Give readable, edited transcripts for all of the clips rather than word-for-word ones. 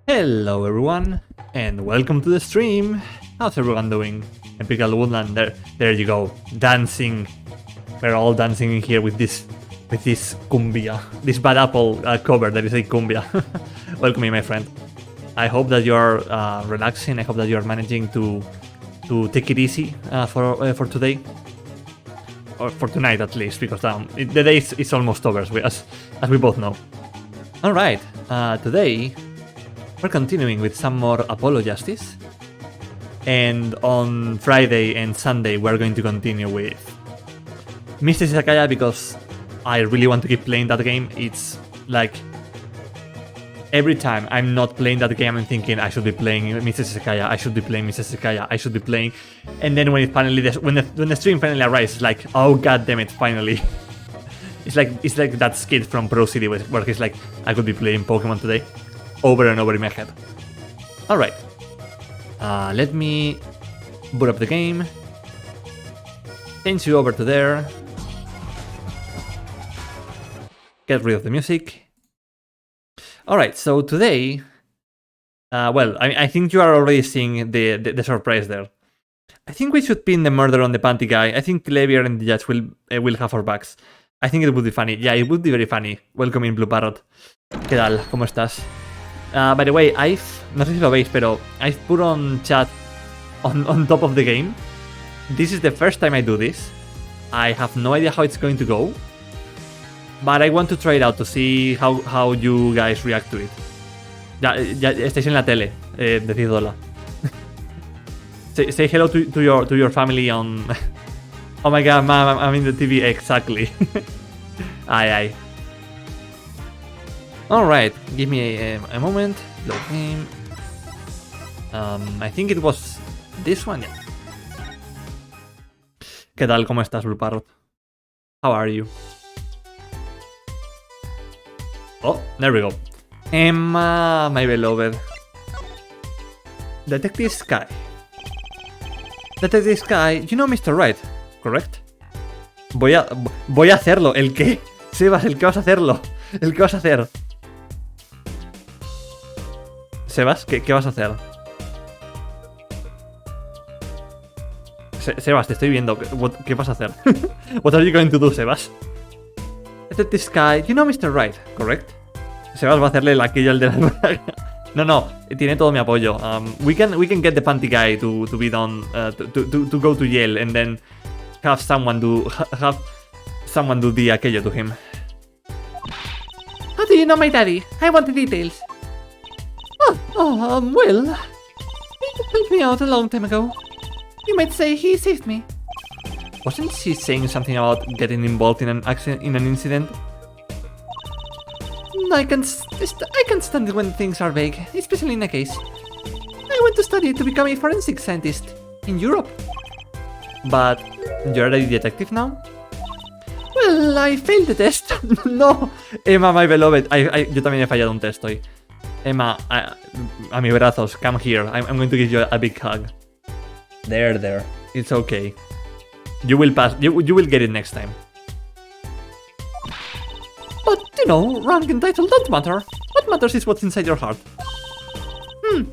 Hello everyone, and welcome to the stream. How's everyone doing? Epical Woodland, there you go, dancing. We're all dancing in here with this cumbia, this bad apple cover that is a cumbia. Welcome me, my friend. I hope that you're relaxing. I hope that you're managing to take it easy for today, or for tonight at least, because the day is almost over, as we both know. All right, today we're continuing with some more Apollo Justice, and on Friday and Sunday we're going to continue with Mr. Sakaya, because I really want to keep playing that game. It's like every time I'm not playing that game, I'm thinking I should be playing Mr. Sakaya, I should be playing Mr. Sakaya, I should be playing, and then when it finally when the stream finally arrives, it's like, oh god damn it, finally. It's like that skit from Pro City where he's like, I could be playing Pokemon today, over and over in my head. Alright. Let me boot up the game. Change you over to there. Get rid of the music. Alright, so today... well, I think you are already seeing the surprise there. I think we should pin the murder on the panty guy. I think Levier and the judge will have our backs. I think it would be funny. Yeah, it would be very funny. Welcome in, Blue Parrot. ¿Qué tal? ¿Cómo estás? By the way, no sé si lo veis, pero I've put on chat on top of the game. This is the first time I do this. I have no idea how it's going to go, but I want to try it out to see how you guys react to it. Ya estáis en la tele, decid hola. say hello to your family on... Oh my god, mom, I'm in the TV, exactly. Aye. Alright, give me a moment. Load game. I think it was this one, yeah. ¿Qué tal? ¿Cómo estás, Blue Parrot? How are you? Oh, there we go. Emma, my beloved. Detective Sky. Detective Sky, you know Mr. Right, correct? Voy a hacerlo. ¿El qué? Sebas, ¿el qué vas a hacerlo? ¿El qué vas a hacer? Sebas, ¿qué vas a hacer? Sebas, te estoy viendo. ¿Qué vas a hacer? What are you going to do, Sebas? Detective Sky, you know Mr. Right, correct? Sebas va a hacerle aquello al de la braga. No, tiene todo mi apoyo. We can get the panty guy to be done, to go to jail, and then have someone do the aquello to him. How do you know my daddy? I want the details. Well, he helped me out a long time ago. You might say he saved me. Wasn't she saying something about getting involved in an incident? I can stand it when things are vague, especially in a case. I went to study to become a forensic scientist in Europe. But you're a detective now? Well, I failed the test. No, Emma, my beloved, yo también he fallado un test hoy. Emma, a mis brazos, come here. I'm going to give you a big hug. There. It's okay. You will pass. You will get it next time. But, you know, rank and title don't matter. What matters is what's inside your heart.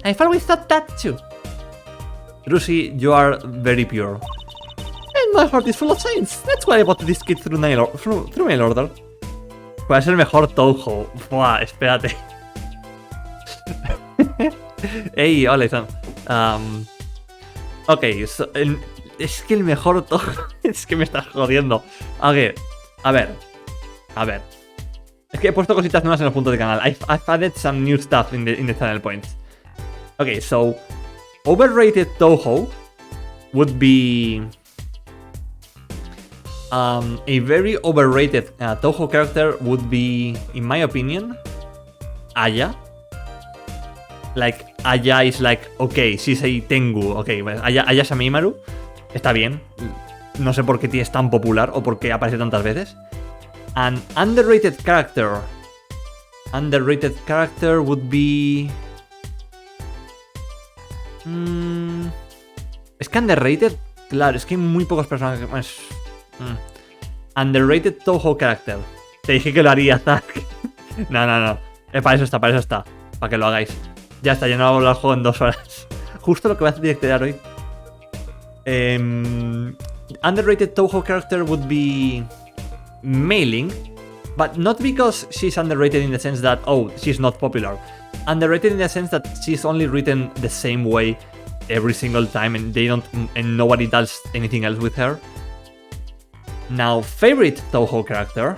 I've always thought that too. Lucy, you are very pure. And my heart is full of science. That's why I bought this kit through mail order. ¿Cuál es el mejor Touhou? Buah, espérate. Hey, hola, Sam. Ok, es que el mejor Touhou... Es que me estás jodiendo. Ok, a ver. Es que he puesto cositas nuevas en los puntos de canal. I've added some new stuff in the channel points. Okay, so overrated Touhou would be a very overrated Touhou character would be, in my opinion, Aya. Like, Aya is like, okay, she's a Tengu. Okay, Aya Samimaru está bien. No sé por qué es tan popular o por qué aparece tantas veces. An underrated character would be... Es que underrated, claro, es que hay muy pocos personajes más. Underrated Touhou character. Te dije que lo haría, Zack. No. Para eso está. Para que lo hagáis. Ya está, ya no hablo del juego en 2 horas. Justo lo que voy a directear hoy. Underrated Touhou character would be Mei-Ling, but not because she's underrated in the sense that, oh, she's not popular. Underrated in the sense that she's only written the same way every single time and nobody does anything else with her. Now, favorite Touhou character.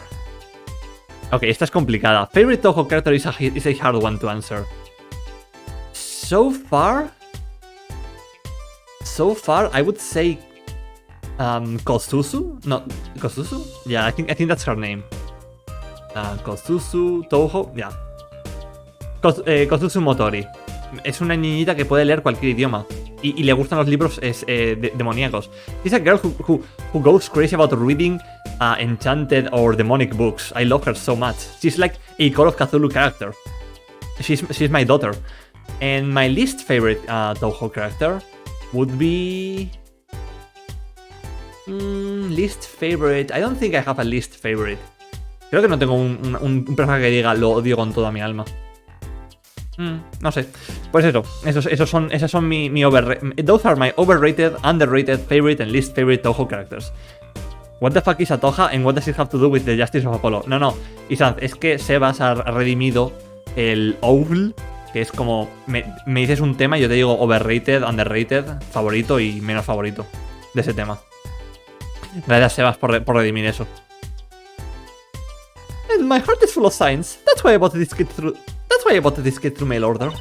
Okay, esta es complicada. Favorite Touhou character is a hard one to answer. So far, I would say Kosusu? No, Kosusu? Yeah, I think that's her name. Kosusu, Touhou, yeah. Kosusu Motori. Es una niñita que puede leer cualquier idioma. Y le gustan los libros demoníacos. She's a girl who goes crazy about reading enchanted or demonic books. I love her so much. She's like a Call of Cthulhu character. She's my daughter. And my least favorite Touhou character would be... least favorite... I don't think I have a least favorite. Creo que no tengo un personaje que diga lo odio con toda mi alma. No sé. Pues esas son those are my overrated, underrated, favorite and least favorite Touhou characters. What the fuck is a Toha and what does it have to do with the Justice of Apollo? No, Isaac, es que Sebas ha redimido el Owl, que es como me dices un tema y yo te digo overrated, underrated, favorito y menos favorito de ese tema. Gracias, Sebas, por redimir eso. And my heart is full of science. That's why I bought this kit through mail order.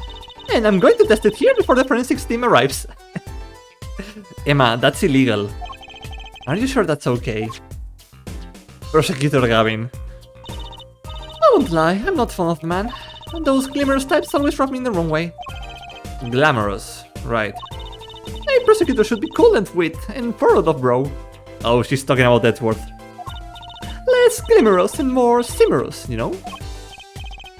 And I'm going to test it here before the forensics team arrives. Emma, that's illegal. Are you sure that's okay? Prosecutor Gavin. I won't lie, I'm not fond of the man. Those glamorous types always rub me in the wrong way. Glamorous, right. A prosecutor should be cool and wit and proud of bro. Oh, she's talking about Edgeworth. Less glamorous and more simorous, you know?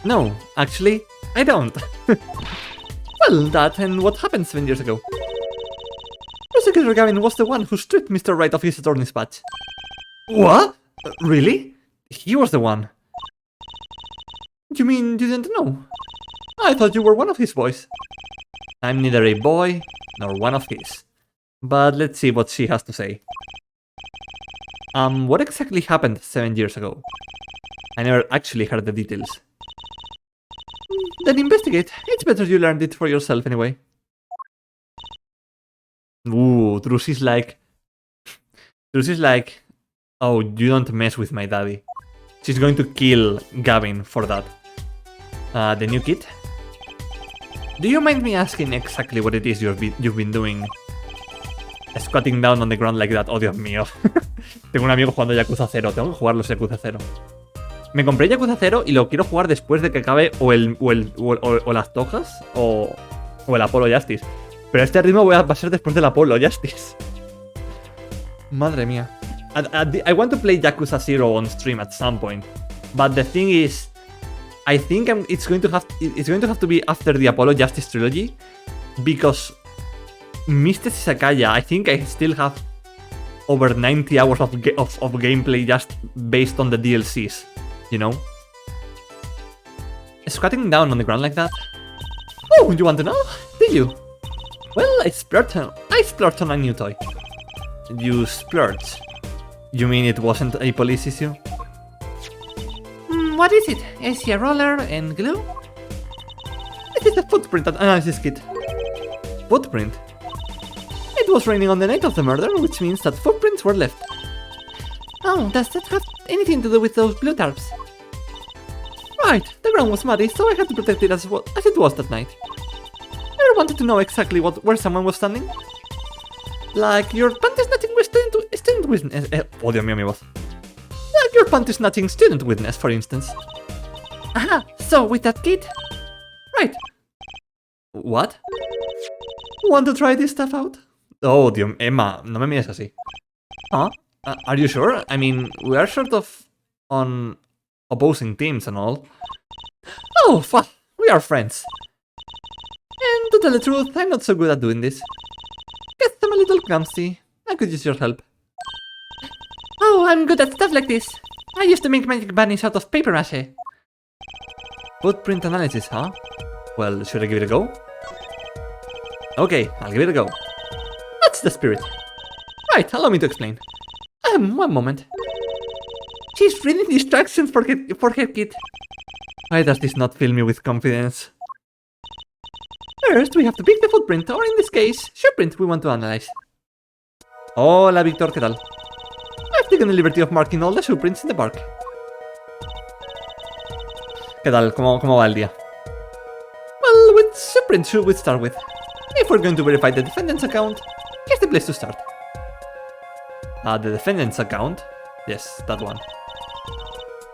No, actually, I don't. Well, that and what happened 7 years ago. Prosecutor Gavin was the one who stripped Mr. Wright of his attorney's badge. What? Really? He was the one. You mean you didn't know? I thought you were one of his boys. I'm neither a boy nor one of his. But let's see what she has to say. What exactly happened 7 years ago? I never actually heard the details. Then investigate. It's better you learned it for yourself anyway. Ooh, Drusy's like, oh, you don't mess with my daddy. She's going to kill Gavin for that. The new kit? Do you mind me asking exactly what it is you've been doing? Squatting down on the ground like that. Oh, Dios mío. Tengo un amigo jugando Yakuza 0. Tengo que jugar los Yakuza 0. Me compré Yakuza 0 y lo quiero jugar después de que acabe o las Tojas o el Apollo Justice. Pero este ritmo va a ser después del Apollo Justice. Madre mía. I want to play Yakuza 0 on stream at some point. But the thing is, I think it's going to have to be after the Apollo Justice Trilogy. Because Mr. Sakaya, I think I still have over 90 hours of gameplay just based on the DLCs. You know? Squatting down on the ground like that? Oh, you want to know? Do you? Well, I splurged on a new toy. You splurged? You mean it wasn't a police issue? What is it? I see a roller and glue? It is a footprint analysis kit. Footprint? It was raining on the night of the murder, which means that footprints were left. Oh, does that have anything to do with those blue tarps? Right, the ground was muddy, so I had to protect it as it was that night. I wanted to know exactly where someone was standing. Like your panty-snatching student witness. Oh, Dios mío, mi voz. Like your panty-snatching student witness, for instance. Aha, so with that kit? Right. What? Want to try this stuff out? Oh, Dios, Emma, no me mires así. Huh? Are you sure? I mean, we are sort of on opposing teams and all. Oh, fuck, we are friends. And to tell the truth, I'm not so good at doing this. Guess I'm a little clumsy. I could use your help. Oh, I'm good at stuff like this. I used to make magic bunnies out of paper mache. Footprint analysis, huh? Well, should I give it a go? Okay, I'll give it a go. That's the spirit. Right, allow me to explain. One moment. She's reading the instructions for her kit. Why does this not fill me with confidence? First, we have to pick the footprint, or in this case, shoeprint we want to analyze. Hola, Víctor, ¿qué tal? I've taken the liberty of marking all the shoeprints in the park. ¿Qué tal? ¿Cómo va el día? Well, which shoeprint should we start with? If we're going to verify the defendant's account, here's the place to start. The defendant's account? Yes, that one.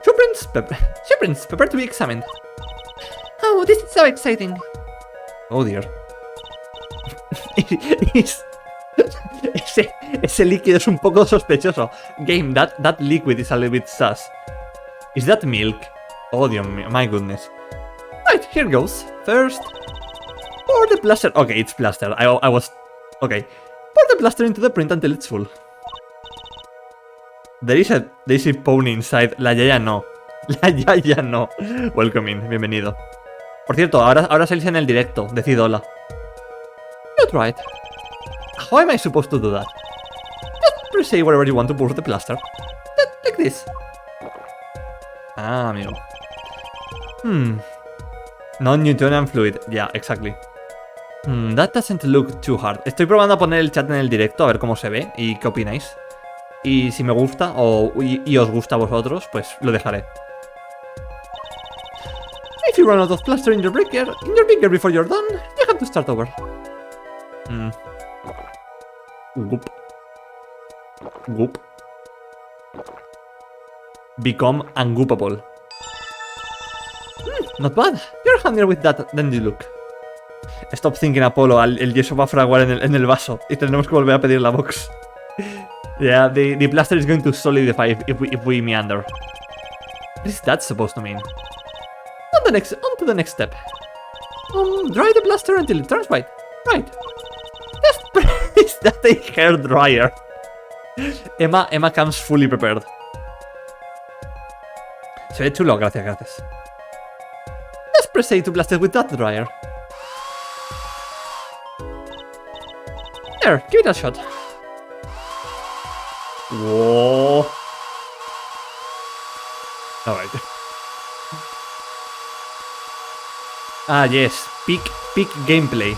Shoeprints, prepare to be examined. Oh, this is so exciting. Oh dear. ese líquido es un poco sospechoso. Game, that liquid is a little bit sus. Is that milk? Oh, Dios mío, my goodness. Right, here goes. First, pour the plaster. Okay, it's plaster. I was... Okay. Pour the plaster into the print until it's full. There is a pony inside. La Yaya no. La Yaya no. Welcome in, bienvenido. Por cierto, ahora salís en el directo. Decid hola. You're right. How am I supposed to do that? Just press A wherever you want to pour the plaster. Like this. Ah, amigo. Non-Newtonian fluid. Yeah, exactly. That doesn't look too hard. Estoy probando a poner el chat en el directo a ver cómo se ve y qué opináis. Y si me gusta y os gusta a vosotros, pues lo dejaré. If you run out of plaster in your beaker before you're done, you have to start over. Goop. Goop. Become ungoopable. Not bad. You're handier with that than you look. Stop thinking, Apolo. El yeso va a fraguar en el vaso y tenemos que volver a pedir la box. Yeah, the plaster is going to solidify if we meander. What is that supposed to mean? On to the next step. Dry the plaster until it turns white. Right. Is that a hair dryer? Emma comes fully prepared. Se ve chulo, gracias. Just press A to blast it with that dryer. There, give it a shot. Whoa. Alright. Ah, yes. Peak gameplay.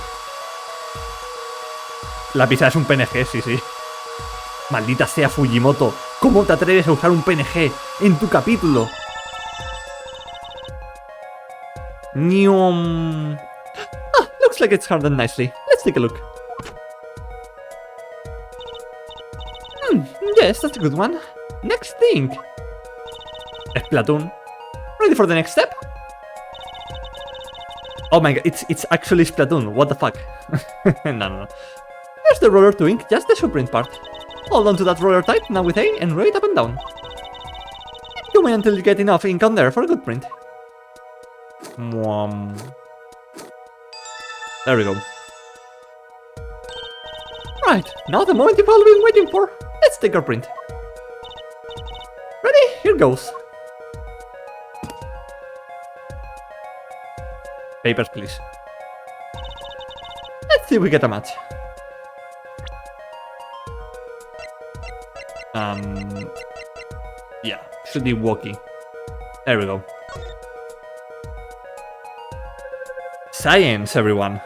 La pizza es un PNG, sí. Maldita sea, Fujimoto. ¿Cómo te atreves a usar un PNG en tu capítulo? Looks like it's hardened nicely. Let's take a look. Yes, that's a good one. Next thing. Splatoon. Ready for the next step? Oh my god, it's actually Splatoon. What the fuck? No. There's the roller to ink just the shoeprint part. Hold on to that roller tight, now with A, and roll it up and down. Keep going until you get enough ink on there for a good print. There we go. Right, now the moment you've all been waiting for. Let's take our print. Ready? Here goes. Papers, please. Let's see if we get a match. Yeah, should be walking. There we go. Science, everyone.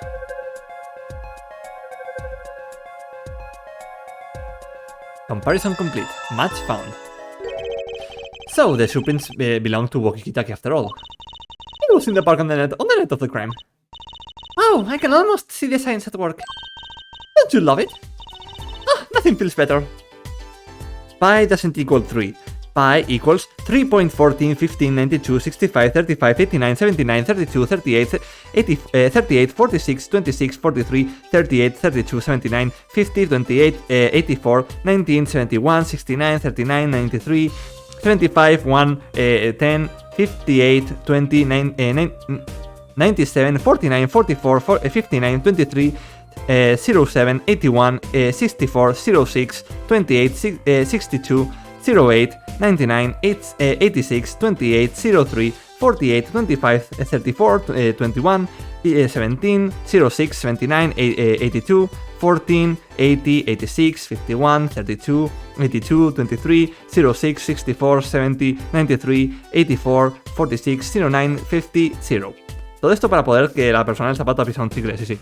Comparison complete. Match found. So, the shoeprints belong to Walkie-Talkie after all. It was in the park on the net of the crime. Oh, I can almost see the science at work. Don't you love it? Nothing feels better. Pi doesn't equal 3. Pi equals 3.14, 15, 92, 65, 35, 89, 79, 32, 38, 38, 46, 26, 43, 38, 32, 79, 50, 28, 84, 19, 71, 69, 39, 93, 75, 1, 10, 58, 29, 97, 49, 44, 59, 23, 07, 81, 64, 06, 28, 62, 08, 99, 86, 28, 03, 48, 25, 34, 21, 17, 06, 79, 82, 14, 80, 86, 51, 32, 82, 23, 06, 64, 70, 93, 84, 46, 09, 50, 0. Todo esto para poder que la persona del zapato ha pisado un chicle, sí.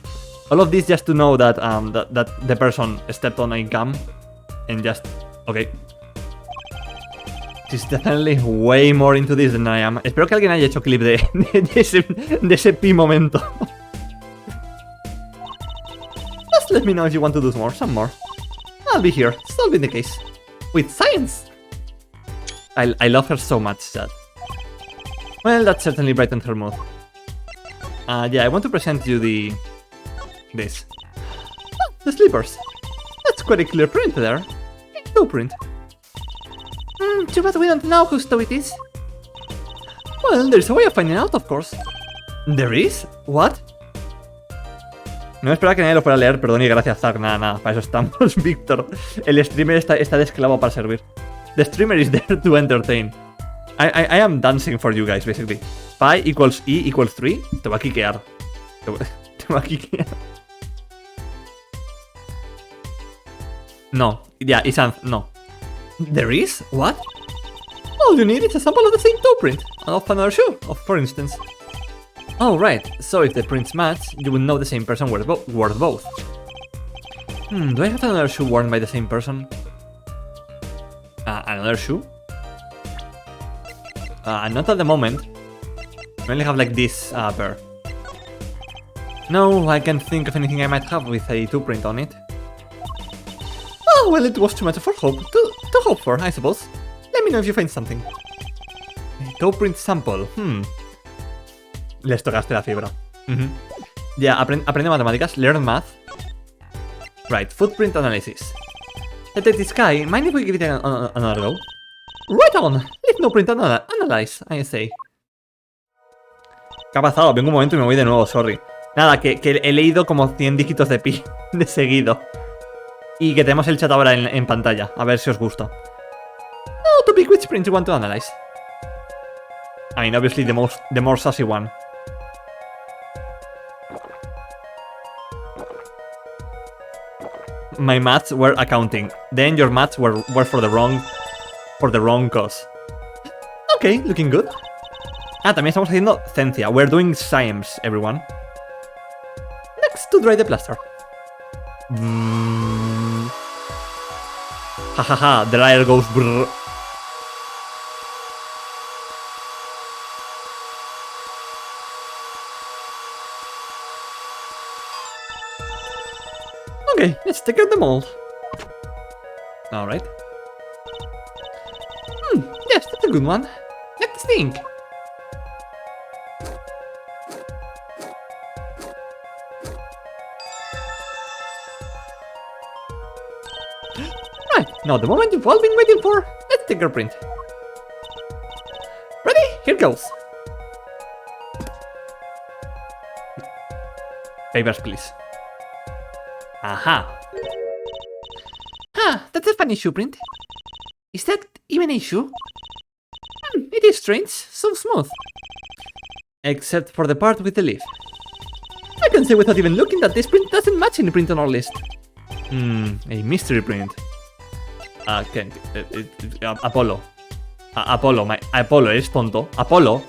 All of this just to know that, that the person stepped on a gum and just... Okay. She's definitely way more into this than I am. Espero que alguien haya hecho clip de ese pi momento. Just let me know if you want to do some more. I'll be here, solving the case. With science! I love her so much, Chad. Well, that certainly brightened her mood. Yeah, I want to present you this. Oh, the slippers. That's quite a clear print there. Blueprint. Too bad we don't know whose toe it is. Well, there's a way of finding out, of course. There is? What? No esperaba que nadie lo fuera a leer, perdón y gracias, Zach. Nada, para eso estamos, Víctor. El streamer está de esclavo para servir. The streamer is there to entertain. I am dancing for you guys, basically. Pi equals E equals 3. Te va a quiquear. Te va a quiquear. No. Yeah, Isanth, no. There is? What? All you need is a sample of the same toe print. Of another shoe, for instance. Oh, right. So if the prints match, you will know the same person wore both. Do I have another shoe worn by the same person? Another shoe? Not at the moment. I only have like this pair. No, I can't think of anything I might have with a toe print on it. Oh, well, it was too much for hope to hope for, I suppose. Let me know if you find something. Toe print sample, Les tocaste la fibra. Yeah, aprende matemáticas, learn math. Right, footprint analysis. Detective Sky, mind if we give it another go? Right on! Leave no print analyze, I say. ¿Qué ha pasado? Vengo un momento y me voy de nuevo, sorry. Nada, que he leído como 100 dígitos de pi de seguido. Y que tenemos el chat ahora en pantalla, a ver si os gusta. Oh, to pick which print you want to analyze. I mean, obviously the more sassy one. My maths were accounting. Then your maths were for the wrong cause. Okay, looking good. También estamos haciendo ciencia. We're doing science, everyone. Next, to dry the plaster. Hahaha, the dryer goes brrr. Okay, let's take out the mold. Alright. Yes, that's a good one. Let's think. Right, now the moment you've all been waiting for. Let's take a print. Ready? Here goes. Papers, please. Aha. That's a funny shoe print. Is that even a shoe? It is strange, so smooth. Except for the part with the leaf. I can say without even looking that this print doesn't match any print on our list. A mystery print. Apollo. Apollo, eres tonto. Apollo,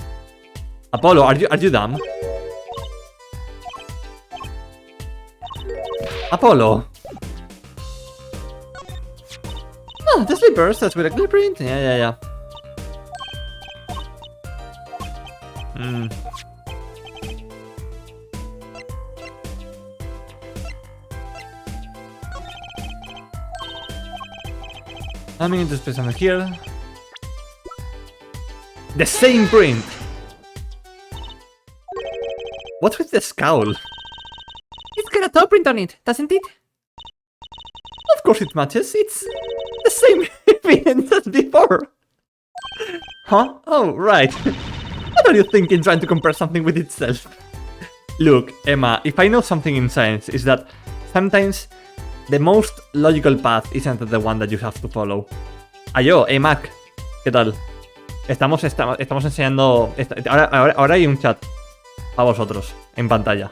are you dumb? Apollo. The slippers, that's with a clear print. Yeah. I'm going to space on here. The same print! What's with the scowl? It's got a toe print on it, doesn't it? Of course it matches, it's the same evidence as before! Huh? Oh, right. What are you thinking trying to compare something with itself? Look, Emma, if I know something in science, is that sometimes the most logical path isn't the one that you have to follow. Ayo, Mac, ¿qué tal? Estamos enseñando... Ahora hay un chat. A vosotros, en pantalla.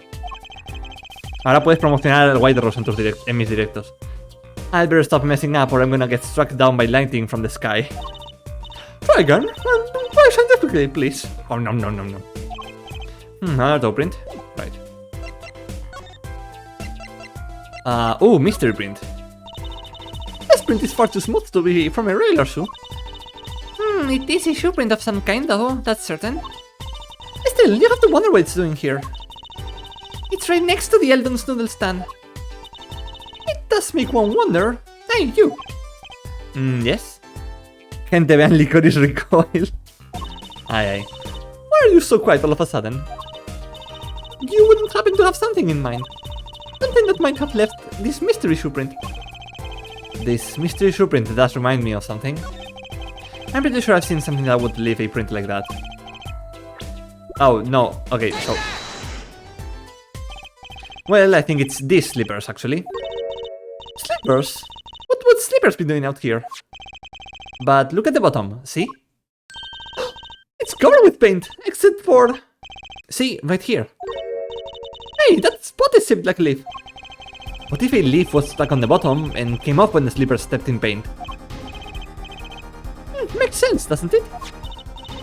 Ahora puedes promocionar el White Rose en mis directos. I'd better stop messing up or I'm gonna get struck down by lightning from the sky. Try again. Try scientifically, please. Oh, no. Another toe print. Right. Mystery print. This print is far too smooth to be from a regular shoe. It is a shoe print of some kind, though, that's certain. Still, you have to wonder what it's doing here. It's right next to the Eldon's noodle stand. It does make one wonder. Hey, you. Yes? Gente, vean Licorice Recoil. Ay. Why are you so quiet all of a sudden? You wouldn't happen to have something in mind. Something that might have left this mystery shoe print. This mystery shoe print does remind me of something. I'm pretty sure I've seen something that would leave a print like that. Oh, no. Okay, so... Well, I think it's these slippers, actually. Slippers? What would slippers be doing out here? But look at the bottom, see? It's covered with paint, except for... See, right here. Hey, that spot is shaped like a leaf. What if a leaf was stuck on the bottom and came off when the slippers stepped in paint? Makes sense, doesn't it?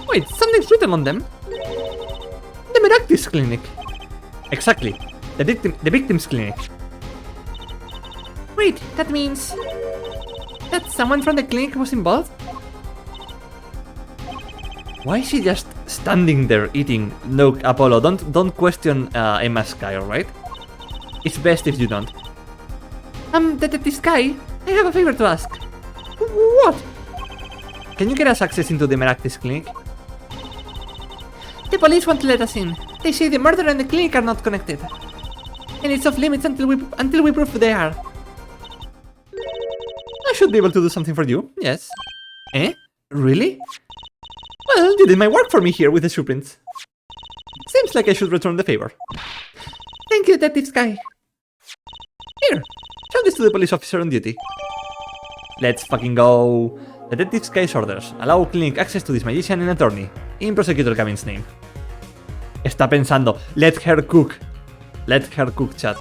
Wait, something's written on them. The Meractis Clinic. Exactly. The victim's clinic. Wait, that means... that someone from the clinic was involved? Why is she just standing there eating? Look, Apollo, don't question Emma Sky, alright? It's best if you don't. Detective Sky, I have a favor to ask. What? Can you get us access into the Meractis clinic? The police want to let us in. They say the murder and the clinic are not connected. And it's off limits until we prove they are. I should be able to do something for you, yes. Eh? Really? Well, you did my work for me here with the shoe prints. Seems like I should return the favor. Thank you, Detective Sky. Here, show this to the police officer on duty. Let's fucking go. Detective Sky's orders. Allow clinic access to this magician and attorney. In Prosecutor Gavin's name. Está pensando, let her cook. Let her cook, chat.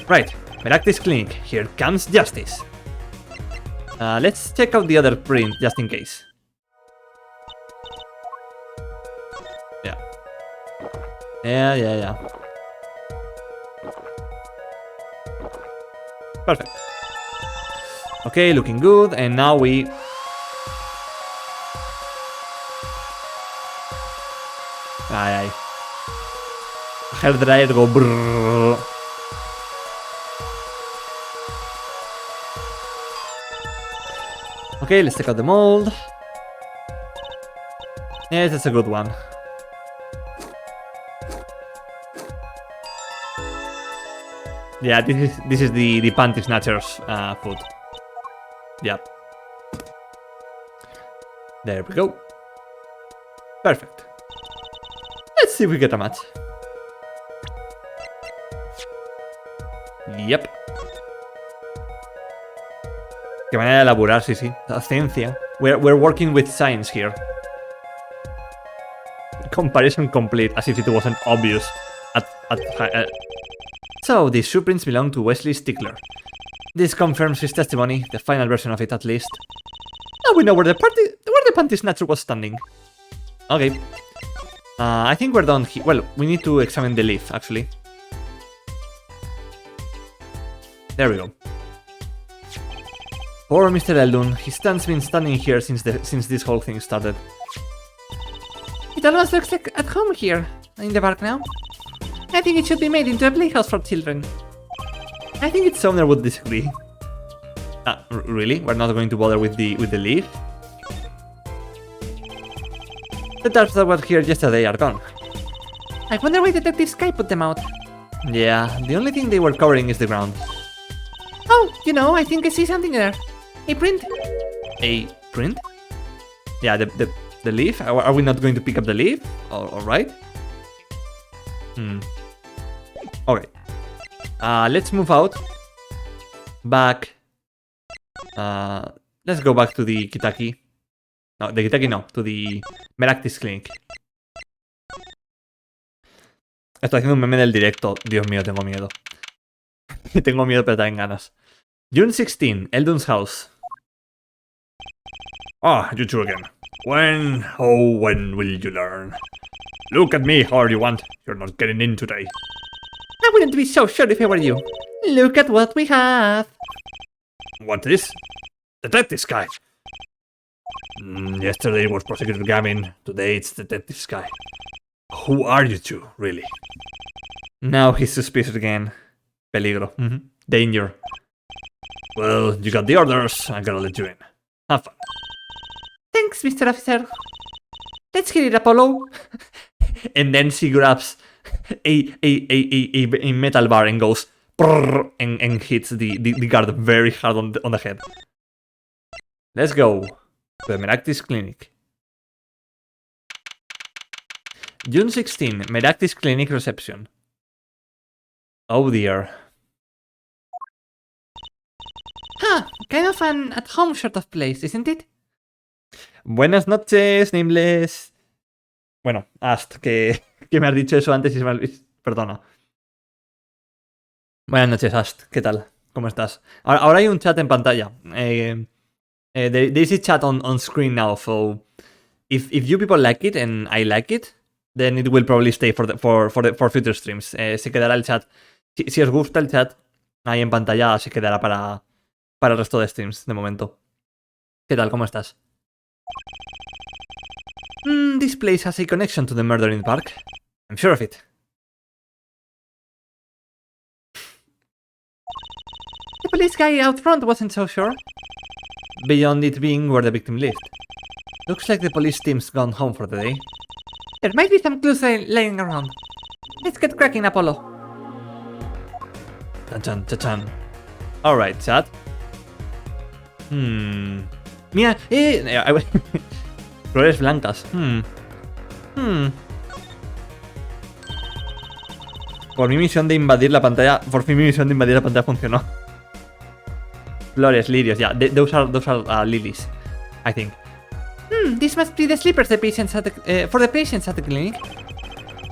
Right, Meractis Clinic. Here comes justice. Let's check out the other print just in case. Yeah. Perfect. Okay, looking good, and now we... Ay. Hair dryer go brrrr. Okay, let's check out the mold. Yes, that's a good one. Yeah, this is the panty snatchers food. Yep. There we go. Perfect. Let's see if we get a match. Yep. Qué manera de elaborar, sí. La ciencia. We're working with science here. Comparison complete, as if it wasn't obvious. So, these shoe prints belong to Wesley Stickler. This confirms his testimony, the final version of it at least. Now we know where the panty snatcher was standing. Okay. I think we're done here. Well, we need to examine the leaf, actually. There we go. Poor Mr. Eldon. His stand's been standing here since this whole thing started. It almost looks like at home here, in the park now. I think it should be made into a playhouse for children. I think its owner would disagree. Really? We're not going to bother with the leaf? The tarps that were here yesterday are gone. I wonder why Detective Sky put them out. Yeah, the only thing they were covering is the ground. Oh, you know, I think I see something there. A print. A print? Yeah, the leaf? Are we not going to pick up the leaf? Alright. Okay. Let's move out. Back. Let's go back to the Kitaki. No, the Kitaki no, to the Meractis Clinic. Estoy haciendo un meme del directo. Dios mío, tengo miedo. Tengo miedo, pero también ganas. June 16, Eldon's house. Ah, you two again. When, oh, when will you learn? Look at me, however you want. You're not getting in today. I wouldn't be so sure if I were you. Look at what we have. What is? Detective Sky. Yesterday it was Prosecutor Gavin. Today it's Detective Sky. Who are you two, really? Now he's suspicious again. Peligro. Danger. Well, you got the orders. I'm gonna let you in. Have fun. Thanks, Mr. Officer. Let's get it, Apollo. And then she grabs a metal bar and goes brrr, and hits the guard very hard on the head. Let's go to the Meractis Clinic. June 16, Meractis Clinic reception. Oh dear. Huh, kind of an at-home sort of place, isn't it? Buenas noches, Nameless. Bueno, Ast, que me has dicho eso antes y se me ha... Perdona. Buenas noches, Ast. ¿Qué tal? ¿Cómo estás? Ahora hay un chat en pantalla. There is a chat on screen now, so if you people like it and I like it, then it will probably stay for future streams. Se quedará el chat. Si os gusta el chat, ahí en pantalla se quedará para el resto de streams, de momento. ¿Qué tal? ¿Cómo estás? This place has a connection to the murder in the park. I'm sure of it. The police guy out front wasn't so sure. Beyond it being where the victim lived. Looks like the police team's gone home for the day. There might be some clues laying around. Let's get cracking, Apollo. Chan chan. Alright, chat. Mira, flores blancas. Por mi misión de invadir la pantalla. Por fin mi misión de invadir la pantalla funcionó. Flores, lirios, yeah. Those are lilies, I think. This must be the slippers the patients at the, for the patients at the clinic.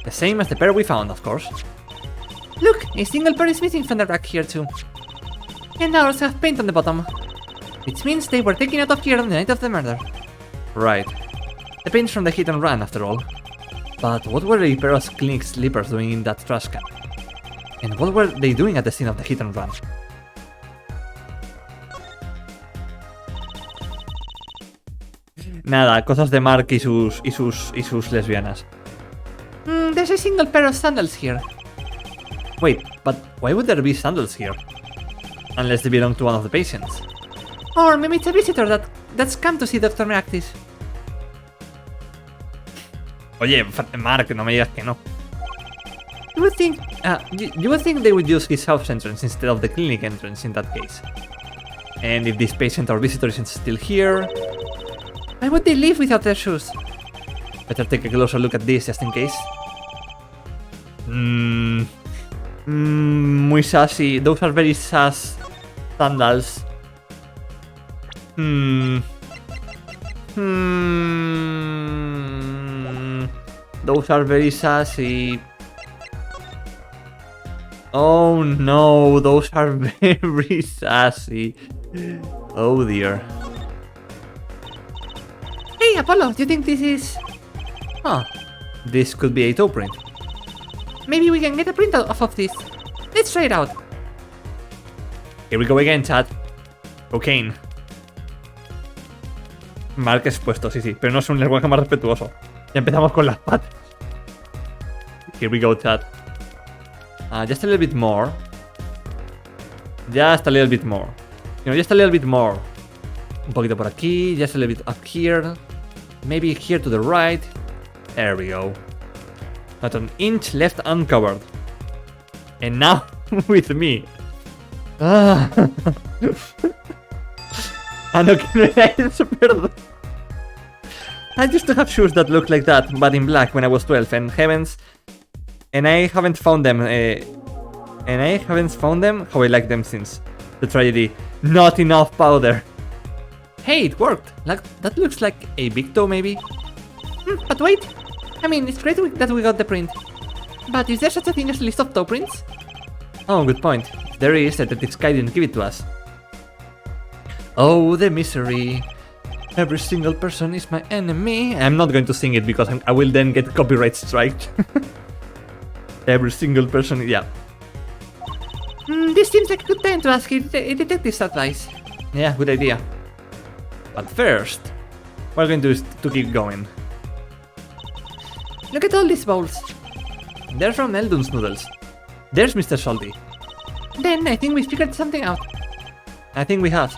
The same as the pair we found, of course. Look, a single pair is missing from the rack here too. And ours have paint on the bottom. Which means they were taken out of here on the night of the murder. Right. The paint's from the hit and run, after all. But what were the pair of clinic slippers doing in that trash can? And what were they doing at the scene of the hit and run? Nada, cosas de Mark y sus lesbianas. There's a single pair of sandals here. Wait, but why would there be sandals here? Unless they belong to one of the patients. Or maybe it's a visitor that's come to see Dr. Meractis. Oye, Mark, no me digas que no. You would think they would use his house entrance instead of the clinic entrance in that case. And if this patient or visitor isn't still here... Why would they leave without their shoes? Better take a closer look at this just in case. Muy sassy. Those are very sass sandals. Those are very sassy. Oh no, those are very sassy. Oh dear. Hey Apollo, do you think this is... Huh. This could be a toe print. Maybe we can get a print off of this. Let's try it out. Here we go again, chat. Cocaine. Mark expuesto, sí, pero no es un lenguaje más respetuoso. Ya empezamos con las patas. Here we go, chat. Just a little bit more. Just a little bit more. You know, just a little bit more. Un poquito por aquí. Just a little bit up here. Maybe here to the right. There we go. Not an inch left uncovered. And now with me. Ah, no, que no era eso, perdón. I used to have shoes that looked like that, but in black when I was 12, and I haven't found them. How I like them since. The tragedy. Not enough powder. Hey, it worked. Like, that looks like a big toe, maybe. But wait. I mean, it's great that we got the print. But is there such a thing as a list of toe prints? Oh, good point. If there is, the detective's guy didn't give it to us. Oh, the misery. Every single person is my enemy. I'm not going to sing it because I will then get copyright striked. Every single person, yeah. This seems like a good time to ask a detective's advice. Yeah, good idea. But first, what we're going to do is to keep going. Look at all these bowls. They're from Eldun's noodles. There's Mr. Salty. Then I think we figured something out. I think we have.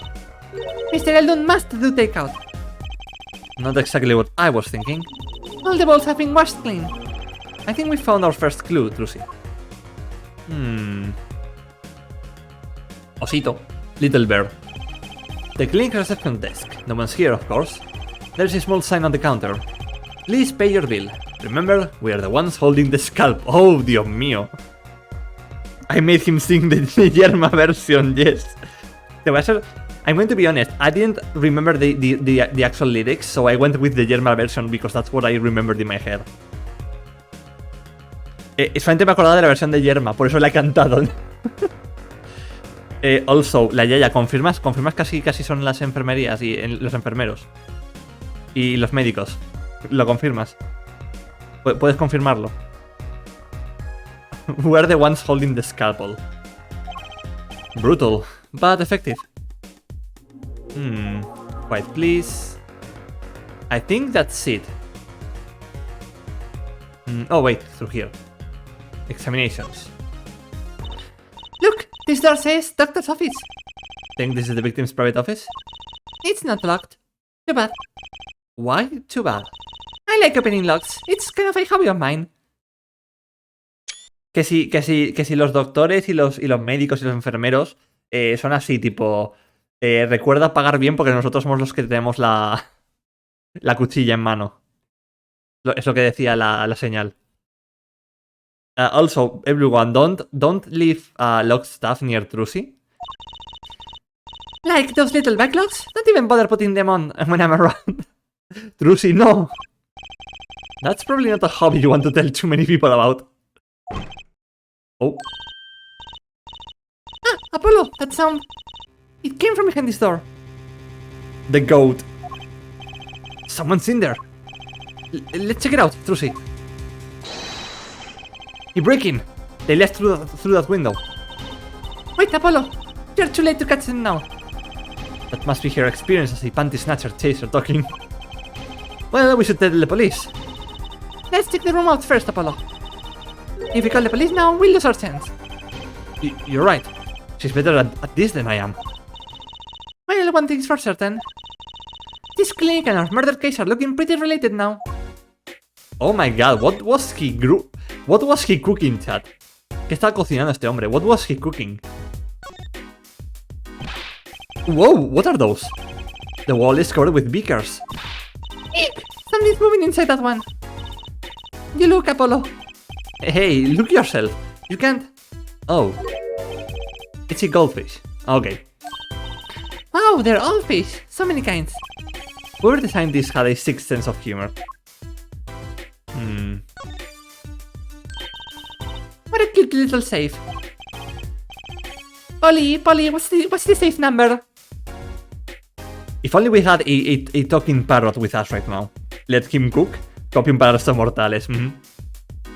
Mr. Eldun must do takeout. Not exactly what I was thinking. All the bowls have been washed clean. I think we found our first clue, Trucy. Osito. Little bear. The clinic reception desk. No one's here, of course. There's a small sign on the counter. Please pay your bill. Remember, we are the ones holding the scalp. Oh, Dios mío. I made him sing the Yerma version, yes. I'm going to be honest, I didn't remember the actual lyrics, so I went with the Yerma version because that's what I remembered in my head. Solamente me acordaba de la versión de Yerma, por eso la he cantado. Also, la Yaya, ¿confirmas casi son las enfermerías y los enfermeros? Y los médicos. ¿Lo confirmas? ¿Puedes confirmarlo? We're the ones holding the scalpel. Brutal, but effective. Quiet, please. I think that's it. Oh, wait, through here. Examinations. Look, this door says doctor's office. Think this is the victim's private office? It's not locked. Too bad. Why too bad? I like opening locks. It's kind of a hobby of mine. Que si los doctores y los médicos y los enfermeros son así, tipo... recuerda pagar bien porque nosotros somos los que tenemos la cuchilla en mano. Es lo que decía la señal. Also, everyone, don't leave locked stuff near Trucy. Like those little backlocks? Don't even bother putting them on when I'm around. Trucy, no! That's probably not a hobby you want to tell too many people about. Oh. Ah, Apollo, that sound. It came from behind this door. The goat. Someone's in there. Let's check it out, Trucy. He break in. They left through that window. Wait, Apollo. You're too late to catch them now. That must be her experience as a panty snatcher chaser talking. Well, we should tell the police. Let's check the room out first, Apollo. If we call the police now, we'll lose our chance. You're right. She's better at this than I am. Well, one thing's for certain. This clinic and our murder case are looking pretty related now. Oh my god, what was he cooking, chat? ¿Qué está cocinando este hombre? What was he cooking? Whoa, what are those? The wall is covered with beakers. Eek! Something's moving inside that one. You look, Apollo. Hey, look yourself. You can't... Oh. It's a goldfish. Okay. Wow, they're all fish. So many kinds. Whoever designed this had a sixth sense of humor. What a cute little safe. Polly, what's the safe number? If only we had a talking parrot with us right now. Let him cook. Copium para los mortales.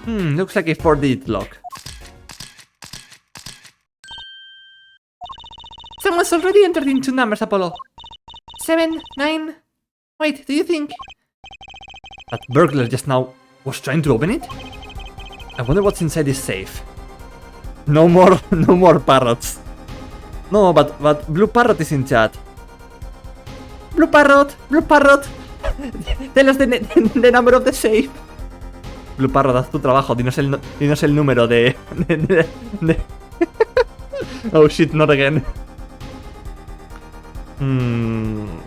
Looks like a 4-digit lock. Someone's already entered in 2 numbers, Apollo. 7, 9... Wait, do you think... That burglar just now was trying to open it? I wonder what's inside this safe. No more parrots. No, but Blue Parrot is in chat. Blue Parrot! Tell us the number of the safe. Blue Parrot, haz tu trabajo, dinos el número de... Oh shit, not again. 1,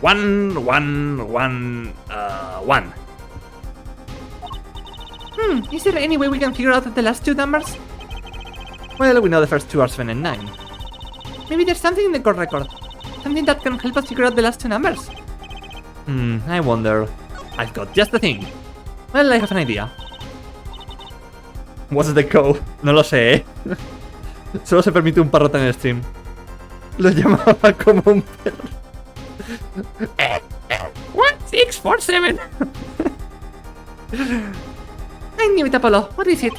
1, 1, 1. Is there any way we can figure out the last 2 numbers? Well, we know the first 2 are 7 and 9. Maybe there's something in the court record. Something that can help us figure out the last 2 numbers. I wonder. I've got just the thing. Well, I have an idea. What's the code? No lo sé, ¿eh? Solo se permite un parrota en el stream. Lo llamaba como un perro. 1647. I knew it, Apollo. What is it?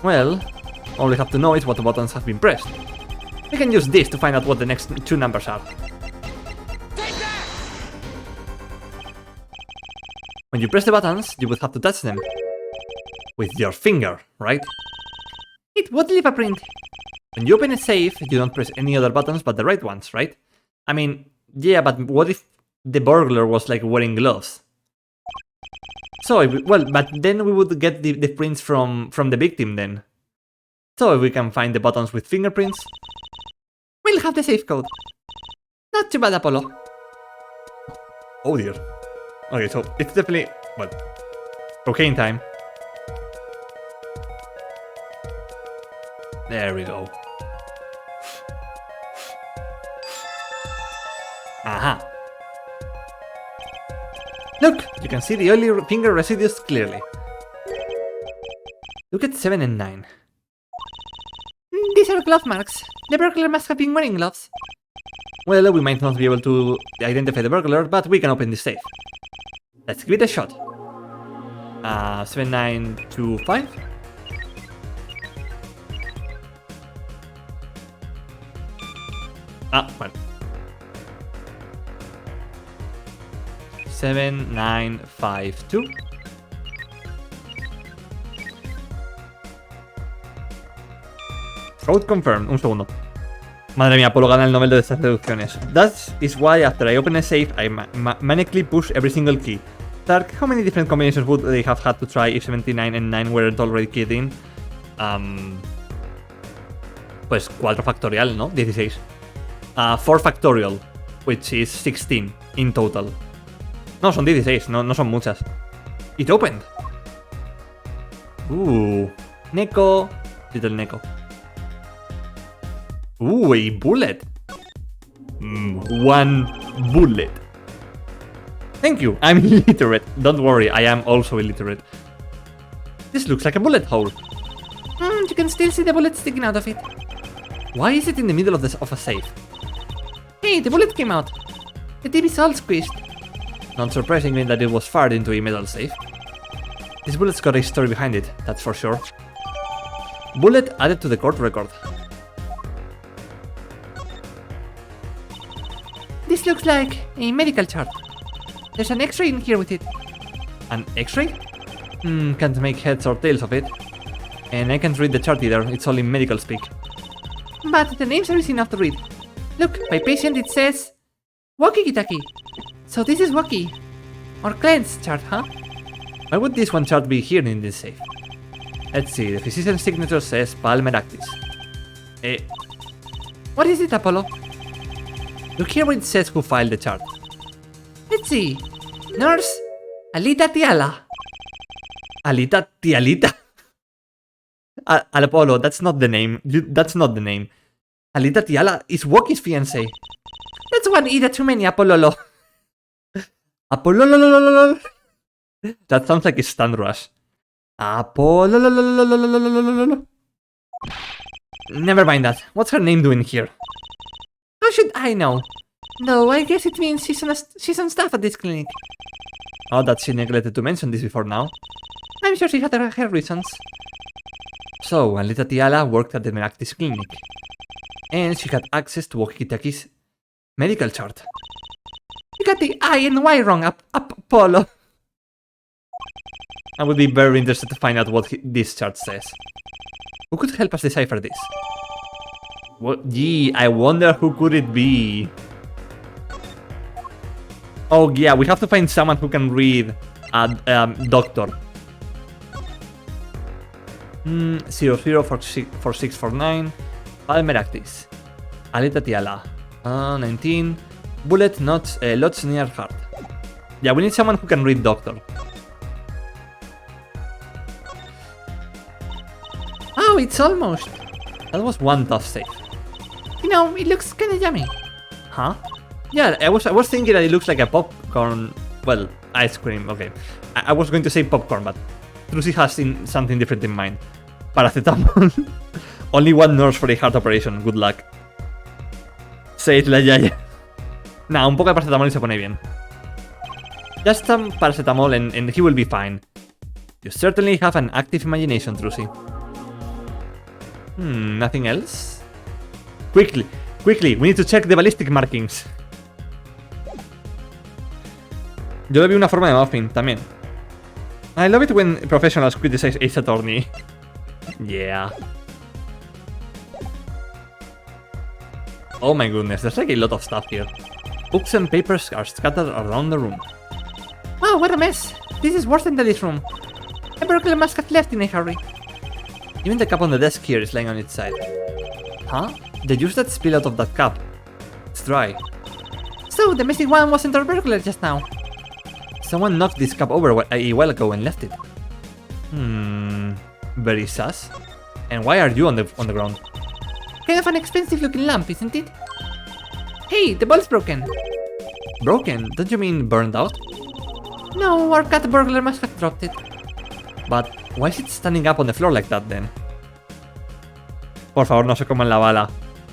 Well, all we have to know is what buttons have been pressed. We can use this to find out what the next two numbers are. When you press the buttons, you would have to touch them. With your finger, right? It would leave a print. When you open a safe, you don't press any other buttons but the right ones, right? I mean, yeah, but what if the burglar was like wearing gloves? So, well, but then we would get the prints from the victim then. So if we can find the buttons with fingerprints, We'll have the safe code. Not too bad, Apollo. oh dear. Okay, so it's definitely, well, cocaine time. There we go. Aha. Look, you can see the oily finger residues clearly. Look at 7 and 9. These are glove marks. The burglar must have been wearing gloves. Well, we might not be able to identify the burglar, but we can open the safe. Let's give it a shot. 7925. Well. 7952. Code confirmed. Un segundo. Madre mía, Polo gana el Nobel de estas deducciones. That is why after I open a safe, I manically push every single key. Tark, how many different combinations would they have had to try if 79 and 9 weren't already keyed in? Pues 4 factorial, ¿no? 16. 4 factorial, which is 16 in total. No, son 16, no son muchas. It opened. Neko. Little Neko. A bullet. 1 bullet. Thank you, I'm illiterate. Don't worry, I am also illiterate. This looks like a bullet hole. You can still see the bullet sticking out of it. Why is it in the middle of a safe? Hey, the bullet came out. The tip is all squished. Not surprisingly that it was fired into a metal safe. This bullet's got a story behind it, that's for sure. Bullet added to the court record. This looks like a medical chart. There's an x-ray in here with it. An x-ray? Can't make heads or tails of it. And I can't read the chart either, it's all in medical speak. But the names are easy enough to read. Look, by patient it says Walkie-Talkie. So this is Walkie. Or client's chart, huh? Why would this one chart be here in this safe? Let's see, the physician's signature says Palmer Actis. What is it, Apollo? Look here where it says who filed the chart. Let's see. Nurse Alita Tiala. Alita Tialita? Apollo, that's not the name. That's not the name. Alita Tiala is Woki's fiancé. That's one either too many, Apollo. Apollo. That sounds like a stand rush. Apollo. Never mind that. What's her name doing here? How should I know? No, I guess it means she's on staff at this clinic. Oh, that she neglected to mention this before now. I'm sure she had her reasons. So, Alita Tiala worked at the Meractis clinic. And she had access to Walkie-Talkie's medical chart. You got the I and Y wrong, Apollo. I would be very interested to find out what this chart says. Who could help us decipher this? Gee, I wonder who could it be? Oh yeah, we have to find someone who can read a doctor. 004649 Palmer Actis. Alita Tiala. 19. Bullet knots, lots near heart. Yeah, we need someone who can read doctor. Oh, it's almost. That was one tough save. You know, it looks kinda yummy. Huh? Yeah, I was thinking that it looks like a popcorn, well, ice cream, okay. I was going to say popcorn, but Trucy has something different in mind. Paracetamol. Only one nurse for a heart operation. Good luck. Say it la yaya. Nah, un poco de paracetamol y se pone bien. Just some paracetamol and he will be fine. You certainly have an active imagination, Trucy. Nothing else? Quickly, we need to check the ballistic markings. Yo le vi una forma de muffin también. I love it when professionals criticize Ace Attorney. Yeah. Oh my goodness, there's like a lot of stuff here. Books and papers are scattered around the room. Wow, what a mess. This is worse than this room. A burglar must have left in a hurry. Even the cup on the desk here is lying on its side. Huh? The juice that spilled out of that cup. It's dry. So, the missing one wasn't our burglar just now. Someone knocked this cup over a while ago and left it. Very sus. And why are you on the ground? Kind of an expensive looking lamp, isn't it? Hey, the bulb's broken. Broken? Don't you mean burned out? No, our cat burglar must have dropped it. But why is it standing up on the floor like that then? Por favor, no se coman la bala.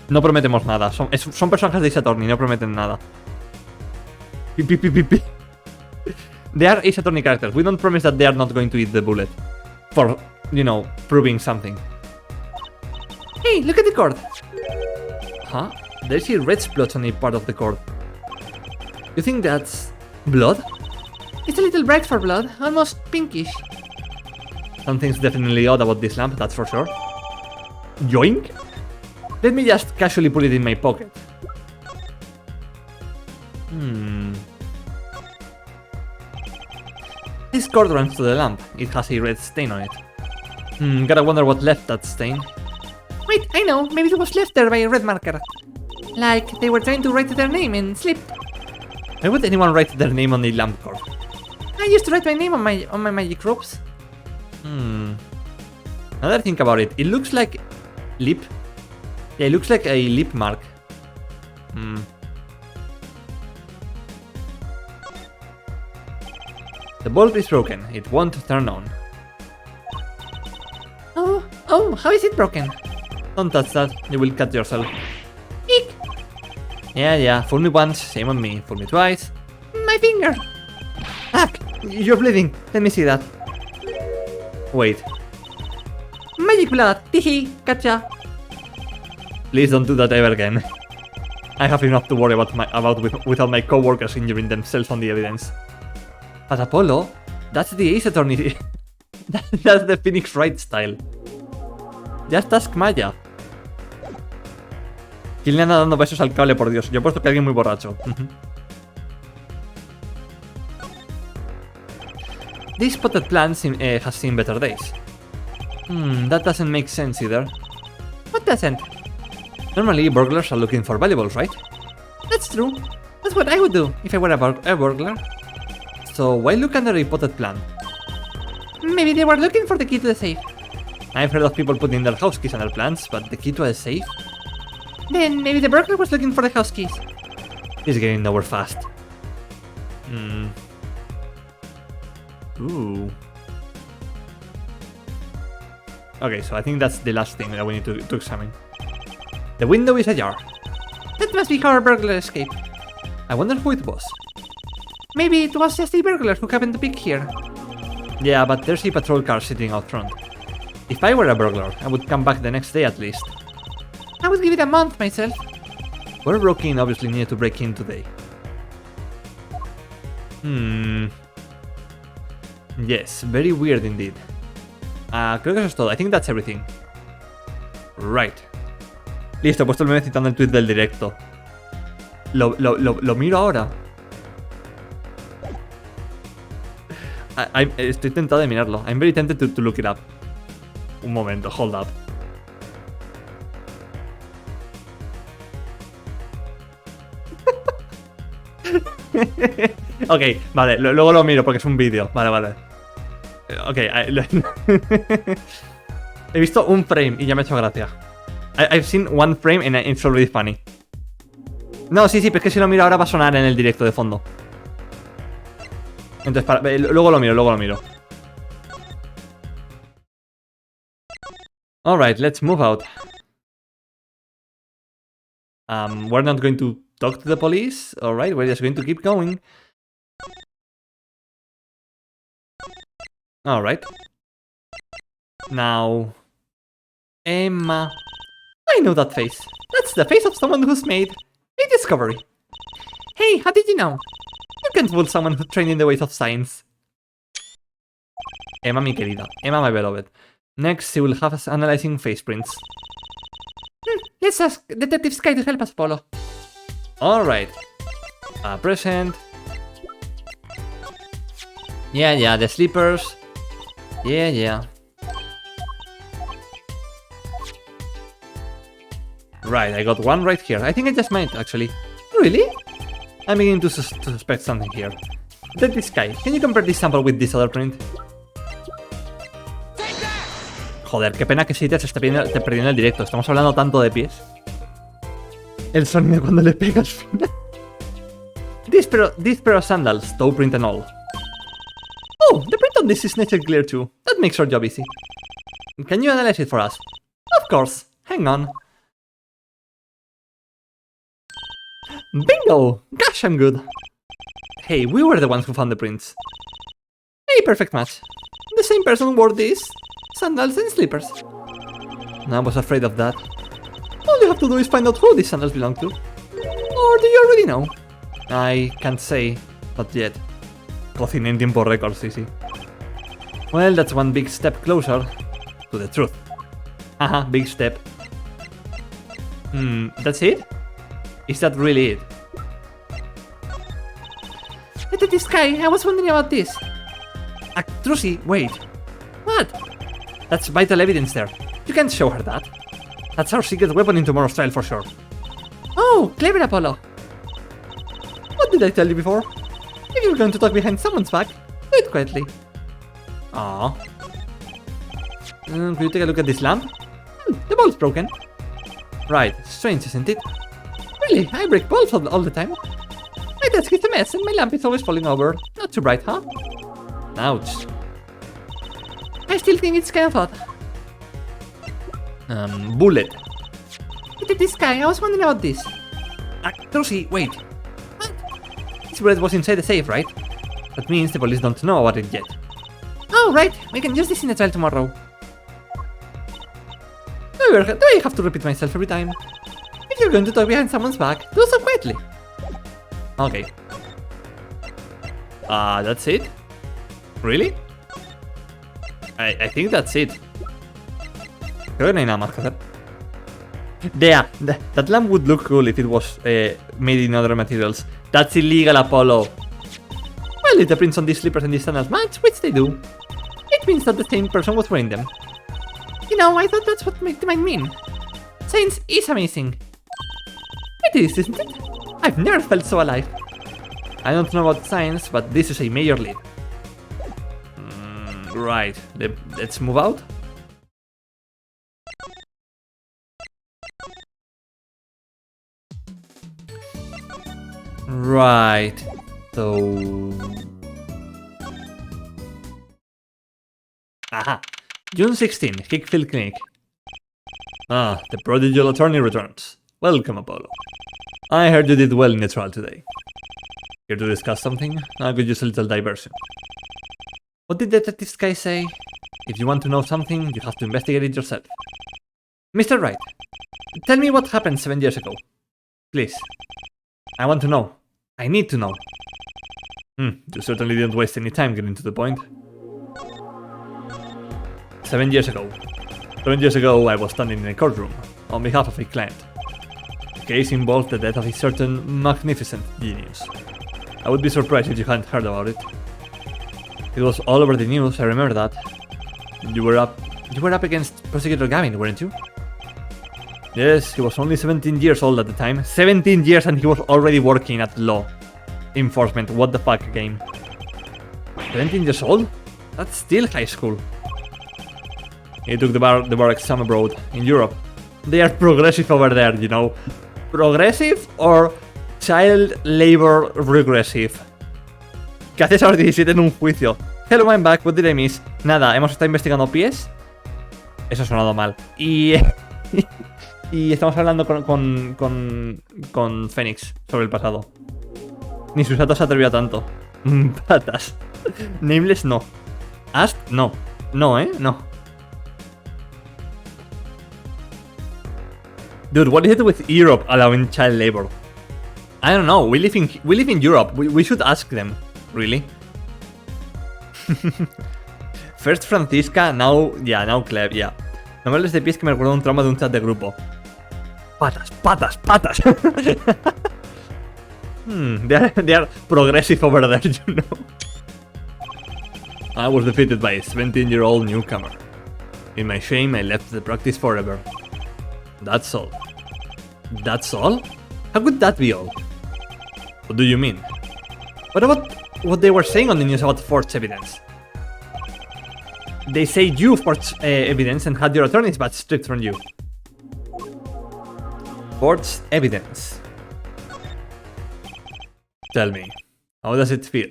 No prometemos nada. Son personajes de Ace Attorney, no prometen nada. Pi. They are Ace Attorney characters. We don't promise that they are not going to eat the bullet. For, you know, proving something. Hey, look at the cord. Huh? There's a red splotch on a part of the cord. You think that's blood? It's a little bright for blood, almost pinkish. Something's definitely odd about this lamp, that's for sure. Yoink? Let me just casually put it in my pocket. This cord runs to the lamp. It has a red stain on it. Gotta wonder what left that stain. Wait, I know, maybe it was left there by a red marker. Like they were trying to write their name and slipped. Why would anyone write their name on a lamp cord? I used to write my name on my magic ropes. Now that I think about it, it looks like lip. Yeah, it looks like a lip mark. The bulb is broken. It won't turn on. Oh, how is it broken? Don't touch that. You will cut yourself. Eek! Yeah. Fool me once, shame on me. Fool me twice. My finger! Ah! You're bleeding. Let me see that. Wait. Magic blood! Teehee! Gotcha! Please don't do that ever again. I have enough to worry about without my co-workers injuring themselves on the evidence. But Apollo, that's the Ace Attorney. That's the Phoenix Wright style. Just ask Maya. ¿Quién le anda dando besos al cable, por Dios? Yo he puesto que alguien muy borracho. This spotted plant has seen better days. That doesn't make sense either. What doesn't? Normally, burglars are looking for valuables, right? That's true. That's what I would do if I were a burglar. So why look under a potted plant? Maybe they were looking for the key to the safe. I've heard of people putting their house keys under plants, but the key to a safe? Then maybe the burglar was looking for the house keys. This is getting nowhere fast. Ooh. Okay, so I think that's the last thing that we need to examine. The window is ajar. That must be how our burglar escaped. I wonder who it was. Maybe it was just a burglar who happened to pick here. Yeah, but there's a patrol car sitting out front. If I were a burglar, I would come back the next day at least. I would give it a month myself. Whoever broke in obviously needed to break in today. Yes, very weird indeed. Creo que eso es todo. I think that's everything. Right. Listo, he puesto el meme citando el tweet del directo. Lo miro ahora. Estoy tentado de mirarlo. I'm very tempted to look it up. Un momento, hold up. Ok, vale, luego lo miro porque es un vídeo. Vale. Ok, he visto un frame y ya me ha hecho gracia. I've seen one frame and it's already funny. No, sí, pero es que si lo miro ahora va a sonar en el directo de fondo. Entonces, luego lo miro. Alright, let's move out. We're not going to talk to the police. Alright, we're just going to keep going. Alright. Now... Emma... I know that face. That's the face of someone who's made a discovery. Hey, how did you know? You can't fool someone who trained in the ways of science. Emma, mi querida. Emma, my beloved. Next, she will have us analyzing face prints. Let's ask Detective Sky to help us, Polo. Alright. Present. Yeah, the sleepers. Yeah. Right, I got one right here. I think I just might, actually. Really? I'm beginning to suspect something here. Detective Sky, can you compare this sample with this other print? Joder, qué pena que si te perdiendo el directo. Estamos hablando tanto de pies. El sonido cuando le pega al final. This pair of sandals, toe print and all. Oh, the print on this is natural clear too. That makes our job easy. Can you analyze it for us? Of course. Hang on. Bingo! Gosh, I'm good. Hey, we were the ones who found the prints. A perfect match. The same person wore these sandals and slippers. I was afraid of that. All you have to do is find out who these sandals belong to. Or do you already know? I can't say, not yet. Cociné en tiempo récord, sí. Well, that's one big step closer to the truth. Haha, big step. That's it? Is that really it? Detective Sky, I was wondering about this. Trucy, wait. What? That's vital evidence there. You can't show her that. That's our secret weapon in tomorrow's trial for sure. Oh, clever, Apollo. What did I tell you before? If you're going to talk behind someone's back, do it quietly. Aww. Could you take a look at this lamp? The bulb's broken. Right, strange, isn't it? Really, I break bulbs all the time. My desk is a mess and my lamp is always falling over. Not too bright, huh? Ouch. I still think it's kind of odd. Bullet. This guy, I was wondering about this. Trucy, wait. What? This bullet was inside the safe, right? That means the police don't know about it yet. Oh, right. We can use this in the trial tomorrow. Do I have to repeat myself every time? If you're going to talk behind someone's back, do so quietly. Okay. That's it? Really? I think that's it. Creo que no hay nada más que hacer. Yeah, that lamp would look cool if it was made in other materials. That's illegal, Apollo. Well, if the prints on these slippers and these sandals match, which they do, it means that the same person was wearing them. You know, I thought that's what they might mean. Science is amazing. It is, isn't it? I've never felt so alive. I don't know about science, but this is a major lead. Right, let's move out. Right, so... Aha! June 16, Hickfield Clinic. Ah, the prodigal attorney returns. Welcome, Apollo. I heard you did well in the trial today. Here to discuss something? I could use a little diversion. What did Detective Sky say? If you want to know something, you have to investigate it yourself. Mr. Wright, tell me what happened 7 years ago. Please. I want to know. I need to know. You certainly didn't waste any time getting to the point. 7 years ago. 7 years ago, I was standing in a courtroom on behalf of a client. The case involved the death of a certain magnificent genius. I would be surprised if you hadn't heard about it. It was all over the news, I remember that. You were up against Prosecutor Gavin, weren't you? Yes, he was only 17 years old at the time. 17 years and he was already working at law enforcement. What the fuck game? 17 years old? That's still high school. He took the bar exam abroad, in Europe. They are progressive over there, you know. Progressive or child labor regressive. ¿Qué haces a los 17 en un juicio? Hello, I'm back, what did I miss? Nada, hemos estado investigando pies. Eso ha sonado mal. Y... y estamos hablando con Phoenix sobre el pasado. Ni Susato se atrevió a tanto. Patas. Nameless no. Ast no. No, no. Dude, what is it with Europe allowing child labor? I don't know. We live in Europe. We should ask them. Really? First Francisca, now Cleb, yeah. No me hables de pies que me recuerda un trauma de un chat de grupo. Patas. They are progressive over there, you know. I was defeated by a 17-year-old newcomer. In my shame, I left the practice forever. That's all. That's all? How could that be all? What do you mean? What about what they were saying on the news about forged evidence? They say you forged evidence and had your attorney's badge stripped from you. Forged evidence. Tell me, how does it feel?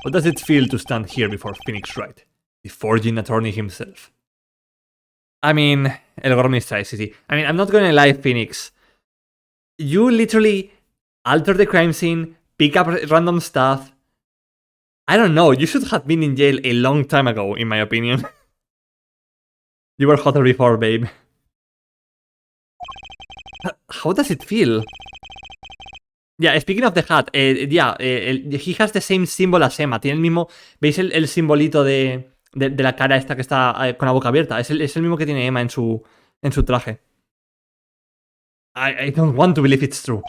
How does it feel to stand here before Phoenix Wright, the forging attorney himself? I mean, El Gormista, sí. I mean, I'm not gonna lie, Phoenix. You literally alter the crime scene, pick up random stuff. I don't know, you should have been in jail a long time ago, in my opinion. You were hotter before, babe. How does it feel? Yeah, speaking of the hat, he has the same symbol as Emma. Tiene el mismo... ¿Veis el simbolito de la cara esta que está con la boca abierta? Es el mismo que tiene Emma en su traje. I don't want to believe it's true.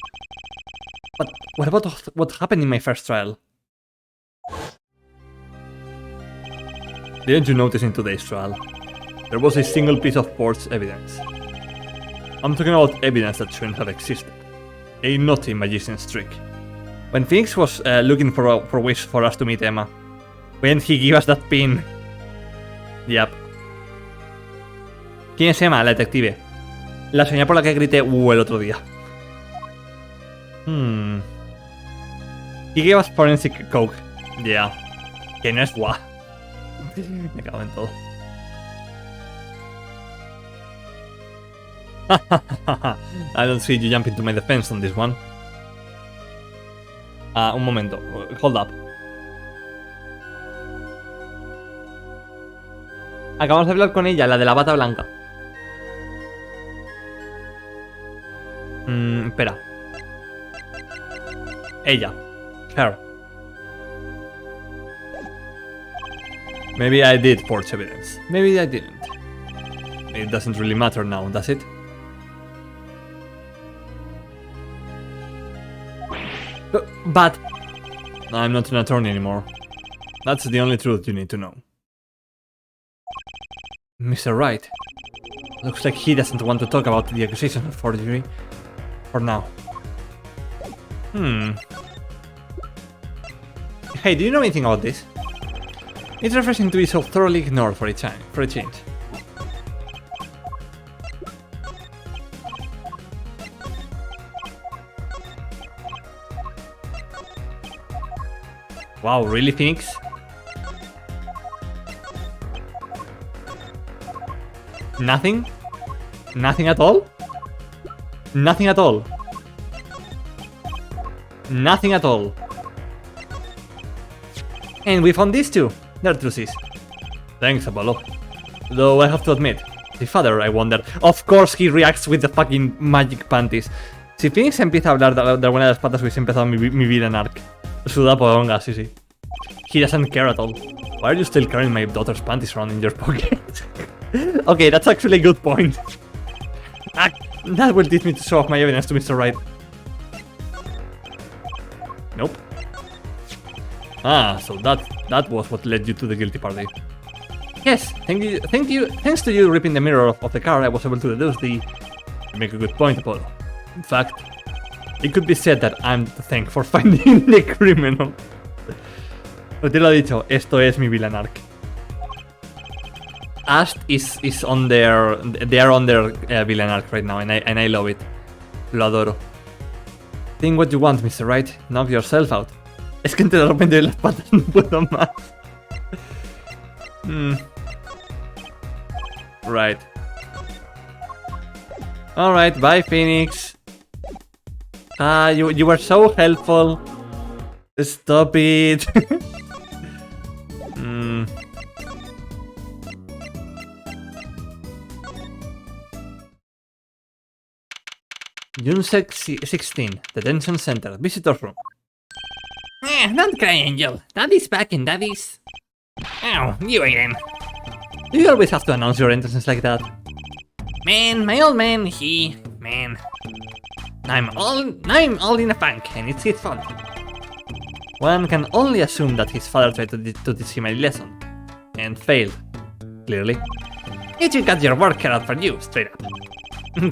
But what about what happened in my first trial? Didn't you notice in today's trial? There was a single piece of forged evidence. I'm talking about evidence that shouldn't have existed. A naughty magician's trick. When Phoenix was looking for ways for us to meet Emma, when he gave us that pin. Yep. ¿Quién es Emma? La detective. La señal por la que grité el otro día. He gave us forensic coke. Yeah. Que no es guau. Me cago en todo. I don't see you jumping to my defense on this one. Un momento. Hold up. Acabamos de hablar con ella, la de la bata blanca. Espera. Ella. Her. Maybe I did forge evidence. Maybe I didn't. It doesn't really matter now, does it? But I'm not an attorney anymore. That's the only truth you need to know. Mr. Wright. Looks like he doesn't want to talk about the accusation of forgery. For now. Hey, do you know anything about this? It's refreshing to be so thoroughly ignored for a change. Wow, really, Phoenix? Nothing? Nothing at all? Nothing at all? Nothing at all. And we found these two. They're truces. Thanks, Apollo. Though I have to admit, the father, I wonder. Of course he reacts with the fucking magic panties. Si Phoenix empieza a hablar de alguna de las patas, hubiese empezado mi vida en Ark. Suda podonga, sí. He doesn't care at all. Why are you still carrying my daughter's panties around in your pocket? Okay, that's actually a good point. That will teach me to show off my evidence to Mr. Wright. Nope. So that was what led you to the guilty party. Yes, thanks to you ripping the mirror of the car, I was able to deduce the... You make a good point, Apollo. In fact, it could be said that I'm to thank for finding the criminal. Usted lo ha dicho, esto es mi villain arc. Ast is on their... They are on their villain arc right now, and I love it. Lo adoro. Think what you want, Mr. Wright. Knock yourself out. Es que entre de repente las patas no puedo más. Right. Alright, bye Phoenix. You were so helpful. Stop it. June 16, Detention Center, Visitor Room. Don't cry, Angel. Daddy's back in Daddy's. Oh, you again. Do you always have to announce your entrances like that? Man, my old man, man. I'm all in a funk, and it's his fault. One can only assume that his father tried to teach him a lesson. And failed. Clearly. You two got your work cut out for you, straight up.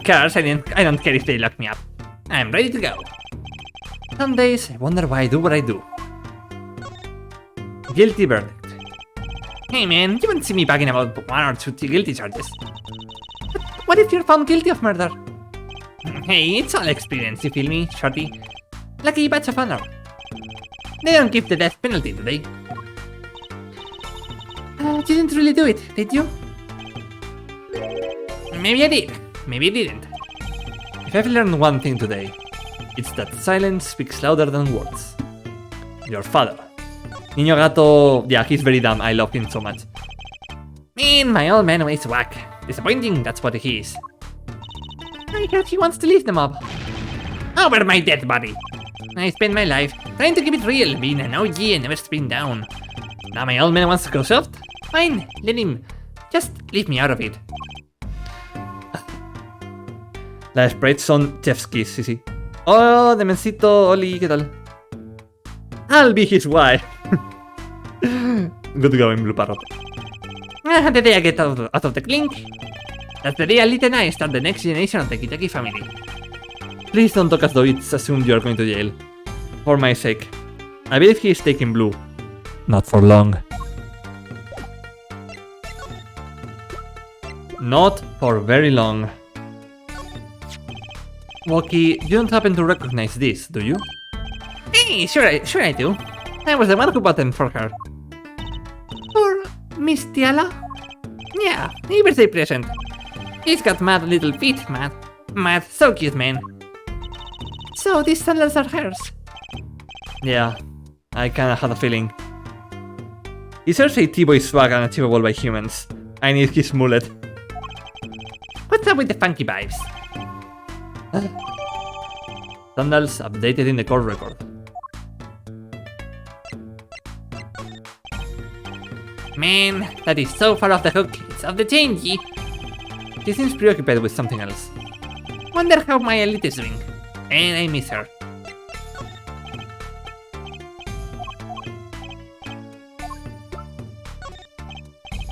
Cars, I don't care if they lock me up. I'm ready to go. Some days, I wonder why I do what I do. Guilty verdict. Hey man, you won't see me bagging about 1 or 2 guilty charges. What if you're found guilty of murder? Hey, it's all experience, you feel me, shorty? Lucky badge of honor. They don't give the death penalty, do they? You didn't really do it, did you? Maybe I did. Maybe I didn't. If I've learned one thing today, it's that silence speaks louder than words. Your father. Niño Gato, yeah, he's very dumb. I love him so much. Man, my old man ways whack. Disappointing, that's what he is. I heard he wants to leave the mob. Over my dead body. I spent my life trying to keep it real, being an OG and never spin down. Now my old man wants to go soft? Fine, let him. Just leave me out of it. La sprites son chef's kiss, sí. Oh, Demencito, Oli, ¿qué tal? I'll be his wife. Good going, Blue Parrot. The day I get out of the clink, that's the day Ali and I start the next generation of the Kitaki family. Please don't talk as though it's assumed you are going to jail. For my sake. I believe he is taking Blue. Not for long. Not for very long. Woki, you don't happen to recognize this, do you? Hey, sure I do. I was the one who bought them for her. For Miss Tiala? Yeah, a birthday present. He's got mad little feet, Matt. Matt, so cute, man. So these sandals are hers? Yeah, I kinda had a feeling. Is there a T-boy swag unachievable by humans? I need his mullet. What's up with the funky vibes? Sandals updated in the court record. Man, that is so far off the hook. It's off the chain, G. She seems preoccupied with something else. Wonder how my elite is doing. And I miss her.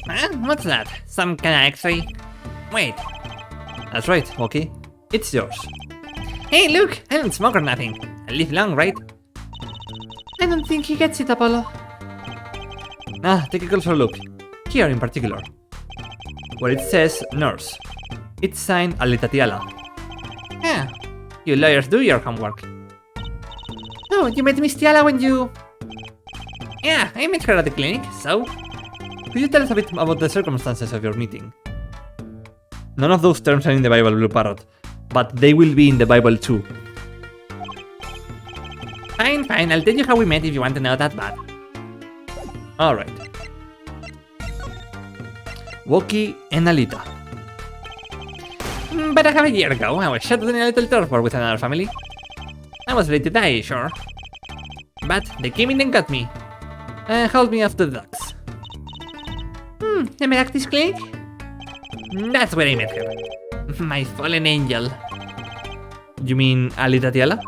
Huh? What's that? Some kinda X-ray? Wait. That's right, Woki. It's yours. Hey, look! I don't smoke or nothing. I live long, right? I don't think he gets it, Apollo. Take a closer look. Here in particular. Where it says nurse. It's signed Alita Tiala. Yeah. You lawyers do your homework. Oh, you met Miss Tiala when you... Yeah, I met her at the clinic, so... Could you tell us a bit about the circumstances of your meeting? None of those terms are in the Bible, Blue Parrot. But they will be in the Bible too. Fine, I'll tell you how we met if you want to know that bad. Alright. Woki and Alita. But half a year ago, I was shot in a little torpor with another family. I was ready to die, sure. But they came in and got me. And hauled me off to the docks. The Meractis clinic? That's where I met her. My fallen angel. You mean Alita Tiala?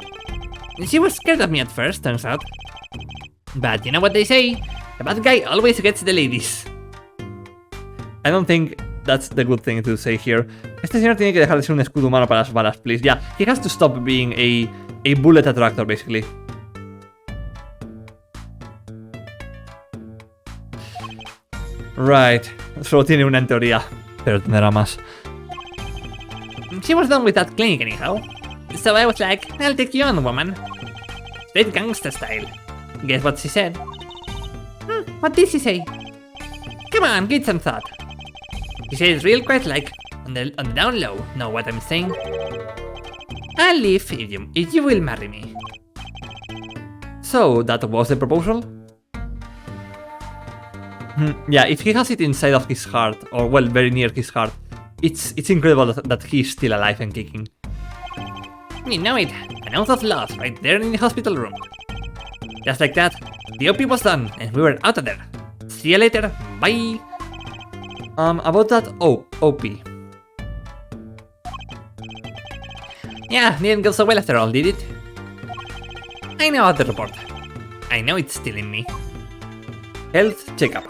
She was scared of me at first, turns out. But you know what they say? The bad guy always gets the ladies. I don't think that's the good thing to say here. Este señor tiene que dejar de ser un escudo humano para las balas, please. Yeah, he has to stop being a bullet attractor, basically. Right. Solo tiene una en teoría, pero tendrá más. She was done with that clinic anyhow. So I was like, I'll take you on, woman. Straight gangsta style. Guess what she said? What did she say? Come on, give it some thought. He says real quiet like, on the down low, know what I'm saying? I'll leave if you will marry me. So, that was the proposal? Yeah, if he has it inside of his heart, or well, very near his heart, it's incredible that he's still alive and kicking. You know it, an oath of love right there in the hospital room. Just like that, the OP was done and we were out of there. See you later, bye! About that OP. Yeah, didn't go so well after all, did it? I know about the report. I know it's still in me. Health checkup.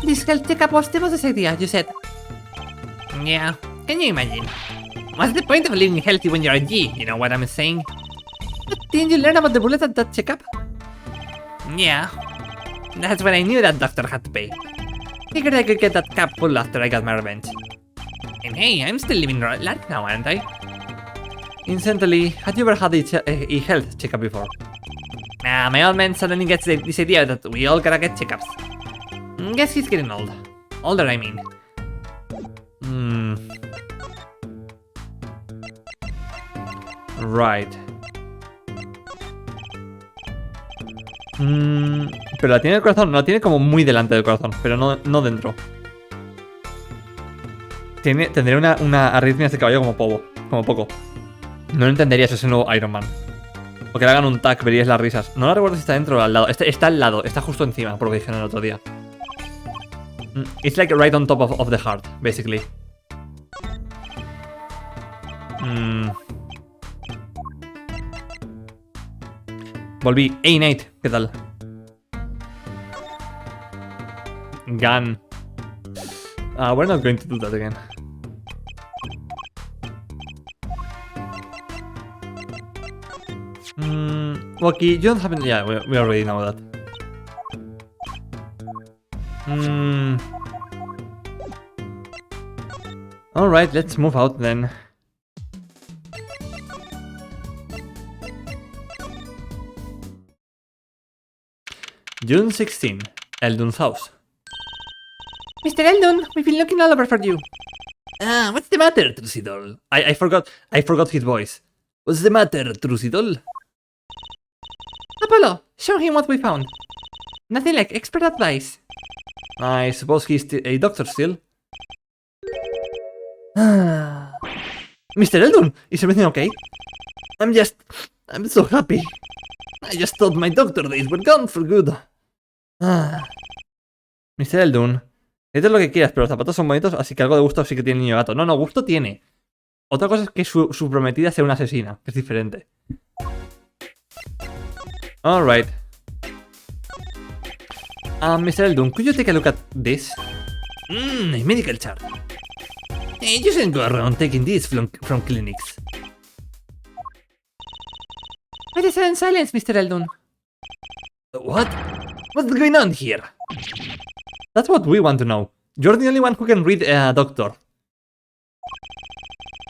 This health checkup was the most idea, you said. Yeah, can you imagine? What's the point of living healthy when you're a G, you know what I'm saying? But didn't you learn about the bullet at that checkup? Yeah, that's when I knew that doctor had to pay. Figured I could get that cap pulled after I got my revenge. And hey, I'm still living life now, aren't I? Incidentally, had you ever had a health checkup before? Nah, my old man suddenly gets this idea that we all gotta get checkups. Guess he's getting old. Older, I mean. Right. Pero la tiene el corazón, la tiene como muy delante del corazón, pero no dentro. Tendría una arritmia de caballo como poco. No lo entenderías ese nuevo Iron Man. O que le hagan un tag, veríais las risas. No la recuerdo si está dentro o al lado. Está al lado, está justo encima, por lo que dijeron el otro día. It's like right on top of the heart, basically. Volví. Hey Nate, ¿qué tal? Gun. We're not going to do that again. Okay, you don't have any... Yeah, we already know that. Alright, let's move out then. June 16, Eldun's house. Mr. Eldon, we've been looking all over for you. What's the matter, Trucidol? I forgot his voice. What's the matter, Trucidol? Apollo, show him what we found. Nothing like expert advice. I suppose he's a doctor still. Mr. Eldon, is everything okay? I'm so happy. I just thought my doctor days were gone for good. Mr. Eldon, dices lo que quieras, pero los zapatos son bonitos, así que algo de gusto sí que tiene el niño gato. No, gusto tiene. Otra cosa es que su prometida sea una asesina, que es diferente. Alright. Mr. Eldon, could you take a look at this? A medical chart. You shouldn't go around taking these from clinics. Why the sudden silence, Mr. Eldon? What? What's going on here? That's what we want to know. You're the only one who can read a doctor.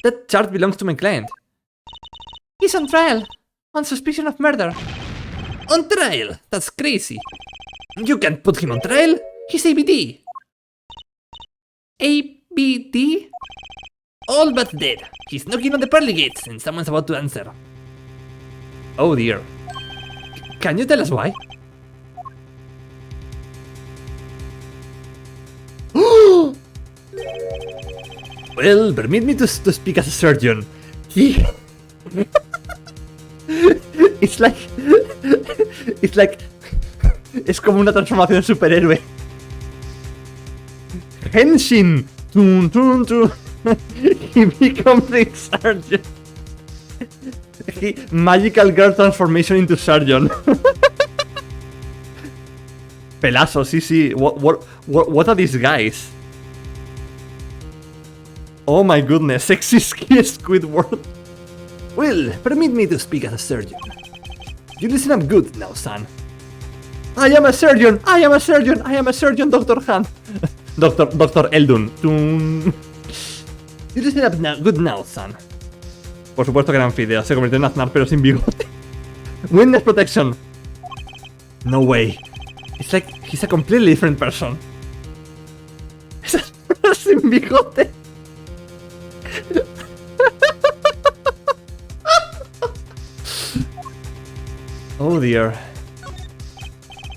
That chart belongs to my client. He's on trial. On suspicion of murder. On trial? That's crazy. You can't put him on trial. He's ABD. ABD? All but dead. He's knocking on the pearly gates and someone's about to answer. Oh dear. Can you tell us why? Well, permit me to speak as a surgeon. It's like... Es como una transformación de superhéroe. Henshin! Tun, tun, tun. He becomes a surgeon. Magical girl transformation into surgeon. Pelazo, sí. What are these guys? Oh my goodness, sexy Squidward. Well, permit me to speak as a surgeon. You listen up good now, son. I am a surgeon, Dr. Han. Dr. Eldon. You listen up now, good now, son. Por supuesto que era anfideo, se convirtió en Aznar pero sin bigote. Witness protection. No way. It's like he's a completely different person. sin bigote. Oh dear.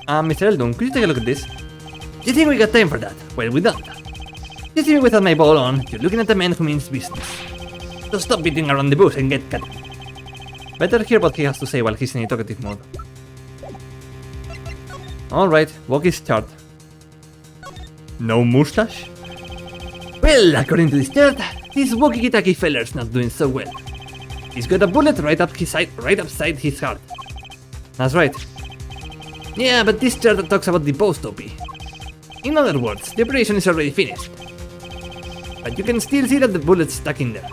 Mr. Eldon, could you take a look at this? You think we got time for that? Well, we don't. You see me without my ball on, you're looking at a man who means business. So stop beating around the bush and get cut. Better hear what he has to say while he's in a talkative mode. Alright, walk his chart. No mustache? Well, according to this chart, this walkie-talkie feller's not doing so well. He's got a bullet right upside his heart. That's right. Yeah, but this chart talks about the post-OP. In other words, the operation is already finished. But you can still see that the bullet's stuck in there.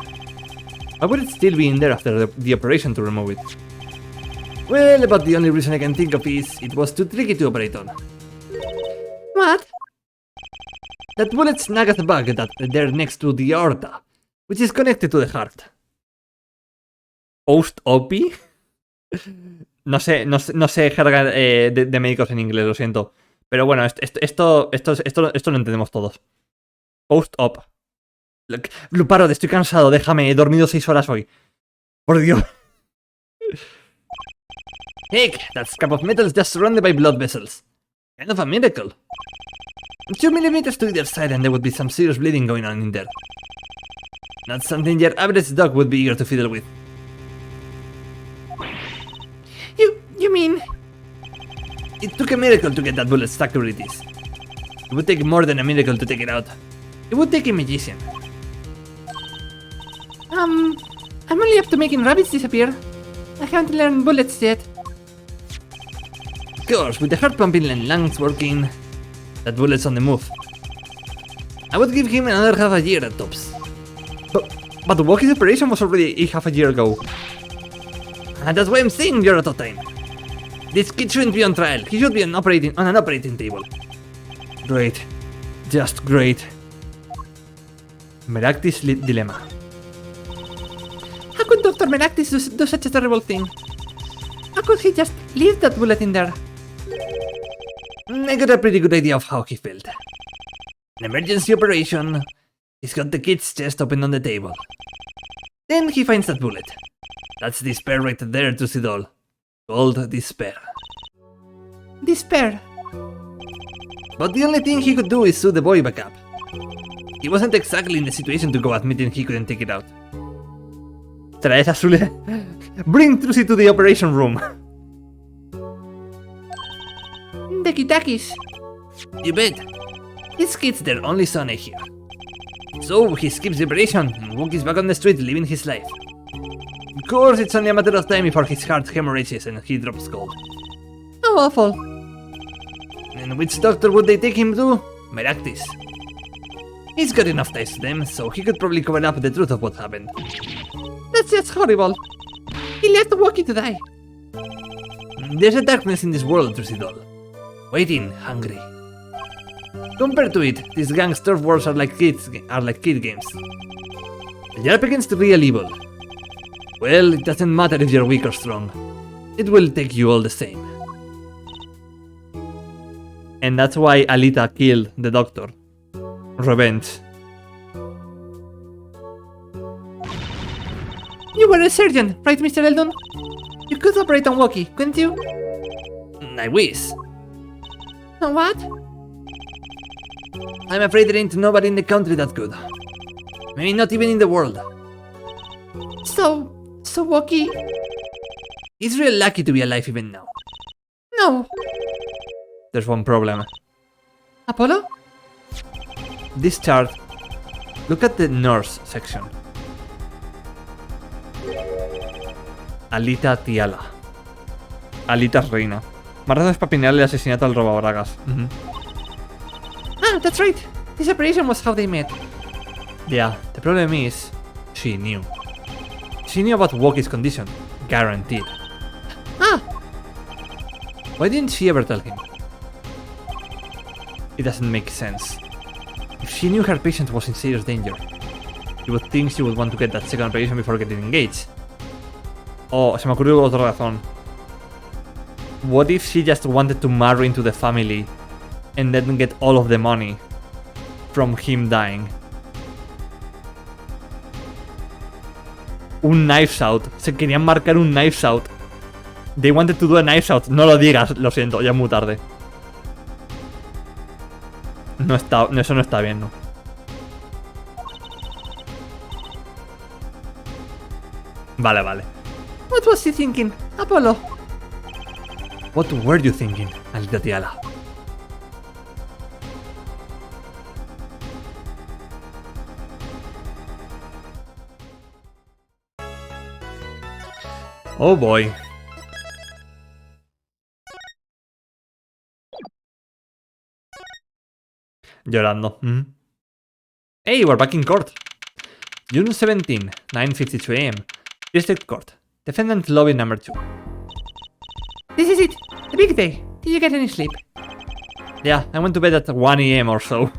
Why would it still be in there after the operation to remove it? Well, about the only reason I can think of is it was too tricky to operate on. What? That bullet snag at the bug that there next to the aorta, which is connected to the heart. ¿Post-OP? No sé jerga de médicos en inglés, lo siento. Pero bueno, esto lo entendemos todos. Post-op. Paro, estoy cansado, déjame, he dormido 6 horas hoy. Por Dios. Heck, that scrap of metal is just surrounded by blood vessels. Kind of a miracle. 2 millimeters to either side and there would be some serious bleeding going on in there. Not something your average dog would be eager to fiddle with. You mean? It took a miracle to get that bullet stuck where it is. It would take more than a miracle to take it out. It would take a magician. I'm only up to making rabbits disappear. I haven't learned bullets yet. Of course, with the heart pumping and lungs working, that bullet's on the move. I would give him another half a year at tops. But Walkie's operation was already half a year ago. And that's why I'm saying you're out of time. This kid shouldn't be on trial. He should be on an operating table. Great. Just great. Meractis dilemma. How could Dr. Meractis do such a terrible thing? How could he just leave that bullet in there? I got a pretty good idea of how he felt. An emergency operation. He's got the kid's chest open on the table. Then he finds that bullet. That's despair right there to see it all. Called despair. Despair. But the only thing he could do is sue the boy back up. He wasn't exactly in the situation to go admitting he couldn't take it out. Traes azules. Bring Trucy to the operation room. The Kitakis. You bet. This kid's their only son I hear. So he skips the operation and walks back on the street living his life. Of course, it's only a matter of time before his heart hemorrhages and he drops cold. How awful. And which doctor would they take him to? Meractis. He's got enough ties to them, so he could probably cover up the truth of what happened. That's just horrible. He left Walkie to die. There's a darkness in this world, Trucidol. Waiting, hungry. Compared to it, these gang's turf wars are like kid games. You're up against real evil. Well, it doesn't matter if you're weak or strong. It will take you all the same. And that's why Alita killed the doctor. Revenge. You were a surgeon, right, Mr. Eldon? You could operate on Walkie, couldn't you? I wish. What? I'm afraid there ain't nobody in the country that good. Maybe not even in the world. So Walkie... He's real lucky to be alive even now. No. There's one problem. Apollo? This chart... Look at the nurse section. Alita Tiala. Alita's reina. Más razones para pinearle el asesinato al robabragas. Ah, that's right. This operation was how they met. Yeah, the problem is... She knew. She knew about Walkie's condition. Guaranteed. Ah! Why didn't she ever tell him? It doesn't make sense. If she knew her patient was in serious danger, you would think she would want to get that second operation before getting engaged. Oh, se me ocurrió otra razón. What if she just wanted to marry into the family and then get all of the money from him dying. Un Knives Out. Se querían marcar un Knives Out. They wanted to do a Knives Out. No lo digas, lo siento, ya es muy tarde. No está, eso no está bien, ¿no? Vale, vale. What was he thinking, Apollo? What were you thinking, Alita Tiala? Oh boy. Llorando. Hey, we're back in court. June 17, 9:52 AM. District Court. Defendant lobby number 2. This is it, the big day. Did you get any sleep? Yeah, I went to bed at 1 AM or so.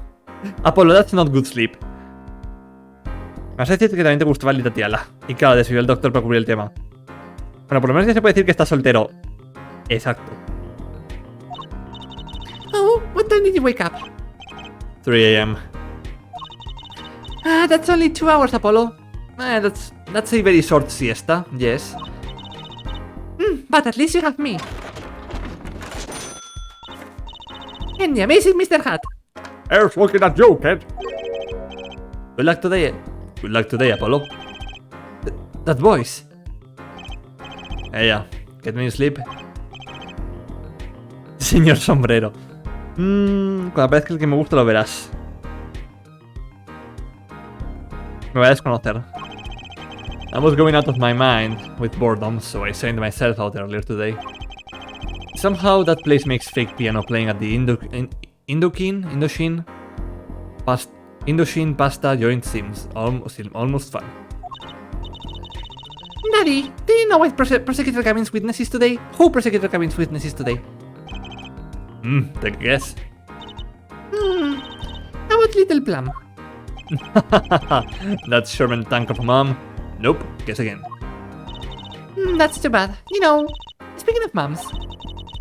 Apollo, that's not good sleep. Vas a decir que también te gustaba Alita Tiala. Y claro, decidió el doctor para cubrir el tema. Bueno, por lo menos ya se puede decir que está soltero. Exacto. Oh, what time did you wake up? 3 AM. Ah, that's only 2 hours, Apollo. That's a very short siesta, yes. But at least you have me. And the amazing Mr. Hat. Earth's looking at you, kid. Good luck today. Good luck today, Apollo. That voice. Hey, yeah. Get me sleep. Señor sombrero. Cuando aparezca el que me gusta lo verás. Me voy a desconocer. I was going out of my mind with boredom, so I signed myself out earlier today. Somehow that place makes fake piano playing at the Indochine pasta joint seems almost fun. Daddy, do you know what Prosecutor Gavin's witness is today? Who Prosecutor Gavin's witness is today? Take a guess. How about Little Plum? That's Sherman tank of a mom. Nope, guess again. That's too bad. You know, speaking of moms,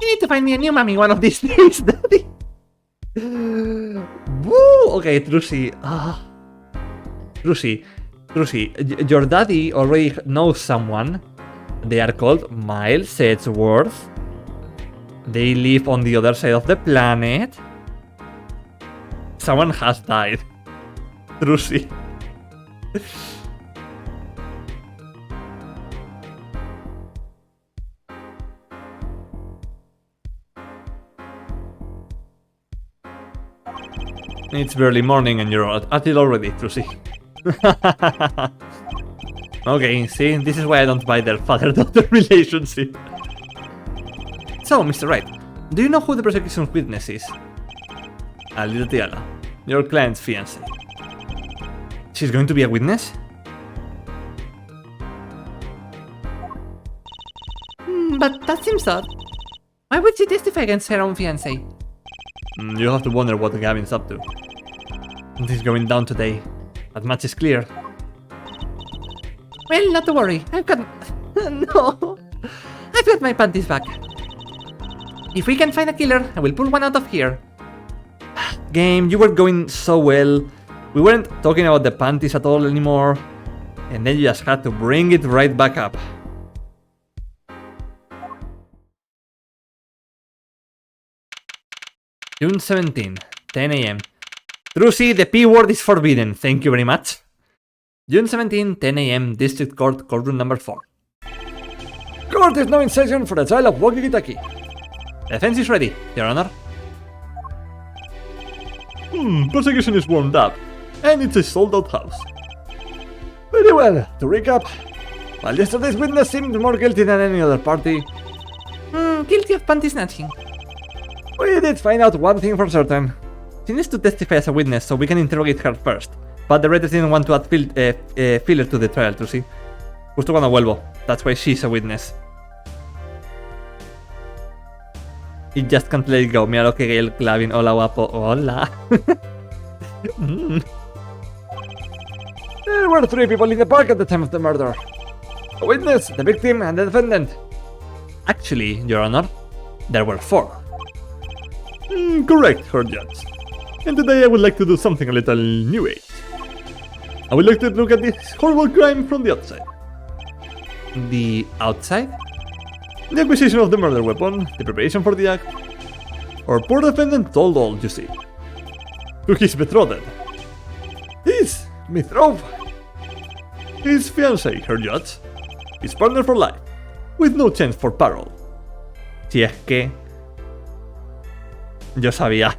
you need to find me a new mommy one of these days, Daddy. Woo! Okay, Trucy. Trucy, your daddy already knows someone. They are called Miles Edgeworth. They live on the other side of the planet. Someone has died. Trucy. It's early morning and you're at it already, Trucy. Okay, see, this is why I don't buy their father-daughter relationship. So, Mr. Wright, do you know who the prosecution's witness is? Alita Tiala, your client's fiancé. She's going to be a witness? But that seems odd. Why would she testify against her own fiancé? You have to wonder what Gavin's up to. Something's going down today. That much is clear. Well, not to worry. I've got... no. I've got my panties back. If we can find a killer, I will pull one out of here. Game, you were going so well. We weren't talking about the panties at all anymore. And then you just had to bring it right back up. June 17, 10 AM. Trucy, the P word is forbidden. Thank you very much. June 17, 10 AM, District Court, courtroom number 4. Court is now in session for the trial of Wogigitaki. Defense is ready, Your Honor. Prosecution is warmed up, and it's a sold-out house. Very well, to recap, while yesterday's witness seemed more guilty than any other party, Guilty of panty snatching. we did find out one thing for certain. She needs to testify as a witness so we can interrogate her first. But the writers didn't want to add filler to the trial, to see. Justo cuando vuelvo. That's why she's a witness. He just can't let it go. Mira lo que gay el Clavin. Hola, guapo. Hola. There were 3 people in the park at the time of the murder. A witness, the victim, and the defendant. Actually, Your Honor, there were 4. Correct, Her Judge. And today I would like to do something a little new age. I would like to look at this horrible crime from the outside. The outside? The acquisition of the murder weapon, the preparation for the act. Our poor defendant told all, you see. To his betrothed. His betrothed. His fiancée, her judge. His partner for life. With no chance for parole. Si es que... Yo sabía.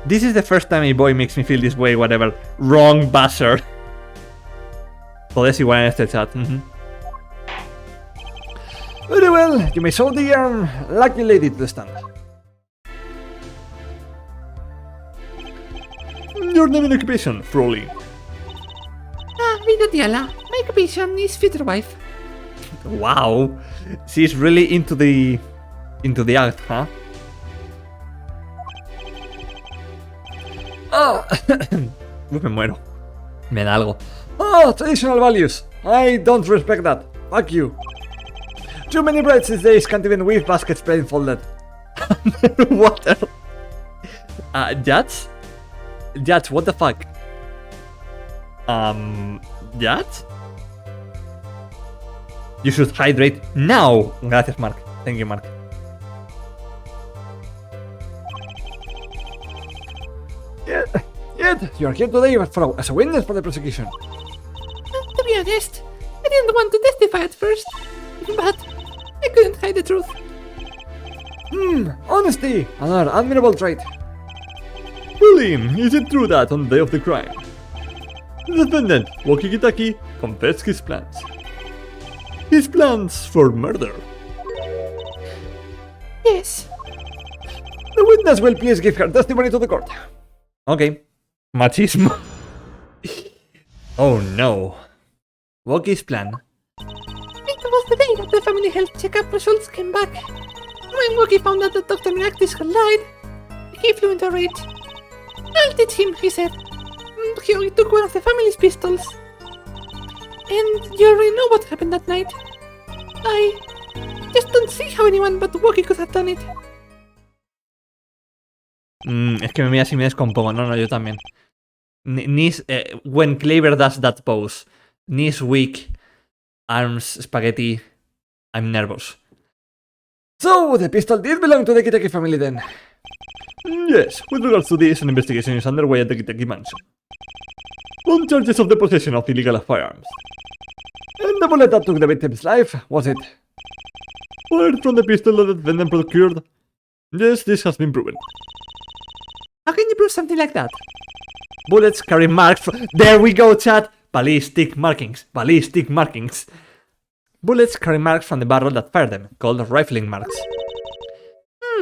This is the first time a boy makes me feel this way, whatever. Wrong bastard. Podés igual en este chat. Very well, you may show the lucky lady to the stand. Your name and occupation, Froley. Vida Diala. My occupation is future wife. Wow. She's really into the act, huh? Oh, Uy, me muero. Me da algo. oh, traditional values. I don't respect that. Fuck you. Too many brides these days can't even weave baskets blindfolded. Water. Judge? Judge, what the fuck? Judge? You should hydrate now. Gracias, Mark. Thank you, Mark. Yet, you are here today as a witness for the prosecution. To be honest, I didn't want to testify at first, but I couldn't hide the truth. Honesty, another admirable trait. Pauline, is it true that on the day of the crime, the defendant, Wokikitaki, confessed his plans? His plans for murder. Yes. The witness will please give her testimony to the court. Okay. Machismo. Oh no. Woki's plan. It was the day that the family health checkup results came back. When Wookie found out that Dr. Miractis had lied, he flew into a rage. I'll teach him, he said. He took one of the family's pistols. And you already know what happened that night. I just don't see how anyone but Wookie could have done it. Es que me mira si me descompongo. No, yo también. Knees, when Claver does that pose. Knees weak, arms spaghetti. I'm nervous. So, the pistol did belong to the Kitaki family then? Yes, with regards to this, an investigation is underway at the Kitaki mansion. On charges of the possession of illegal firearms. And the bullet that took the victim's life, was it? Fired from the pistol that the defendant procured? Yes, this has been proven. How can you prove something like that? Bullets carry marks There we go, chat! Ballistic markings. Ballistic markings. Bullets carry marks from the barrel that fired them, called rifling marks.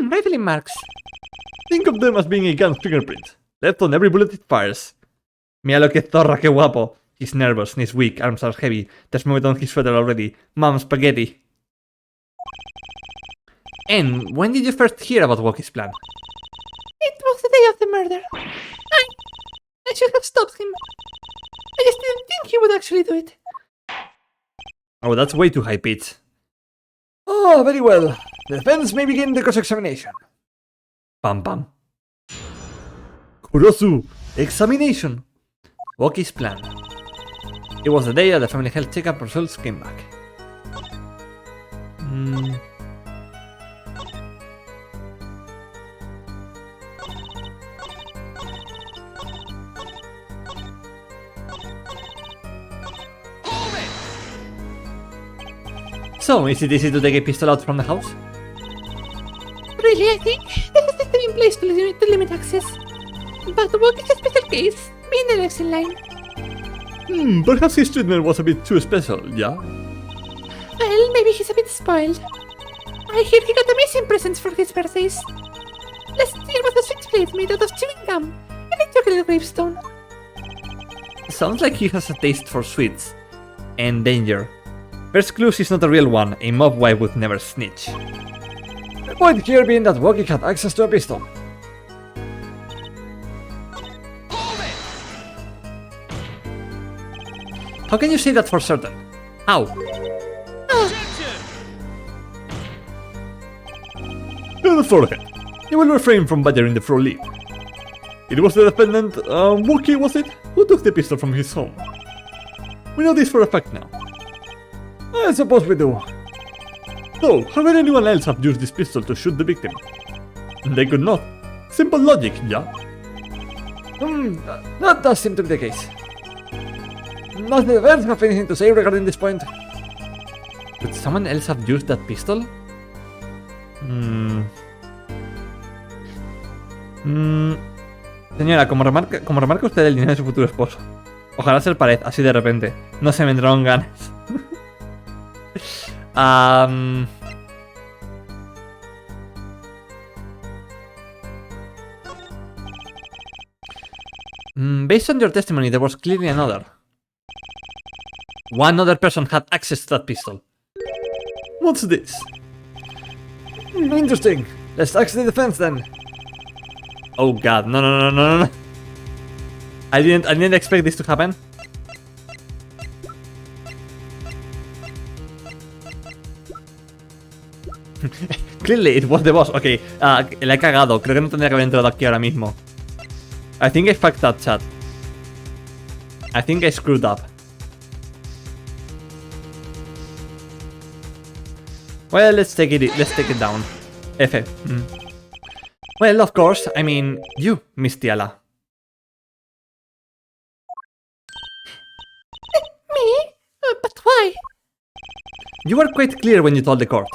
Rifling marks. Think of them as being a gun's fingerprint, left on every bullet it fires. Mira lo que zorra, qué guapo. He's nervous, knees weak, arms are heavy. There's movement on his sweater already. Mom, spaghetti. And when did you first hear about Woki's plan? It was the day of the murder. I should have stopped him. I just didn't think he would actually do it. Oh, that's way too high pitch. Oh, very well. The defense may begin the cross-examination. Pam pam. Kurosu, examination. Woki's plan. It was the day that the family health checkup results came back. So, is it easy to take a pistol out from the house? Really, I think there's a system in place to limit access. But Wok is a special case, being the next in line. Perhaps his treatment was a bit too special, yeah? Well, maybe he's a bit spoiled. I hear he got amazing presents for his birthdays. Last year was a switchblade made out of chewing gum, and a chocolate gravestone. Sounds like he has a taste for sweets. And danger. First clue is not a real one, a mob wife would never snitch. The point here being that Woki had access to a pistol. How can you say that for certain? How? To the forehead. You will refrain from badgering the Froley. It was the defendant, Wookie, was it? Who took the pistol from his home. We know this for a fact now. I suppose we do. So, how could anyone else have used this pistol to shoot the victim? They could not. Simple logic, yeah? That does seem to be the case. Does the defense have anything to say regarding this point? Could someone else have used that pistol? Señora, como remarca usted el dinero de su futuro esposo. Ojalá ser pared, así de repente. No se me entraron ganas. Based on your testimony, there was clearly another. One other person had access to that pistol. What's this? Interesting. Let's ask the defense then. Oh god, no. I didn't expect this to happen. Clearly it was the boss. Ok, le he cagado. Creo que no tendría que haber entrado aquí ahora mismo. I think I fucked that, chat. I think I screwed up. Well, let's take it down. F. Well, of course, I mean, you, Miss Tiala. Me? But why? You were quite clear when you told the court.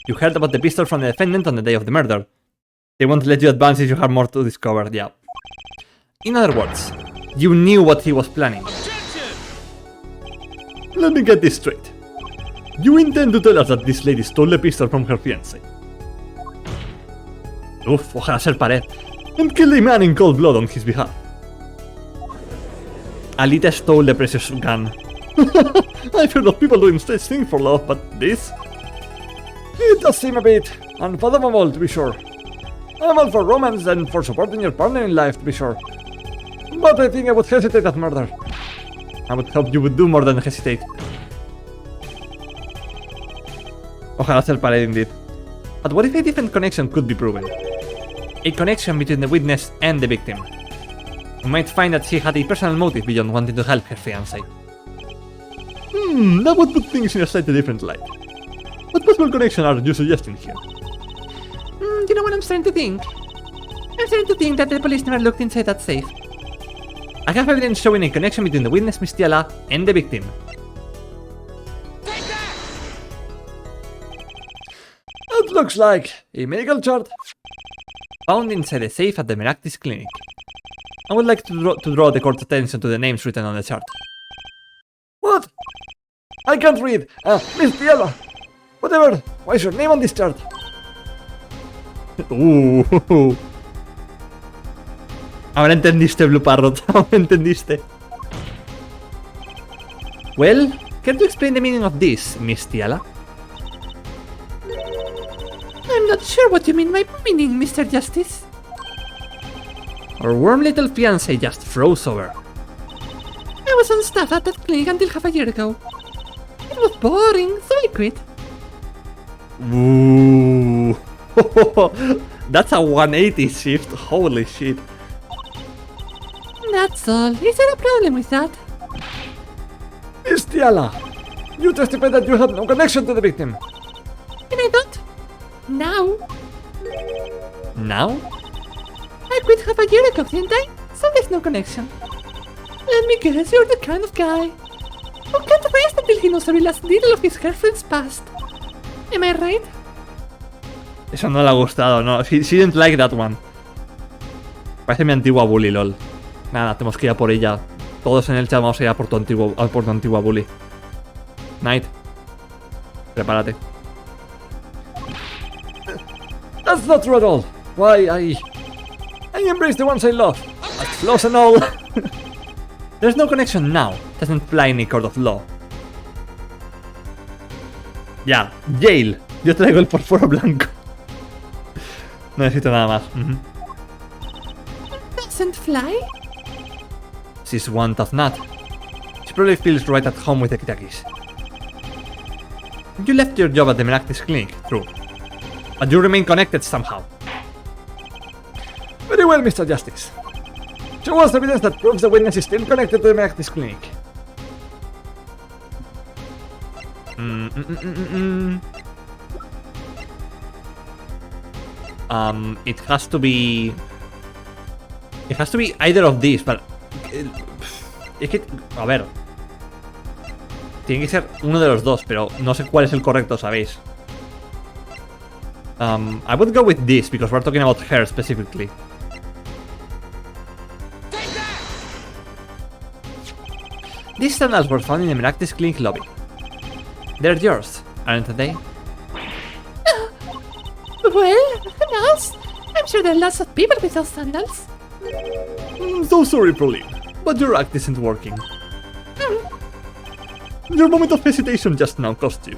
You heard about the pistol from the defendant on the day of the murder. They won't let you advance if you have more to discover, yeah. In other words, you knew what he was planning. Let me get this straight. You intend to tell us that this lady stole the pistol from her fiancé? Uf, ojalá ser pared. And killed a man in cold blood on his behalf. Alita stole the precious gun. I've heard of people doing strange things for love, but this? It does seem a bit unfathomable, to be sure. I'm all for romance and for supporting your partner in life, to be sure. But I think I would hesitate at murder. I would hope you would do more than hesitate. Ojalá ser pared indeed. But what if a different connection could be proven? A connection between the witness and the victim. We might find that she had a personal motive beyond wanting to help her fiancé. That would put things in a slightly different light. What possible connection are you suggesting here? You know what I'm starting to think? I'm starting to think that the police never looked inside that safe. I have evidence showing a connection between the witness, Miss Tiala, and the victim. That looks like a medical chart. Found inside a safe at the Meractis clinic. I would like to draw the court's attention to the names written on the chart. What? I can't read. Miss Tiala. Whatever. Why is your name on this chart? Ahora entendiste, Blue Parrot. Ahora entendiste. Well, can you explain the meaning of this, Miss Tiala? I'm not sure what you mean by meaning, Mr. Justice. Our warm little fiancé just froze over. I was on staff at that clinic until half a year ago. It was boring, so I quit. Ooh. That's a 180 shift. Holy shit. That's all. Is there a problem with that? Miss Tiala, you testified that you had no connection to the victim. And I don't? Now? Now? I quit half a year ago, didn't I? So there's no connection. Let me guess, you're the kind of guy who can't rest until he knows every last detail of his girlfriend's past. Am I right? Eso no le ha gustado, no. She didn't like that one. Parece mi antigua bully, lol. Nada, tenemos que ir a por ella. Todos en el chat vamos a ir a por tu antigua bully. Knight. Prepárate. That's not true at all. Why, I embrace the ones I love. That's flaws and all. There's no connection now. Doesn't fly in a court of law. Ya, jail. Yo traigo el fósforo blanco. No necesito nada más. Doesn't fly? She's one tough nut. She probably feels right at home with the Kitakis. You left your job at the Meractis clinic, true. But you remain connected somehow. Very well, Mr. Justice. Show us evidence that proves the witness is still connected to the Meactis clinic. It has to be... It has to be either of these, but... Es que... A ver... Tiene que ser uno de los dos, pero no sé cuál es el correcto, ¿sabéis? I would go with this, because we're talking about her specifically. These sandals were found in the Meactis clinic lobby. They're yours, aren't they? Well, who knows? I'm sure there are lots of people with those sandals. So sorry, Pauline, but your act isn't working. Your moment of hesitation just now cost you.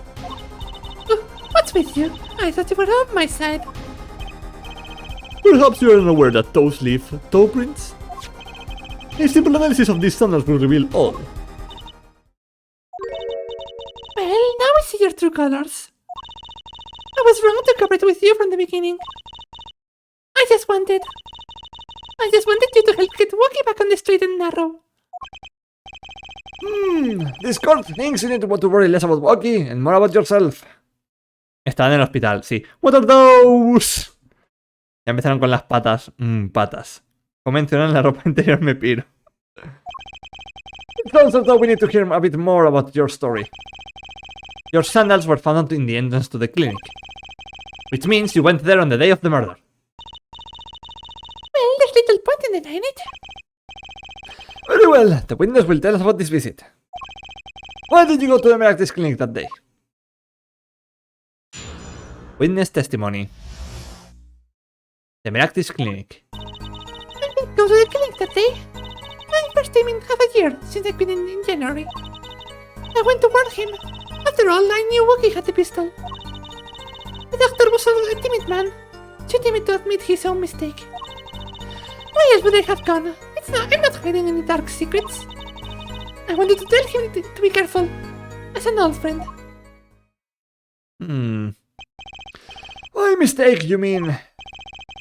What's with you? I thought you were on my side. Perhaps you are unaware that toes leave toe prints? A simple analysis of these sandals will reveal all. Well, now we see your true colors. I was wrong to cooperate with you from the beginning. I just wanted you to help get Wookie back on the straight and narrow. This court thinks you need to worry less about Wookie and more about yourself. Están en el hospital, sí. What are those? Ya empezaron con las patas. Patas. Como mencionan la ropa interior me piro. It sounds as though we need to hear a bit more about your story. Your sandals were found in the entrance to the clinic. Which means you went there on the day of the murder. Well, there's little point in denying it. Very well, the witness will tell us about this visit. Why did you go to the Meactis clinic that day? Witness testimony. The Meactis clinic. I didn't go to the clinic that day. My first time in half a year since I've been in January. I went to warn him. After all, I knew Wookie had the pistol. The doctor was a timid man, too timid to admit his own mistake. Why else would I have gone? I'm not hiding any dark secrets. I wanted to tell him to be careful, as an old friend. By mistake, you mean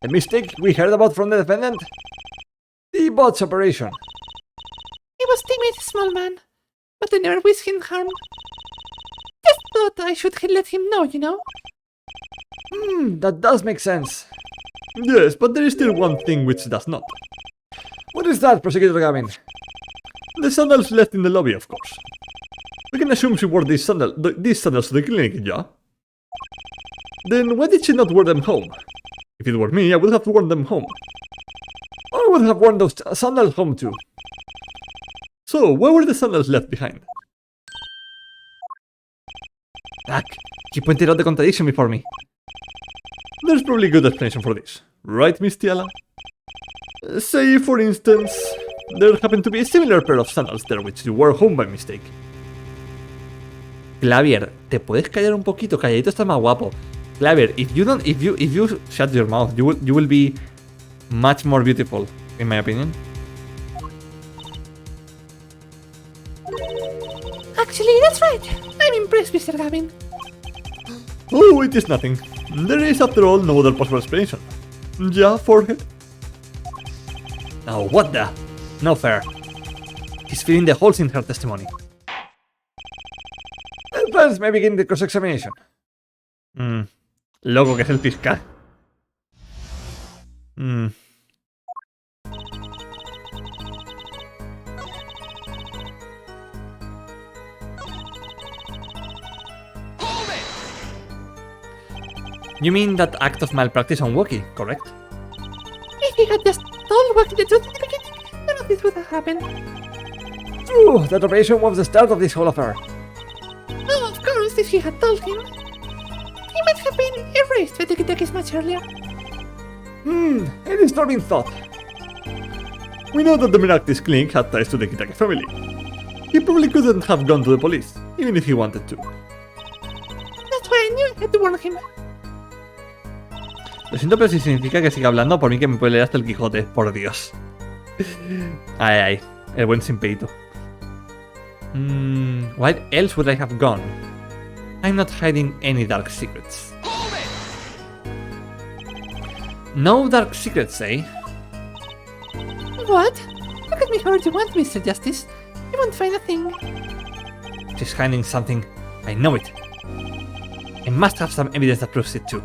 the mistake we heard about from the defendant? The bot's operation. He was timid, small man, but I never wished him harm. Just thought I should let him know, you know? That does make sense. Yes, but there is still one thing which does not. What is that, Prosecutor Gavin? The sandals left in the lobby, of course. We can assume she wore these sandals to the clinic, yeah? Then why did she not wear them home? If it were me, I would have worn them home. I would have worn those sandals home too. So, why were the sandals left behind? Dak, you pointed out the contradiction before me. There's probably a good explanation for this, right, Miss Tiala? Say, for instance, there happened to be a similar pair of sandals there which you wore home by mistake. Clavier, ¿te puedes callar un poquito? Calladito está más guapo. Clavier, if you shut your mouth, you will be much more beautiful, in my opinion. Actually, that's right. I'm impressed, Mr. Gavin. Oh, it is nothing. There is, after all, no other possible explanation. Yeah, forehead? Now, what the? No fair. He's filling the holes in her testimony. Let's maybe begin the cross-examination. Loco que es el fiscal. You mean that act of malpractice on Wookie, correct? If he had just told Wookie the truth in the beginning, none of this would have happened. True, that operation was the start of this whole affair. Oh, of course, if he had told him, he might have been erased by the Kitakis much earlier. A disturbing thought. We know that the Meactis clinic had ties to the Kitake family. He probably couldn't have gone to the police, even if he wanted to. That's why I knew I had to warn him. Lo siento, pero si significa que siga hablando, por mí que me puede leer hasta el Quijote, por Dios. Ay, el buen Simpeito. Where else would I have gone? I'm not hiding any dark secrets. No dark secrets, eh? What? at me however you want, Mr. Justice. You won't find a thing. She's hiding something. I know it. I must have some evidence that proves it too.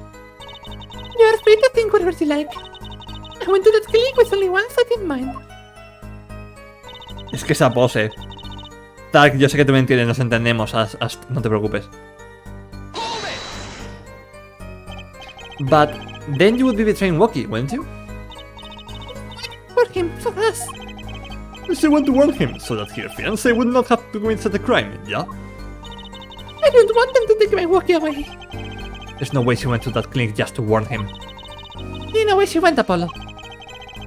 You're free to think whatever you like. I went to that clinic with only one thought in mind. Es que esa pose. Tark, yo sé que tú me entiendes, nos entendemos, no te preocupes. But then you would be betraying Wookie, wouldn't you? For him, for us. She want to warn him so that her fiancé would not have to commit such a crime, yeah? I don't want them to take my walkie away. There's no way she went to that clinic just to warn him. You know where she went, Apollo.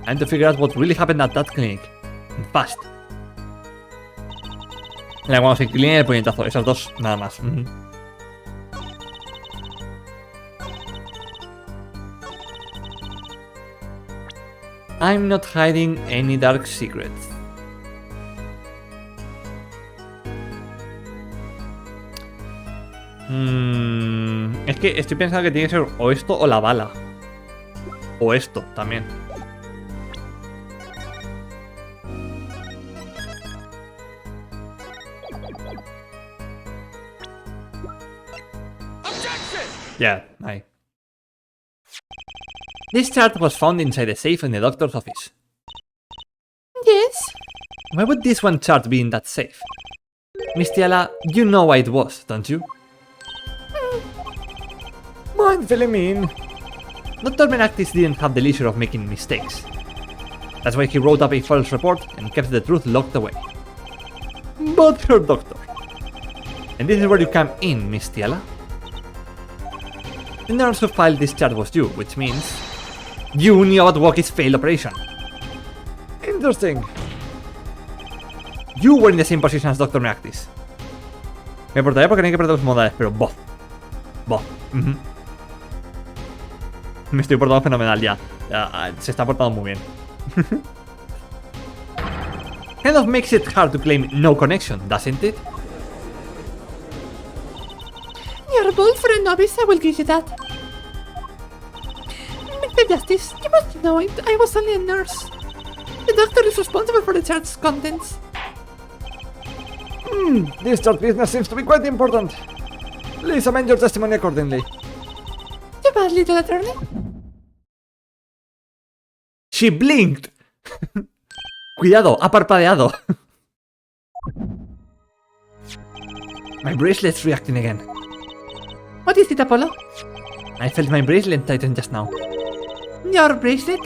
And to figure out what really happened at that clinic. And fast. Mira, vamos a ir clean y el puñetazo. Esas dos, nada más. I'm not hiding any dark secrets. Es que estoy pensando que tiene que ser o esto o la bala. O esto también. Yeah, aye. This chart was found inside a safe in the doctor's office. Yes? Why would this one chart be in that safe? Miss Tiala, you know why it was, don't you? Mind filling me in. Dr. Menactis didn't have the leisure of making mistakes. That's why he wrote up a false report and kept the truth locked away. But her doctor. And this is where you come in, Miss Tiala. The nurse who filed this chart was you, which means you knew about Wookie's failed operation. Interesting. You were in the same position as Dr. Menactis. Me portaría porque no hay que perder los modales, pero bof. Bof. Me estoy portando fenomenal ya. Se está portando muy bien. Kind of makes it hard to claim no connection, doesn't it? You're bold for a novice, I will give you that. Mr. Justice, you must know it. I was only a nurse. The doctor is responsible for the chart's contents. This chart business seems to be quite important. Please amend your testimony accordingly. You bad little attorney. She blinked. Cuidado, ha parpadeado. My bracelet's reacting again. What is it, Apollo? I felt my bracelet tighten just now. Your bracelet?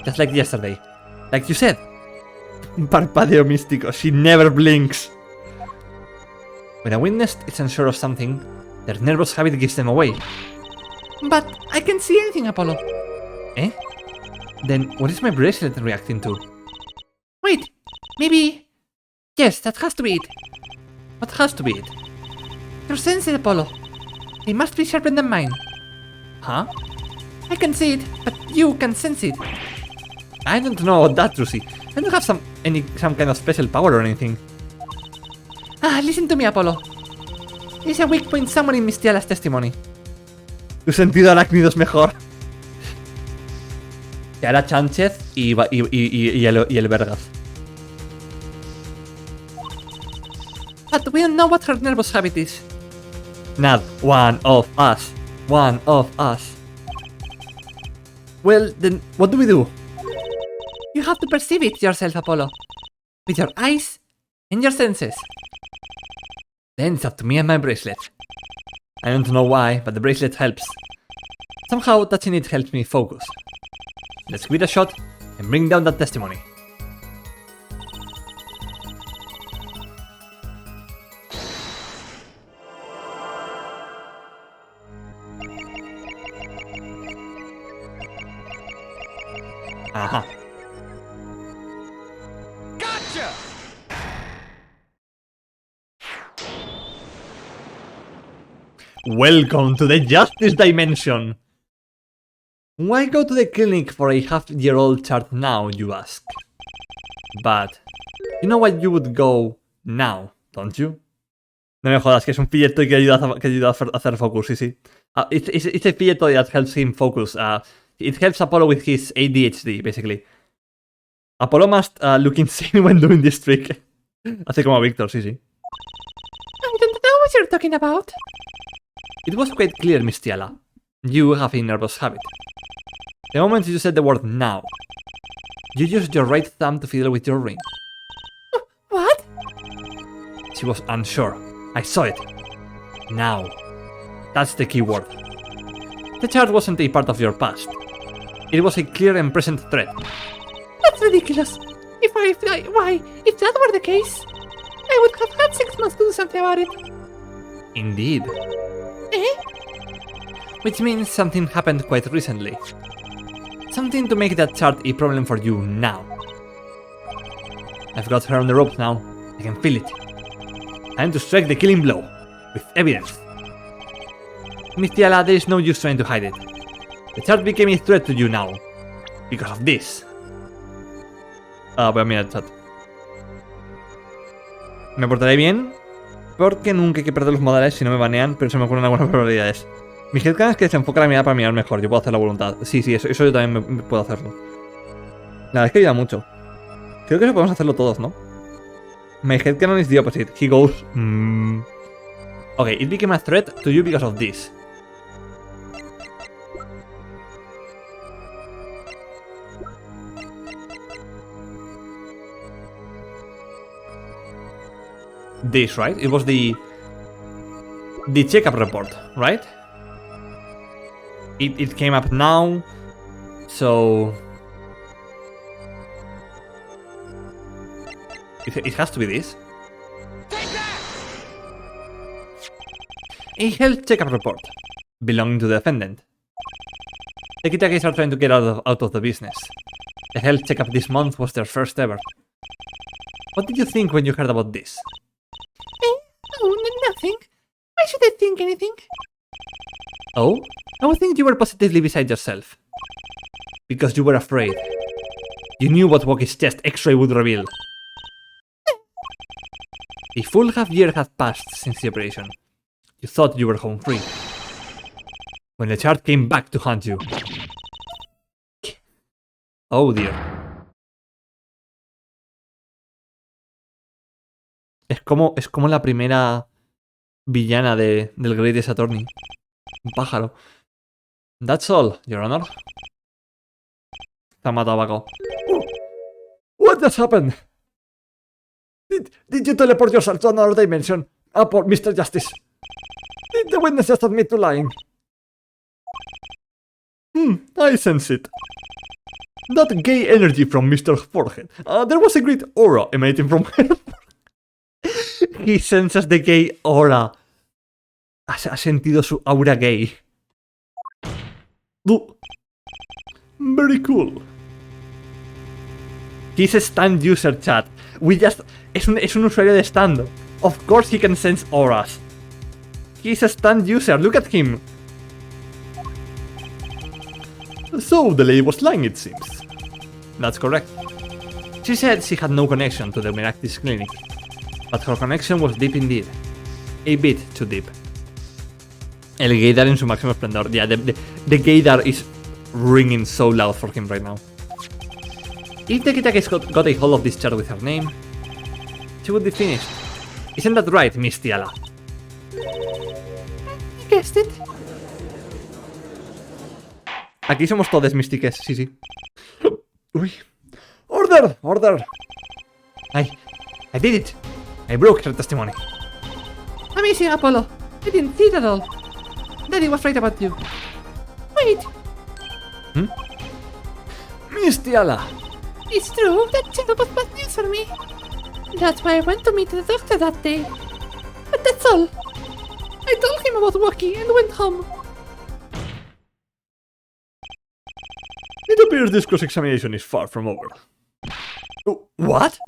Just like yesterday. Like you said. Parpadeo místico. She never blinks. When a witness is unsure of something, their nervous habit gives them away. But I can't see anything, Apollo. Eh? Then what is my bracelet reacting to? Wait, maybe... Yes, that has to be it. What has to be it? Your senses, Apollo. They must be sharper than mine. Huh? I can see it, but you can sense it. I don't know about that, Lucy. I don't have some kind of special power or anything. Listen to me, Apollo. There's a weak point somewhere in Miss Tiala's testimony. Tu sentido arácnido es mejor. Tiara Chánchez y el Vergas. But we don't know what her nervous habit is. Not one of us. One of us. Well, then, what do we do? You have to perceive it yourself, Apollo. With your eyes and your senses. Then it's up to me and my bracelet. I don't know why, but the bracelet helps. Somehow, touching it helps me focus. Let's give it a shot and bring down that testimony. Aha. Gotcha! Welcome to the Justice Dimension! Why go to the clinic for a half-year-old chart now, you ask? But, you know why you would go now, don't you? No me jodas, que es un pilletto que ayuda a hacer focus, sí, sí. It's a pilletto that helps him focus. It helps Apollo with his ADHD, basically. Apollo must look insane when doing this trick. Hace como Víctor, sí, sí. I don't know what you're talking about. It was quite clear, Miss Tiala. You have a nervous habit. The moment you said the word now, you used your right thumb to fiddle with your ring. What? She was unsure. I saw it. Now. That's the key word. The chart wasn't a part of your past. It was a clear and present threat. That's ridiculous. If that were the case, I would have had 6 months to do something about it. Indeed. Eh? Which means something happened quite recently. Something to make that chart a problem for you now. I've got her on the ropes now. I can feel it. Time to strike the killing blow. With evidence. Miss Tiala, there is no use trying to hide it. The chart became a threat to you now. Because of this. Voy a mirar el chat. Me portaré bien. Porque nunca hay que perder los modales si no me banean, pero se me ocurren algunas probabilidades. Mi headcanon es que se enfoca la mirada para mirar mejor. Yo puedo hacer la voluntad. Sí, eso yo también me puedo hacerlo. La verdad es que ayuda mucho. Creo que eso podemos hacerlo todos, ¿no? My headcanon is the opposite. He goes... Okay, it became a threat to you because of this. This, right? It was the checkup report, right? It came up now, so it has to be this. A health checkup report belonging to the defendant. The Kitakis are trying to get out of the business. The health checkup this month was their first ever. What did you think when you heard about this? Oh, nothing. Why should I think anything? Oh? I would think you were positively beside yourself. Because you were afraid. You knew what Woki's chest X-ray would reveal. A full half year had passed since the operation. You thought you were home free. When the chart came back to hunt you. Oh dear. Es como la primera villana del Greatest Attorney. Un pájaro. That's all, Your Honor. Se ha matado a Paco. What just happened? Did you teleport yourself to another dimension? Poor Mr. Justice. Did the witness just admit to lying? I sense it. That gay energy from Mr. Forehead. There was a great aura emanating from her. He senses the gay aura. Ha sentido su aura gay. Very cool. He's a stand user, chat. Es un usuario de stand. Of course he can sense auras. He's a stand user, look at him. So the lady was lying, it seems. That's correct. She said she had no connection to the Miractis clinic. But her connection was deep indeed. A bit too deep. El gaydar en su máximo esplendor. Yeah, the gaydar is ringing so loud for him right now. If the Kitakis got a hold of this chart with her name, she would be finished. Isn't that right, Miss Tiala? I guessed it. Aquí somos todos místiques, sí. Uy. Order! I did it! I broke her testimony. Amazing, Apollo. I didn't see it at all. Daddy was right about you. Wait, Miss Tiala! it's true that checkup was bad news for me. That's why I went to meet the doctor that day. But that's all. I told him about Woki and went home. It appears this cross-examination is far from over. What?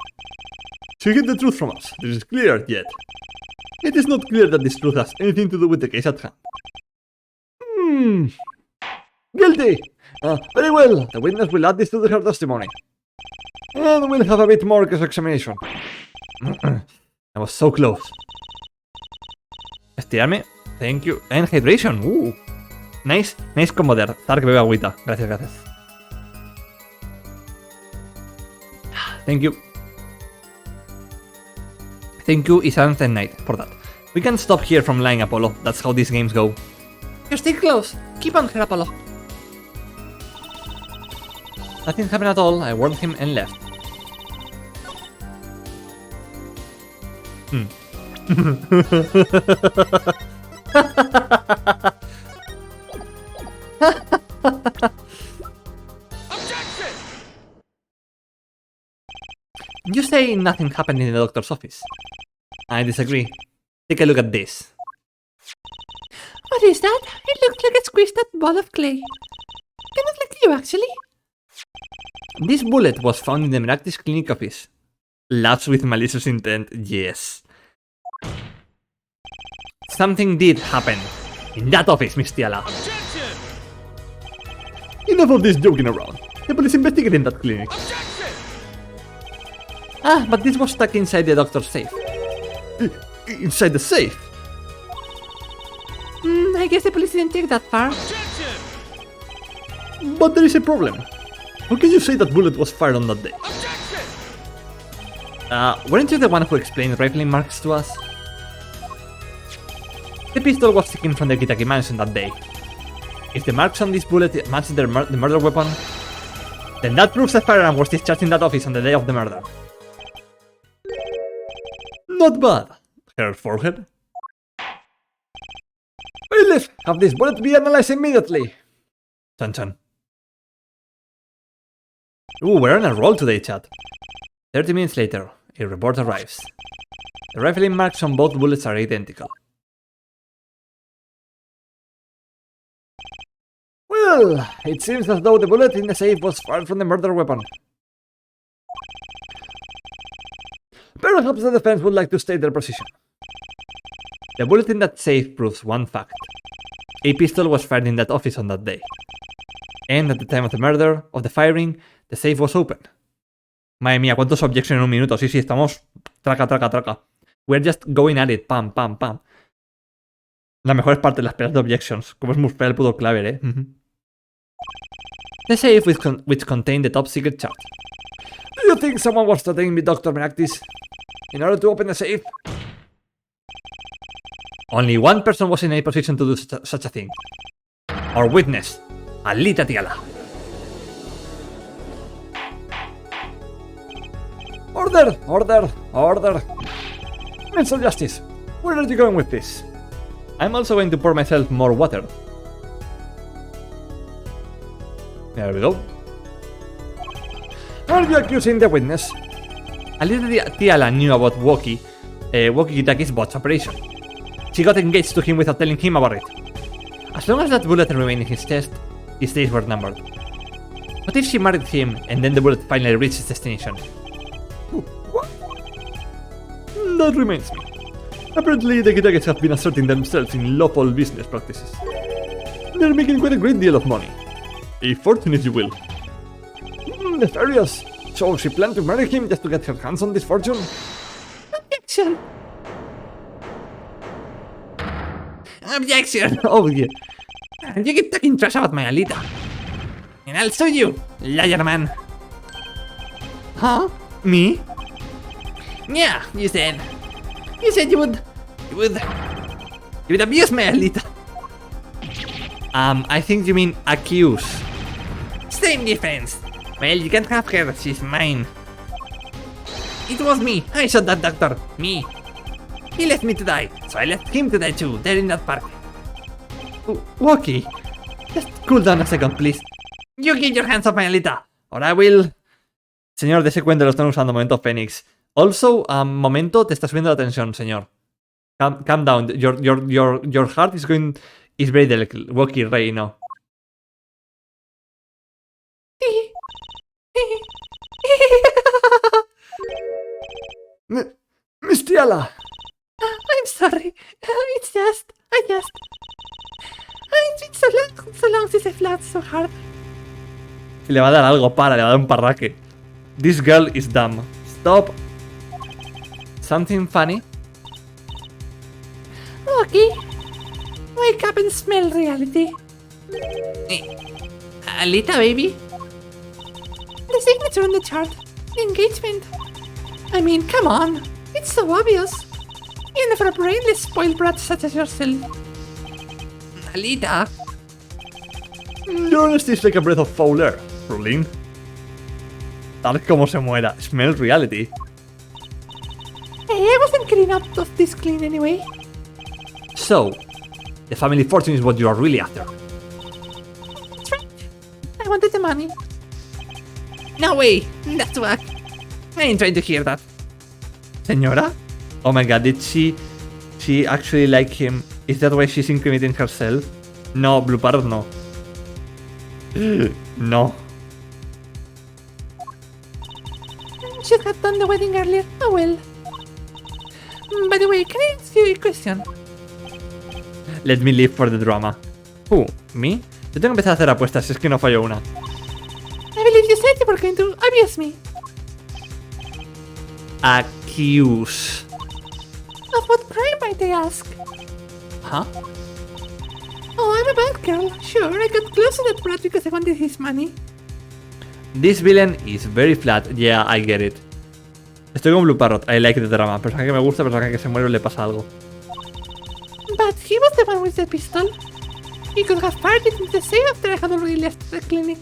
She hid the truth from us. This is clear yet. It is not clear that this truth has anything to do with the case at hand. Guilty! Very well, the witness will add this to her testimony. And we'll have a bit more cross-examination. I was so close. Estirarme. Thank you. And hydration. Nice combo there. Zark bebe agüita. Gracias. Thank you. Thank you, Isant and Knight, for that. We can't stop here from lying, Apollo. That's how these games go. You stay close. Keep on here, Apollo. Nothing happened at all. I warned him and left. You say nothing happened in the doctor's office. I disagree. Take a look at this. What is that? It looks like a squished up ball of clay. Kind of like you, actually. This bullet was found in the Meractis clinic office. Labs with malicious intent, yes. Something did happen. In that office, Miss Tiala. Enough of this joking around. The police investigating that clinic. Ah, but this was stuck inside the doctor's safe. Inside the safe? I guess the police didn't take that far. But there is a problem. How can you say that bullet was fired on that day? Weren't you the one who explained rifling marks to us? The pistol was taken from the Kitaki mansion that day. If the marks on this bullet match the murder weapon, then that proves the firearm was discharged in that office on the day of the murder. Not bad, Herr Forehead. Well, let's have this bullet be analyzed immediately. Chan chan. Ooh, we're on a roll today, chat. 30 minutes later, a report arrives. The rifling marks on both bullets are identical. Well, it seems as though the bullet in the safe was fired from the murder weapon. Perhaps the defense would like to state their position. The bullet in that safe proves one fact. A pistol was fired in that office on that day. And at the time of the murder, of the firing, the safe was open. Madre mía, cuántos objections en un minuto. Sí, estamos traca. We're just going at it, pam. La mejor parte de las peleas de objections. Como es muspear el puto claver, The safe which contained the top secret chart. Do you think someone was threatening me, Dr. Meractis, in order to open the safe? Only one person was in a position to do such a thing. Our witness, Alita Tiala. Order! Mental justice, where are you going with this? I'm also going to pour myself more water. There we go. Are you accusing the witness? Alita Tiala knew about Woki Kitaki's bot's operation. She got engaged to him without telling him about it. As long as that bullet remained in his chest, his days were numbered. What if she married him and then the bullet finally reached its destination? What? That reminds me. Apparently the Kitakis have been asserting themselves in lawful business practices. They're making quite a great deal of money. A fortune, if you will. Nefarious. So she planned to marry him just to get her hands on this fortune? Objection! Objection! Oh yeah. You keep talking trash about my Alita. And I'll sue you, liar man. Huh? Me? Yeah, you said you would abuse my Alita. I think you mean accuse. Same difference. Well, you can't have her, she's mine. It was me, I shot that doctor, me. He left me to die, so I left him to die too, there in that park. Woki, just cool down a second, please. You get your hands off my Alita, or I will... Señor, de ese cuento lo están usando, momento Phoenix. Also, momento, te está subiendo la tensión, señor. Calm down, your heart is very delicate. Woki, Rey, no. Miss Tiala! I'm sorry. It's just... It's been so long since I've laughed so hard. Le va a dar algo, le va a dar un parraque. This girl is dumb. Stop. Something funny? Okay. Wake up and smell reality. Alita, baby? The signature on the chart. Engagement. I mean, come on. It's so obvious. Even for a brainless spoiled brat such as yourself. Alita. Your honesty is like a breath of foul air, Rulin. Tal como se muera. Smell reality. Hey, I wasn't getting out of this clean anyway. So, the family fortune is what you are really after. That's right. I wanted the money. No way. That's whack. I ain't trying to hear that. Señora? Oh my god, did she actually like him? Is that why she's incriminating herself? No, Blue Parrot, no. No. Should have done the wedding earlier. Oh well. By the way, can I ask you a question? Let me live for the drama. Who? ¿Me? Yo tengo que empezar a hacer apuestas, si es que no fallo una. I believe you said you were going to abuse me. Accuse. Of what crime, might I ask? Huh? Oh, I'm a bad girl. Sure, I got close to that brat because I wanted his money. This villain is very flat. Yeah, I get it. Estoy con Blue Parrot. I like the drama. Personaje que me gusta, personaje que se muere o le pasa algo. But he was the one with the pistol. He could have fired it in the safe after I had already left the clinic.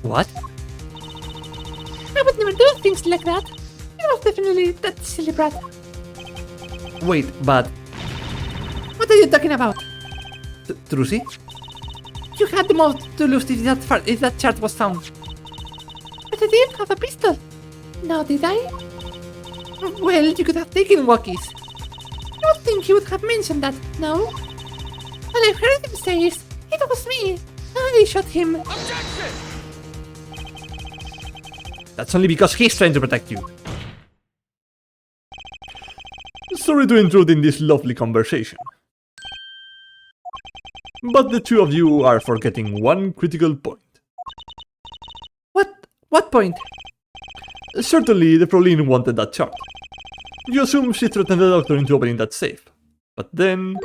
What? I would never do things like that. It was definitely that silly brat. Wait, but... What are you talking about? Trucy? You had the most to lose if that chart was found. But I didn't have a pistol. Now did I? Well, you could have taken walkies. I would think he would have mentioned that, no? All I've heard him say is, it was me. I shot him. That's only because he's trying to protect you. Sorry to intrude in this lovely conversation. But the two of you are forgetting one critical point. What point? Certainly, the Prolene wanted that chart. You assume she threatened the doctor into opening that safe. But then...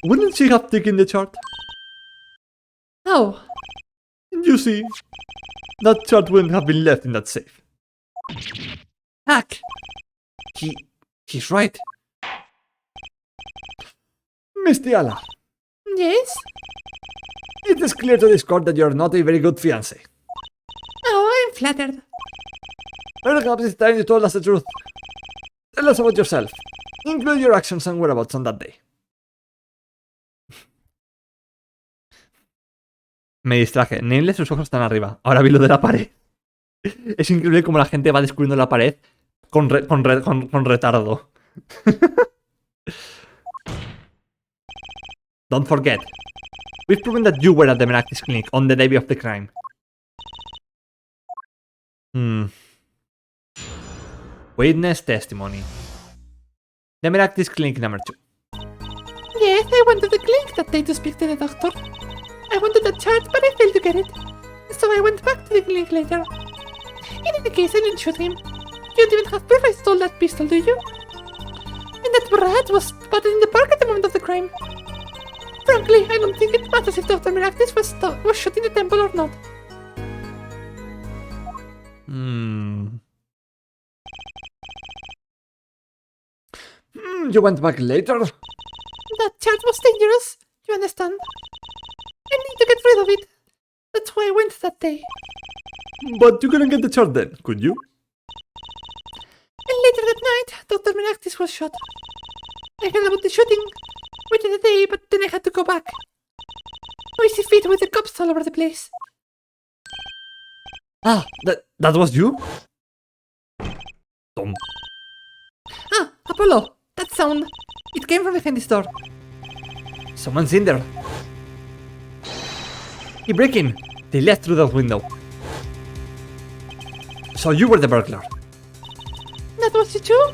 wouldn't she have taken the chart? Oh, You see, that chart wouldn't have been left in that safe. hack. He's right. Miss Tiala, Yes? it is clear to this court that you're not a very good fiancé. Oh, I'm flattered. Perhaps it's time you told us the truth. Tell us about yourself. Include your actions and whereabouts on that day. Me distraje. Nameless, sus ojos están arriba. Ahora vi lo de la pared. Es increíble cómo la gente va descubriendo la pared con retardo. Don't forget. We've proven that you were at the Menactis clinic on the day of the crime. Witness testimony. The Menactis clinic number 2. Yes, I went to the clinic that day to speak to the doctor. I wanted a chart, but I failed to get it. So I went back to the clinic later. In any case, I didn't shoot him. You didn't have proof I stole that pistol, do you? And that brat was spotted in the park at the moment of the crime. Frankly, I don't think it matters if Dr. Miractis was shot in the temple or not. You went back later? That chart was dangerous, you understand? I need to get rid of it. That's why I went that day. But you couldn't get the chart then, could you? And later that night, Dr. Miractis was shot. I heard about the shooting, waited a day, but then I had to go back. Noisy feet with the cops all over the place. Ah, that was you? Tom. Ah, Apollo! That sound! It came from behind this door. Someone's in there. He break in. They left through that window. So you were the burglar. That was you too?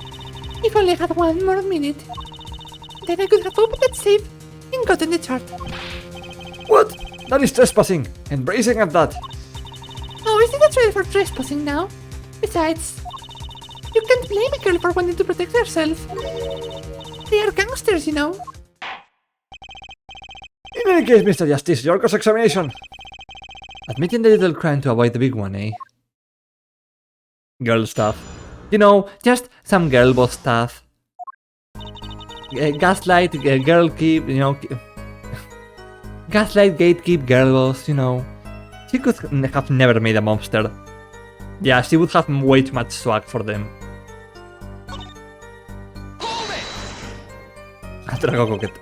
If only I had one more minute. Then I could have opened that safe and gotten the chart. What? That is trespassing. Embracing at that. Oh, isn't that trial for trespassing now? Besides, you can't blame a girl for wanting to protect herself. They are gangsters, you know. In any case, Mr. Justice, your cross-examination. Admitting the little crime to avoid the big one, eh? Girl stuff. You know, just some girl boss stuff. Gaslight, girl keep, you know... Gaslight, gatekeep, girl boss, you know. She could have never made a monster. Yeah, she would have way too much swag for them. Drago coquette.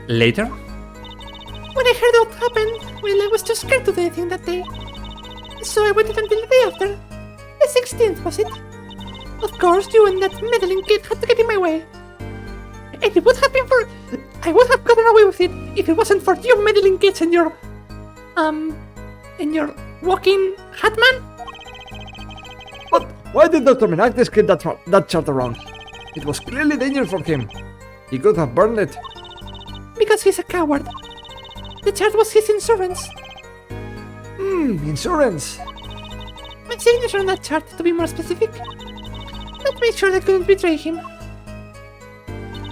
Later? When I heard what happened, well, I was too scared to do anything that day. So I waited until the day after. The 16th, was it? Of course, you and that meddling kid had to get in my way. And it would have been for... I would have gotten away with it if it wasn't for you meddling kids and your... and your walking hat man? But why did Dr. Menactis get that chart around? It was clearly dangerous for him. He could have burned it. Because he's a coward. The chart was his insurance. Insurance. My signature on that chart, to be more specific. That made sure I couldn't betray him.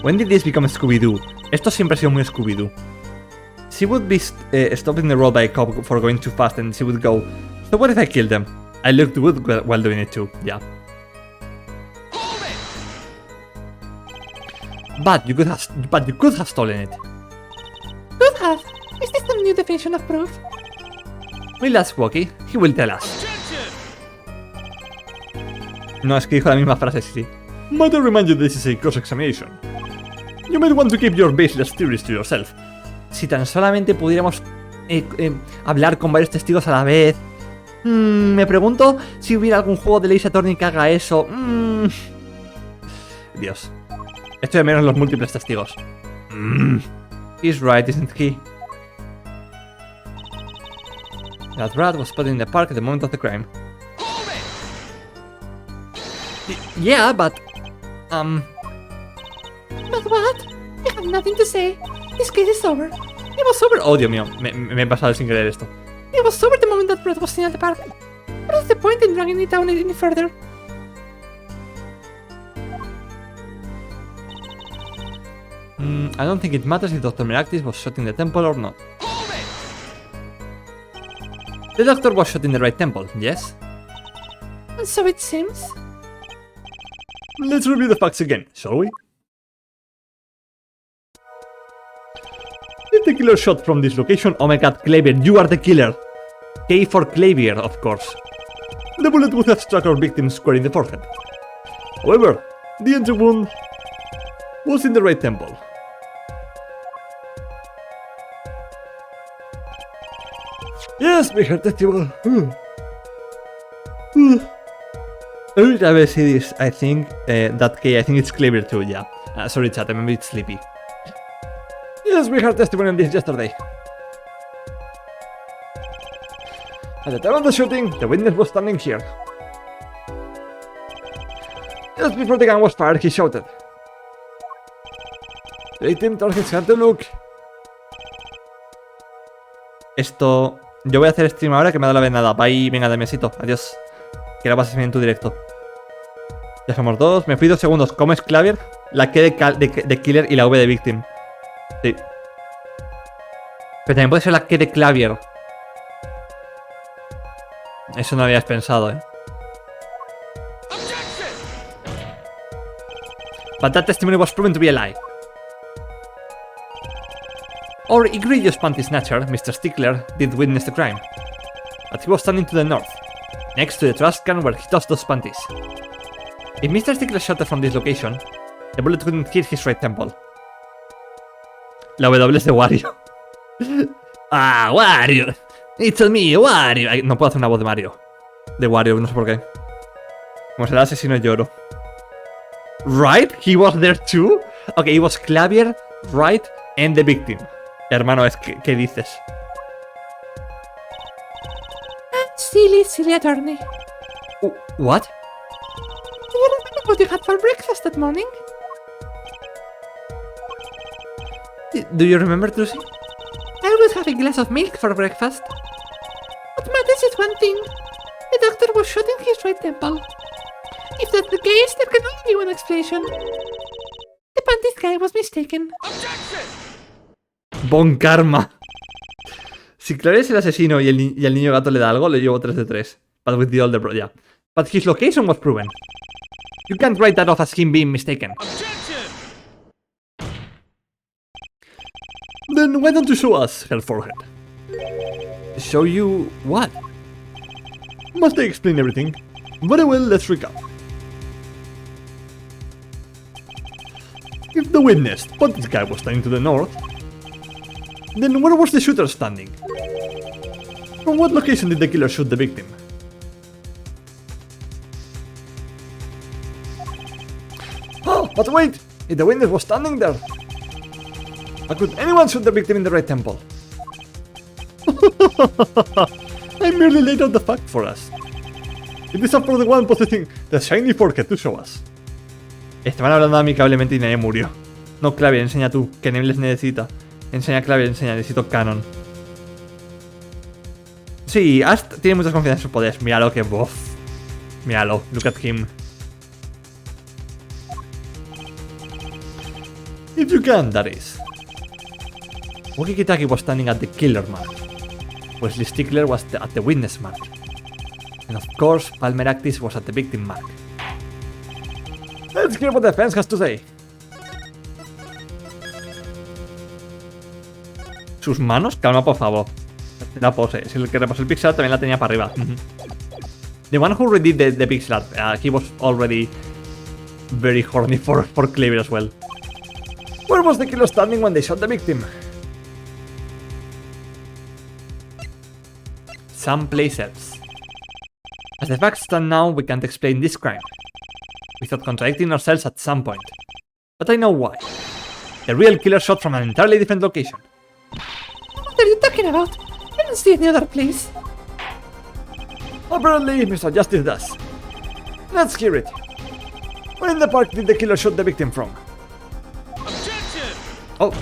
When did this become Scooby-Doo? Esto siempre ha sido muy Scooby-Doo. She would be stopped in the road by a cop for going too fast, and she would go, "So what if I kill them? I looked good while doing it too." Yeah. But you could have stolen it. Could have. Is this some new definition of proof? We'll ask Wookie. He will tell us. No, es que dijo la misma frase, sí. Might I remind you this is a cross-examination. You might want to keep your baseless theories to yourself. Si tan solamente pudiéramos hablar con varios testigos a la vez. Me pregunto si hubiera algún juego de Ace Attorney que haga eso. Dios. Esto de menos los múltiples testigos. He's right, isn't he? That rat was spotted in the park at the moment of the crime. Yeah, but... But what? I have nothing to say. This case is over. It was over. Oh, Dios mío, me he pasado sin querer esto. It was over the moment that Brett was seen at the park. What is the point in dragging it down any further? I don't think it matters if Dr. Meractis was shot in the temple or not. The doctor was shot in the right temple, yes? And so it seems. Let's review the facts again, shall we? If the killer shot from this location, oh my god, Clavier, you are the killer! K for Clavier, of course. The bullet would have struck our victim square in the forehead. However, the entry wound was in the right temple. Yes, we heard that you will. Every time I see this, I think that K, I think it's Clavier too, yeah. Sorry chat, I'm a bit sleepy. Yes, we heard testimony on this yesterday. At the time of the shooting, the witness was standing here. Just before the gun was fired, he shouted. The victim turned his head to look. Esto... Yo voy a hacer stream ahora que me ha dado la vez nada. Bye, venga, dame besito. Adiós. Que la pases bien en tu directo. Ya somos dos. Me fui 2 segundos. ¿Cómo es Clavier? La K de Killer y la V de Victim. Sí. Pero también puede ser la K de Clavier. Eso no habías pensado, ¿eh? But that testimony was proven to be a lie. Our egregious panty snatcher, Mr. Stickler, did witness the crime. But he was standing to the north, next to the trash can where he tossed those panties. If Mr. Stickler shot from this location, the bullet couldn't hit his right temple. La W es de Wario. Ah, Wario. It's on me, Wario. Ay, no puedo hacer una voz de Mario. De Wario, no sé por qué. Como será asesino lloro. Right? He was there too? Okay, it was Clavier, right, and the victim. Hermano, ¿qué dices? Silly attorney. What? Do you remember what you had for breakfast that morning? Do you remember, Lucy? I always have a glass of milk for breakfast. What matters is one thing. The doctor was shot in his right temple. If that's the case, there can only be one explanation. The panties guy was mistaken. Bon karma. Si Claire es el asesino y el niño gato le da algo, le llevo 3 de 3. But with the older bro, yeah. But his location was proven. You can't write that off as him being mistaken. Then why don't you show us her forehead? Show you what? Must I explain everything? Very well, let's recap. If the witness thought this guy was standing to the north, then where was the shooter standing? From what location did the killer shoot the victim? Oh, but wait! If the witness was standing there, how could anyone shoot the victim in the right temple? I merely laid out the fact for us. It is up for the one possessing the shiny forehead to show us. Estaban hablando amigablemente y nadie murió. No, Clave, enseña tú, que Nameless necesita. Enseña, Clave, enseña, necesito canon. Sí, Ast tiene muchas confianza en sus poderes. Míralo, que bof. Míralo, look at him. If you can, that is. Wiki-Kitaki was standing at the killer mark. Wesley Stickler was at the witness mark. And of course, Palmeractis was at the victim mark. Let's hear what the defense has to say. Sus manos, calma por favor. La pose, si el que repasó el pixel art también la tenía para arriba. The one who already did the pixel art, he was already very horny for Cleaver as well. Where was the killer standing when they shot the victim? Someplace else. As the facts stand now, we can't explain this crime without contradicting ourselves at some point. But I know why. The real killer shot from an entirely different location. What are you talking about? I don't see any other place. Apparently, Mr. Justice does. Let's hear it. Where in the park did the killer shoot the victim from? Objection! Oh.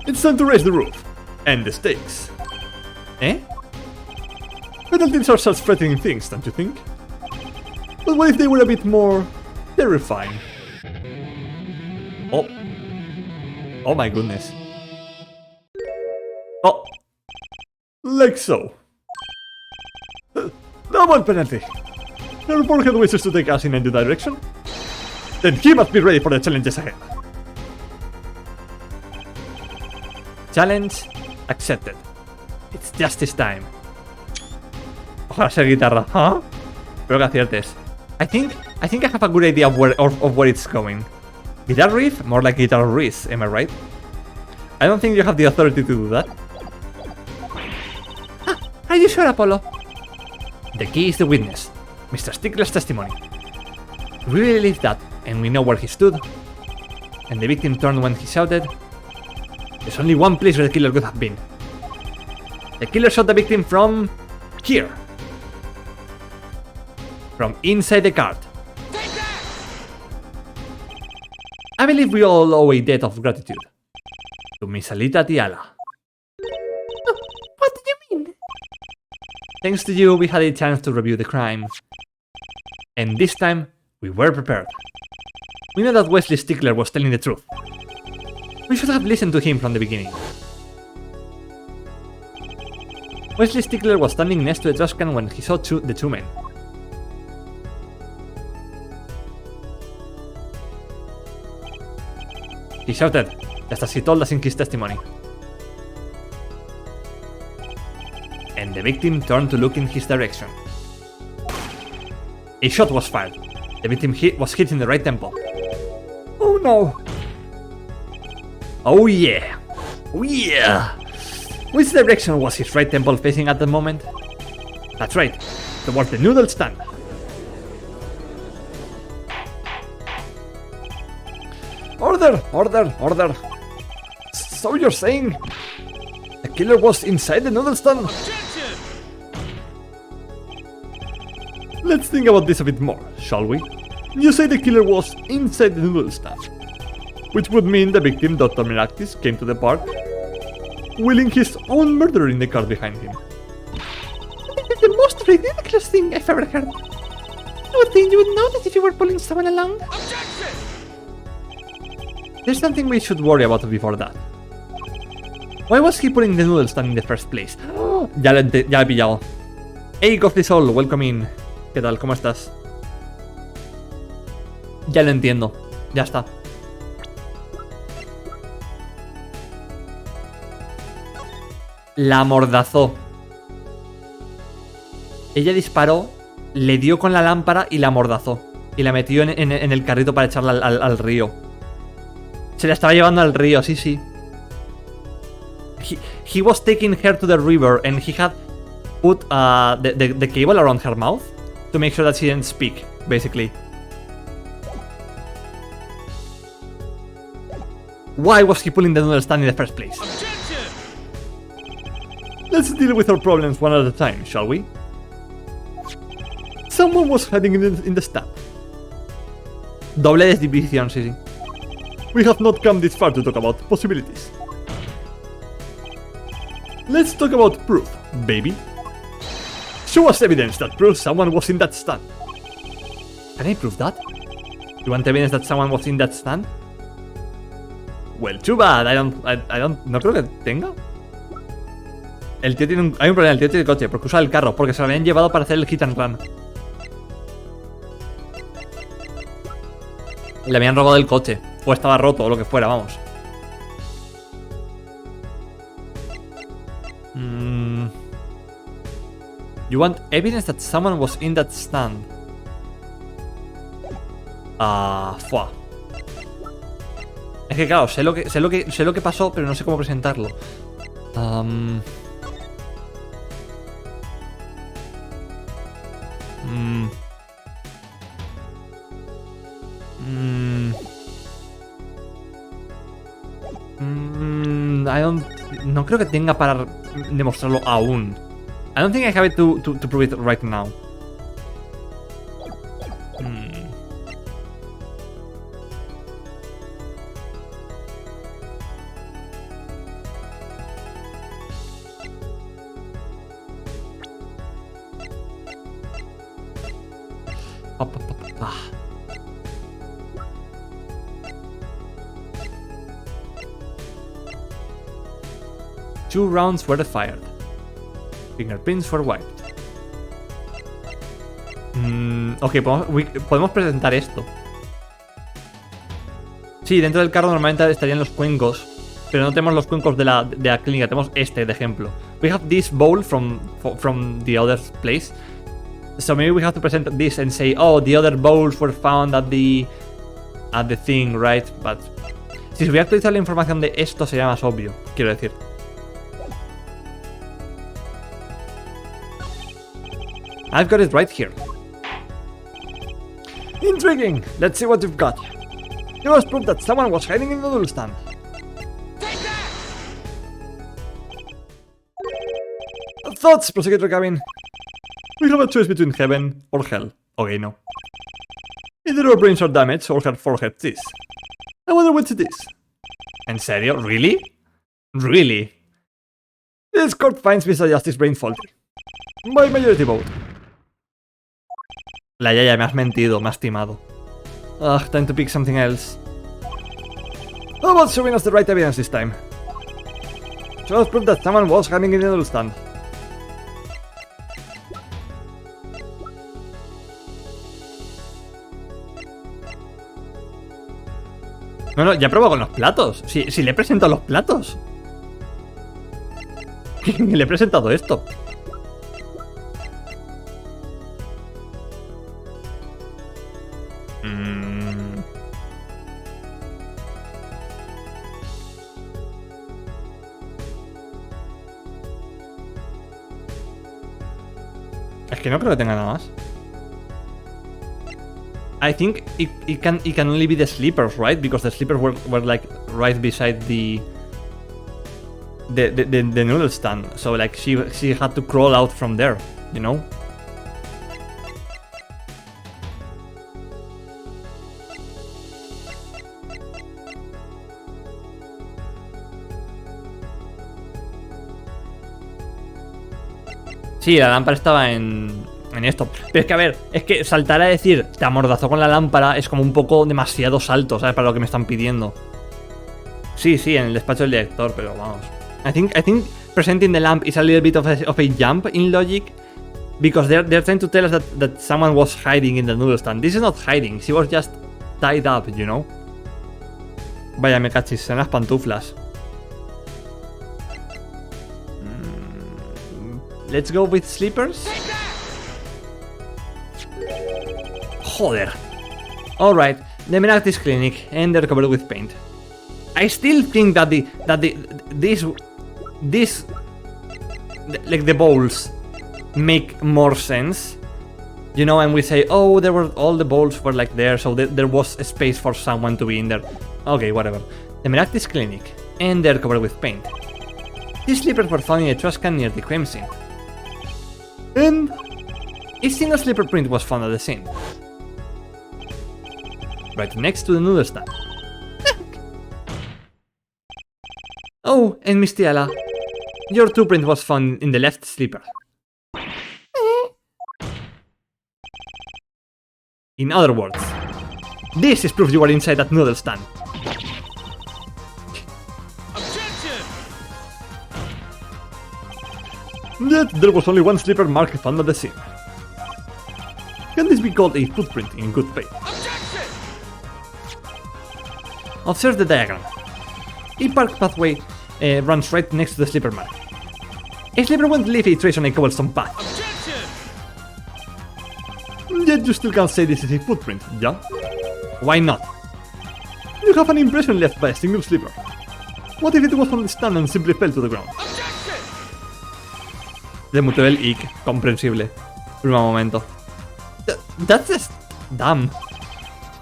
It's time to raise the roof. And the stakes. Eh? Penalties are self-threatening things, don't you think? But what if they were a bit more terrifying? Oh. Oh my goodness. Oh. Like so. Double penalty. Her forehead wishes to take us in a new direction. Then he must be ready for the challenges ahead. Challenge accepted. It's justice time. Ojalá sea guitarra, ¿huh? Espero que aciertes. I think I have a good idea of where it's going. Guitar riff, more like guitar riff, am I right? I don't think you have the authority to do that. Are you sure, Apollo? The key is the witness, Mr. Stickler's testimony. We really believe that, and we know where he stood, and the victim turned when he shouted. There's only one place where the killer could have been. The killer shot the victim from here. From inside the cart. I believe we all owe a debt of gratitude to Miss Alita Tiala. What do you mean? Thanks to you, we had a chance to review the crime. And this time, we were prepared. We know that Wesley Stickler was telling the truth. We should have listened to him from the beginning. Wesley Stickler was standing next to the trash can when he saw the two men. He shouted, just as he told us in his testimony. And the victim turned to look in his direction. A shot was fired. The victim was hit in the right temple. Oh no! Oh yeah! Oh yeah! Which direction was his right temple facing at the moment? That's right, towards the noodle stand. Order! Order! Order! So you're saying the killer was inside the noodle stand? Objection! Let's think about this a bit more, shall we? You say the killer was inside the noodle stand, which would mean the victim, Dr. Miractis, came to the park, wheeling his own murderer in the car behind him. This is the most ridiculous thing I've ever heard. I would think you would notice if you were pulling someone along. Objection! There's something we should worry about before that. Why was he putting the noodle stand in the first place? Ya lo he pillado. Hey, Goffy Soul, welcome in. ¿Qué tal? ¿Cómo estás? Ya lo entiendo. Ya está. La amordazó. Ella disparó, le dio con la lámpara y la amordazó. Y la metió en el carrito para echarla al río. Se la estaba llevando al río, sí, sí. He was taking her to the river and he had put the cable around her mouth to make sure that she didn't speak, basically. Why was he pulling the noodle stand in the first place? Let's deal with our problems one at a time, shall we? Someone was hiding in the stand. Doble desdivisión, sí, sí. We have not come this far to talk about possibilities. Let's talk about proof, baby. Show us evidence that proves someone was in that stand. Can I prove that? You want evidence that someone was in that stand? Well, too bad. I don't. No creo que tenga. El tío tiene hay un problema. El tío tiene coche porque usa el carro, porque se lo habían llevado para hacer el hit and run. Le habían robado el coche, o estaba roto, o lo que fuera, vamos. You want evidence that someone was in that stand? Fua. Es que claro, sé lo que pasó, pero no sé cómo presentarlo. No creo que tenga para demostrarlo aún. I don't think I have it to prove it right now. Two rounds were fired. Fingerprints were wiped. Ok, podemos presentar esto. Sí, dentro del carro normalmente estarían los cuencos, pero no tenemos los cuencos de la clínica. Tenemos este de ejemplo. We have this bowl from the other place. So maybe we have to present this and say, oh, the other bowls were found at the thing, right? But si se hubiera actualizado la información de esto sería más obvio, quiero decir. I've got it right here. Intriguing! Let's see what you've got. You must prove that someone was hiding in the noodle stand. Thoughts, Prosecutor Gavin. We have a choice between heaven or hell. Okay, no. Either our brains are damaged or her forehead is. I wonder which it is. En serio? Really? Really? This court finds Mr. Justice brain faulty. By majority vote. La Yaya, me has mentido, me has timado. Ugh, time to pick something else. How about showing us the right evidence this time? Show us proof that someone was hiding in the noodle stand. No, ya he probado con los platos. Si le he presentado los platos. Le he presentado esto. Es que no creo que tenga nada más. I think it can only be the sleepers, right? Because the sleepers were like right beside the noodle stand. So like she had to crawl out from there, you know? Sí, la lámpara estaba en esto. Pero es que, a ver, es que saltar a decir te amordazó con la lámpara es como un poco demasiado salto, ¿sabes? Para lo que me están pidiendo. Sí, en el despacho del director, pero vamos. I think presenting the lamp is a little bit of a jump in logic. Because they're trying to tell us that someone was hiding in the noodle stand. This is not hiding, she was just tied up, you know? Vaya, me cachis, son las pantuflas. Let's go with slippers. Joder. Alright, the Menactis clinic, and they're covered with paint. I still think that these like the bowls make more sense, you know, and we say, oh, all the bowls were like there, so there was a space for someone to be in there. Okay, whatever. The Menactis clinic, and they're covered with paint. These slippers were found in a trash can near the crime scene. And a single slipper print was found at the scene. Right next to the noodle stand. Oh, and Miss Tiala, your toe print was found in the left slipper. In other words, this is proof you were inside that noodle stand. Objection! Yet there was only one slipper mark found at the scene. Can this be called a footprint in good faith? Objection! Observe the diagram. A park pathway runs right next to the slipper mark. A slipper won't leave a trace on a cobblestone path. Objection! Yet you still can't say this is a footprint, yeah? Why not? You have an impression left by a single slipper. What if it was on the stand and simply fell to the ground? Objection! Le mutó el ick, comprensible. Primo momento. That's just dumb.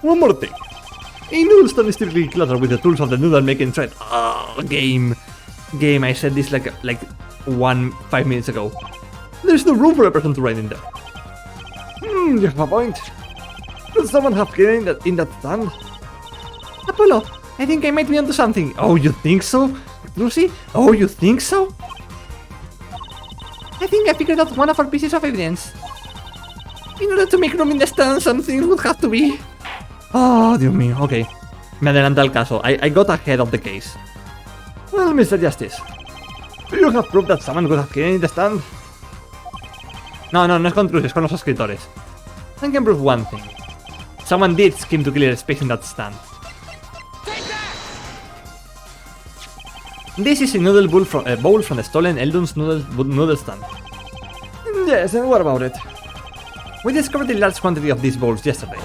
One more thing. A noodle stand is typically cluttered with the tools of the noodle making trade. Oh, game, I said this like 5 minutes ago. There's no room for a person to ride in there. You have a point. Could someone have getting in that stand? Apollo, I think I might be onto something. Oh, you think so? Lucy? Oh, you think so? I think I figured out one of our pieces of evidence. In order to make room in the stand, something would have to be. Oh, Dios mío, ok. Me adelanta el caso. I got ahead of the case. Well, Mr. Justice, do you have proof that someone could have getting in the stand? No es con Truce, es con los escritores. I can prove one thing. Someone did scheme to clear space in that stand. This is a noodle bowl from the stolen Eldon's noodle stand. Yes, and what about it? We discovered a large quantity of these bowls yesterday.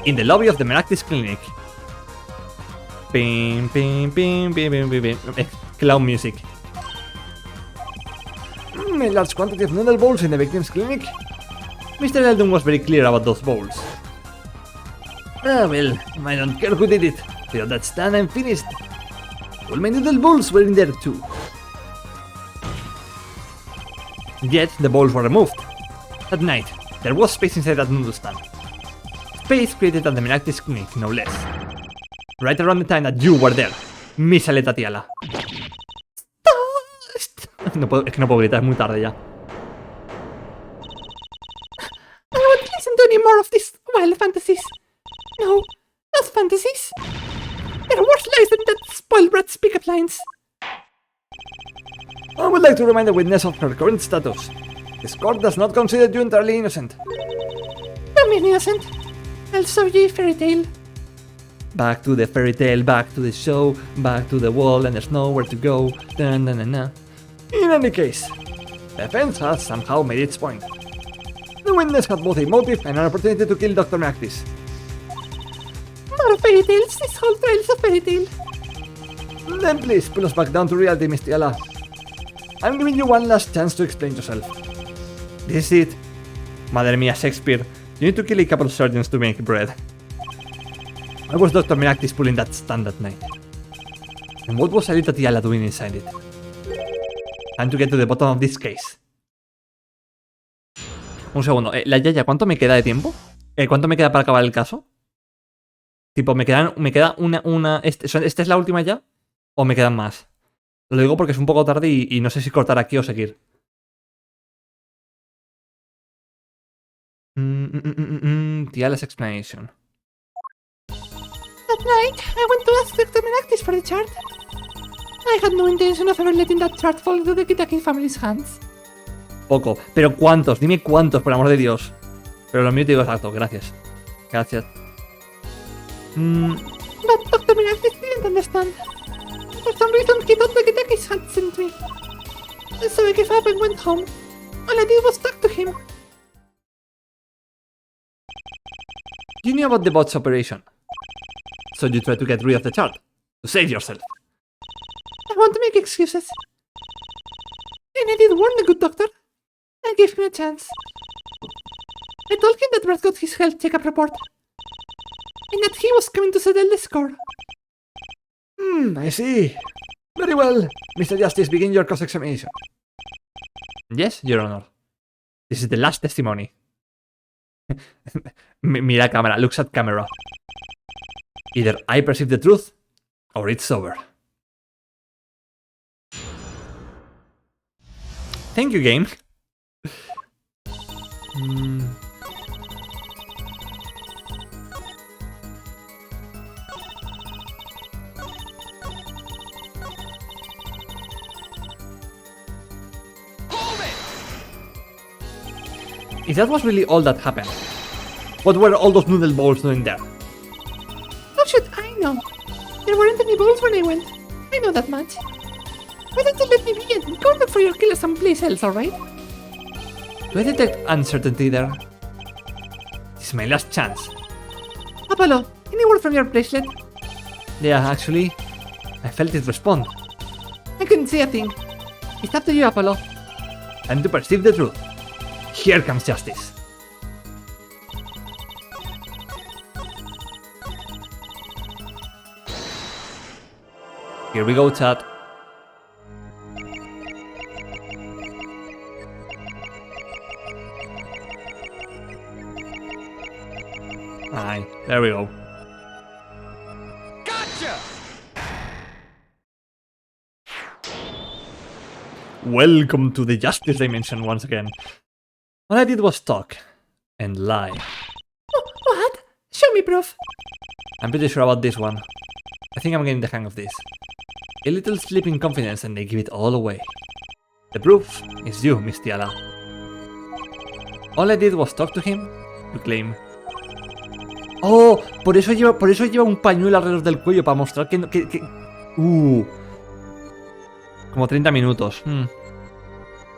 In the lobby of the Menactis clinic. Bim, bim, bim, bim, bim, bim, bim. Clown music. A large quantity of noodle bowls in the victim's clinic. Mr. Eldon was very clear about those bowls. Ah, well, I don't care who did it. Without that stand, I'm finished. All my noodle bowls were in there too. Yet, the bowls were removed. At night, there was space inside that noodle stand. Space created at the Menactis clinic, no less. Right around the time that you were there, Miss Aleta Tiala. No puedo, es que no puedo gritar, es muy tarde ya. I won't listen to any more of these wild fantasies. No, not fantasies. There are worse lies than that spoiled brat's pickup lines. I would like to remind the witness of her current status. This court does not consider you entirely innocent. I'm innocent. I'll show you a fairy tale. Back to the fairy tale, back to the show, back to the wall, and there's nowhere to go. Da-na-na-na. In any case, the defense has somehow made its point. The witness had both a motive and an opportunity to kill Dr. Menactis. More fairy tales. This whole trial is a fairy tale. Then please pull us back down to reality, Miss Tiala. I'm giving you one last chance to explain yourself. This is it. Madre mía, Shakespeare. You need to kill a couple of surgeons to make bread. Why was Dr. Menactis pulling that stand that night? And what was Aleta Tiala doing inside it? Time to get to the bottom of this case. Un segundo, la Yaya, ¿cuánto me queda de tiempo? ¿Cuánto me queda para acabar el caso? Tipo, me queda una... ¿Esta es la última ya? ¿O me quedan más? Lo digo porque es un poco tarde y no sé si cortar aquí o seguir. Tiala's explanation. That night, I went to ask Dr. Menactis for the chart. I had no intention of ever letting that chart fall into the Kitaki family's hands. Poco. Pero ¿cuántos? Dime cuántos, por amor de Dios. Pero lo mío te digo exacto, gracias. Gracias. But Dr. Miraculous didn't understand. For some reason, he thought the Gedekis had sent me. So I gave up and went home. All I did was talk to him. You knew about the bot's operation. So you tried to get rid of the chart. To save yourself. I want to make excuses. And I did warn the good doctor. I gave him a chance. I told him that Brad got his health checkup report. And that he was coming to settle the score. I see. Very well. Mr. Justice, begin your cross-examination. Yes, Your Honor. This is the last testimony. Mira cámara, looks at camera. Either I perceive the truth, or it's over. Thank you, game. If that was really all that happened, what were all those noodle bowls doing there? How should I know? There weren't any balls when I went. I know that much. Why don't you let me be and go look for your killer someplace else, alright? Do I detect uncertainty there? This is my last chance. Apollo, any word from your bracelet? Yeah, actually, I felt it respond. I couldn't see a thing. It's up to you, Apollo. Time to perceive the truth. Here comes justice. Here we go, chat. Aye, there we go. Gotcha! Welcome to the justice dimension once again. All I did was talk and lie. Oh, what? Show me proof. I'm pretty sure about this one. I think I'm getting the hang of this. A little slip in confidence and they give it all away. The proof is you, Miss Tiala. All I did was talk to him, you claim. Oh, por eso lleva un pañuelo alrededor del cuello para mostrar que... Como 30 minutos.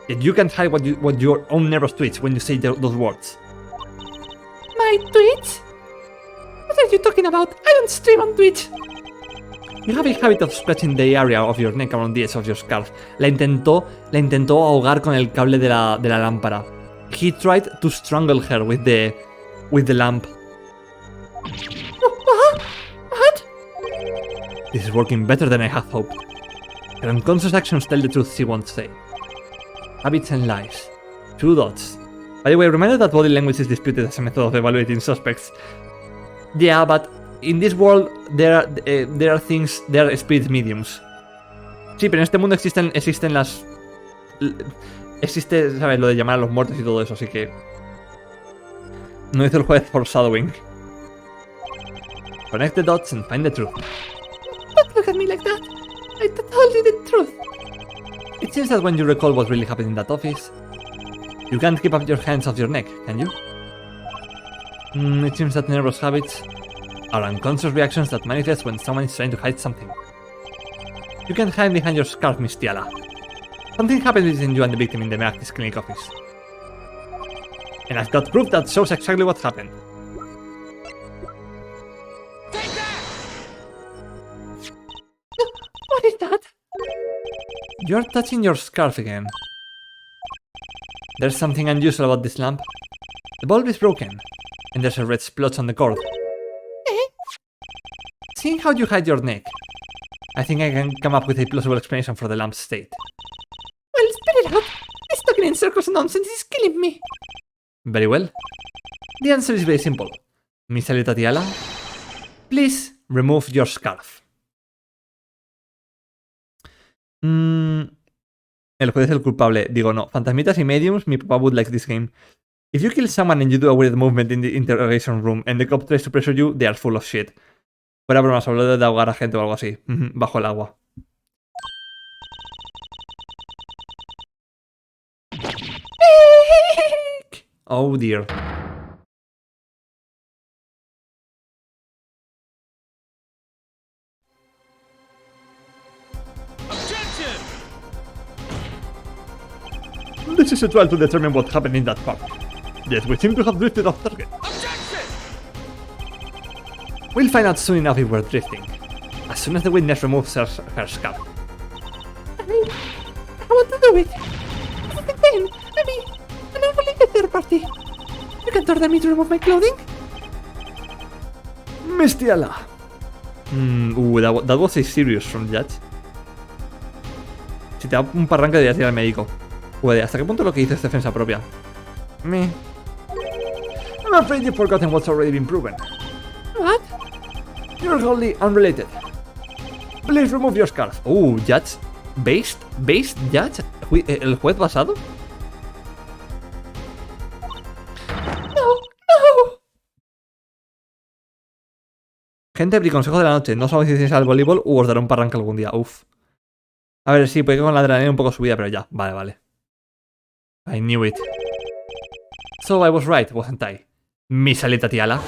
That you can't hide what your own nervous twitch when you say those words. My Twitch? What are you talking about? I don't stream on Twitch. You have a habit of scratching the area of your neck around the edge of your scarf. La intentó ahogar con el cable de la lámpara. He tried to strangle her with the lamp. What? This is working better than I had hoped. Her unconscious actions tell the truth she won't say. Habits and lies. 2 dots. By the way, reminder that body language is disputed as a method of evaluating suspects. Yeah, but in this world there are spirit mediums. Sí, pero en este mundo existen las... Existe, ¿sabes? Lo de llamar a los muertos y todo eso, así que... No hizo el juez foreshadowing. Connect the dots and find the truth. Don't look at me like that. I told you the truth. It seems that when you recall what really happened in that office, you can't keep up your hands off your neck, can you? It seems that nervous habits are unconscious reactions that manifest when someone is trying to hide something. You can't hide behind your scarf, Miss Tiala. Something happened between you and the victim in the Marquis clinic office. And I've got proof that shows exactly what happened. Take that! What is that? You're touching your scarf again. There's something unusual about this lamp. The bulb is broken, and there's a red splotch on the cord. Seeing how you hide your neck, I think I can come up with a plausible explanation for the lamp's state. Well, spit it out. This talking in circles nonsense is killing me. Very well. The answer is very simple. Miss Alita Tiala, please remove your scarf. El juez es el culpable. Digo, no. Fantasmitas y mediums, mi papá would like this game. If you kill someone and you do a weird movement in the interrogation room and the cop tries to pressure you, they are full of shit. Fuera bromas, hablo de ahogar a gente o algo así. Bajo el agua. Oh dear. Objection! This is a trial to determine what happened in that park. Yet we seem to have drifted off target. Objection! We'll find out soon enough if we're drifting. As soon as the witness removes her scarf. I want to do it. But then, I'm only a third party. You can't order me to remove my clothing. Mistiala. That was a serious from Judge. Si te da un parranque deberías ir al médico. ¿Hasta qué punto lo que hice es defensa propia? Me. I'm afraid you've forgotten what's already been proven. What? You're wholly unrelated. Please remove your scarf. Judge. Based Judge? ¿El juez basado? No, no. Gente, briconsejo de la noche. No sabéis si hacéis al voleibol o os daré un parranque algún día. Uf. A ver, sí, puede que con la adrenalina un poco subida, pero ya. Vale. I knew it. So I was right, wasn't I? Miss Tatiala.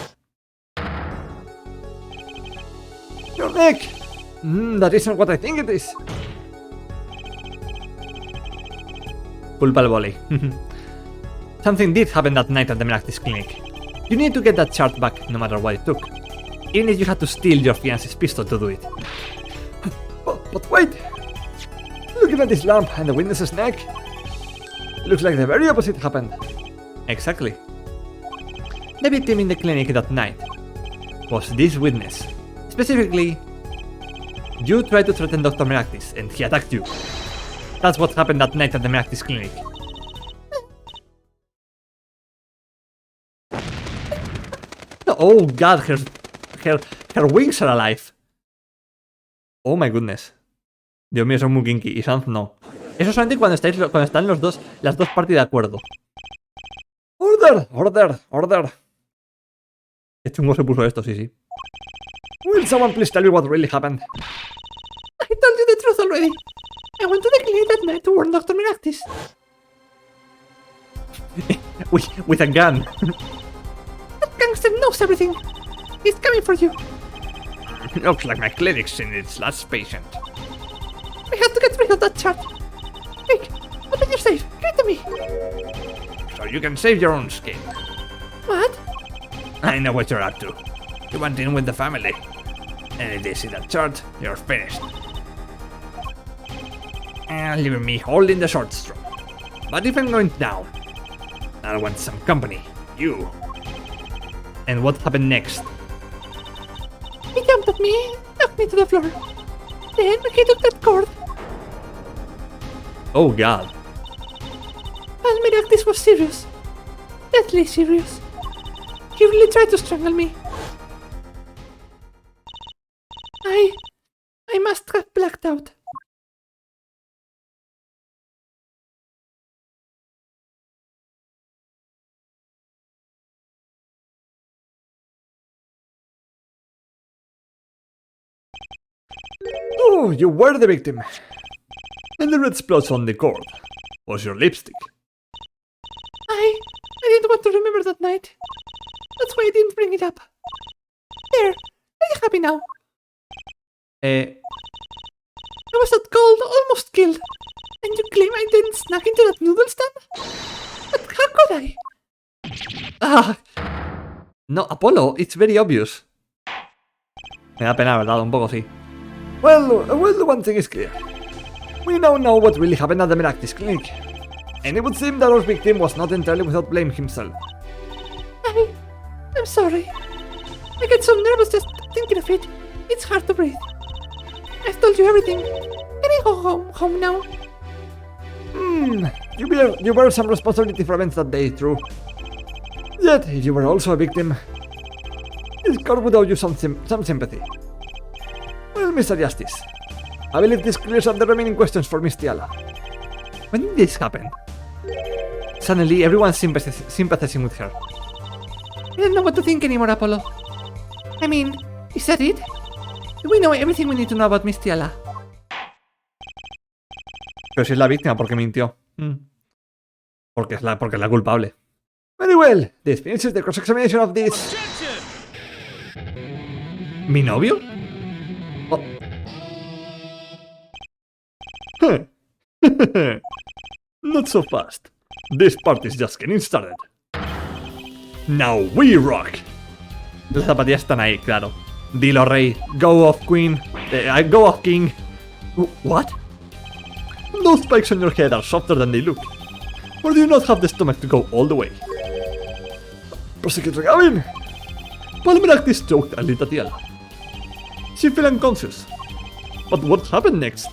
Your neck! That isn't what I think it is. Culpa al volley. Something did happen that night at the Meractis clinic. You need to get that chart back, no matter what it took. Even if you had to steal your fiance's pistol to do it. But wait! Looking at this lamp and the witness's neck, it looks like the very opposite happened. Exactly. The victim in the clinic that night was this witness. Specifically, you tried to threaten Dr. Meractis and he attacked you. That's what happened that night at the Meractis clinic. Oh god, her wings are alive. Oh my goodness. Dios mío, son muy kinky. Y Sans no. Eso solamente cuando están las dos partes de acuerdo. Order. Qué chungo se puso esto, sí. Will someone please tell me what really happened? I told you the truth already. I went to the clinic that night to warn Dr. Meractis. With a gun. That gangster knows everything. He's coming for you. Looks like my clinic's seen its last patient. We have to get rid of that chart. Quick, open your safe. Give it to me. So you can save your own skin. What? I know what you're up to. You went in with the family. And if they see that chart, you're finished. And leaving me holding the short straw. But if I'm going down, I'll want some company. You. And what happened next? He jumped at me, knocked me to the floor. Then he took that cord. Oh god. And Meractis was serious. Deadly serious. He really tried to strangle me. I must have blacked out. Oh, you were the victim. And the red spots on the cord was your lipstick. I didn't want to remember that night. That's why I didn't bring it up. There, are you happy now? I was that cold, almost killed. And you claim I didn't snuck into that noodle stand? But how could I? No, Apollo, it's very obvious. Me da pena, ¿verdad? Un poco sí. Well, the one thing is clear. We now know what really happened at the Meractis clinic. And it would seem that our victim was not entirely without blame himself. I'm sorry. I get so nervous just thinking of it. It's hard to breathe. I've told you everything. Can I go home now? You bear some responsibility for events that day, true. Yet, if you were also a victim, this court would owe you some sympathy. Well, Mr. Justice, I believe this clears up the remaining questions for Miss Tiala. When did this happen? Suddenly, everyone's sympathizing with her. I don't know what to think anymore, Apollo. I mean, is that it? Do we know everything we need to know about Miss Tiala? Pero si es la víctima, ¿por qué mintió? Porque es la culpable. Very well. This finishes the cross-examination of this... Objection! ¿Mi novio? Oh. Not so fast. This party's just getting started. Now we rock. Las zapatillas están ahí, claro. Dilo, rey. Go off, queen. Go off, king. What? Those spikes on your head are softer than they look. Or do you not have the stomach to go all the way? Prosecutor Gavin! Palmeractis choked a little Tiala. She fell unconscious. But what happened next?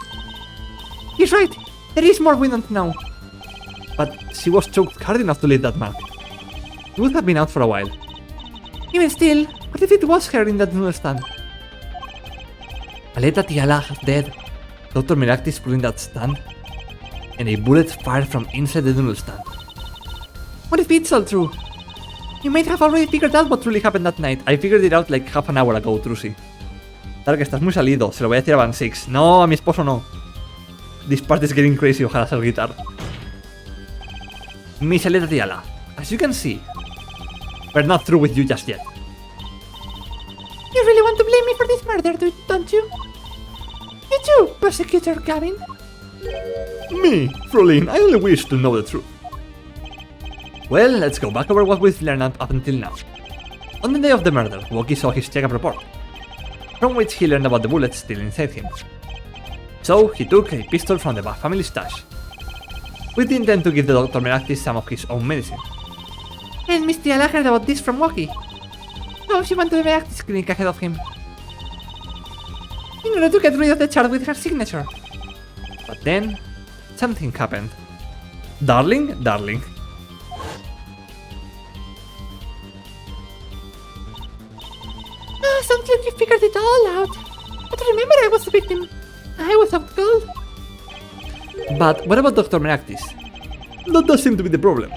He's right. There is more we don't know. But she was choked hard enough to leave that mark. It would have been out for a while. Even still, what if it was her in that noodle stand? Aleta Tiala dead. Dr. Miractis put in that stand. And a bullet fired from inside the noodle stand. What if it's all true? You might have already figured out what really happened that night. I figured it out like half an hour ago, Trucy. Claro que estás muy salido, se lo voy a decir a Van Six. No, a mi esposo no. This part is getting crazy, ojalá sea el guitar. Miss Aleta Tiala, as you can see, we're not through with you just yet. You really want to blame me for this murder, don't you? You too, Prosecutor Gavin. Me, Frolin, I only wish to know the truth. Well, let's go back over what we've learned up until now. On the day of the murder, Wookie saw his checkup report, from which he learned about the bullets still inside him. So, he took a pistol from the family stash, with the intent to give the Dr. Miractis some of his own medicine. And Miss Tiala heard about this from Wookie. So she went to the practice clinic ahead of him, in order to get rid of the chart with her signature. But then, something happened. Darling? Sounds like you figured it all out. But remember, I was the victim. I was out cold. But what about Dr. Miractis? That does seem to be the problem.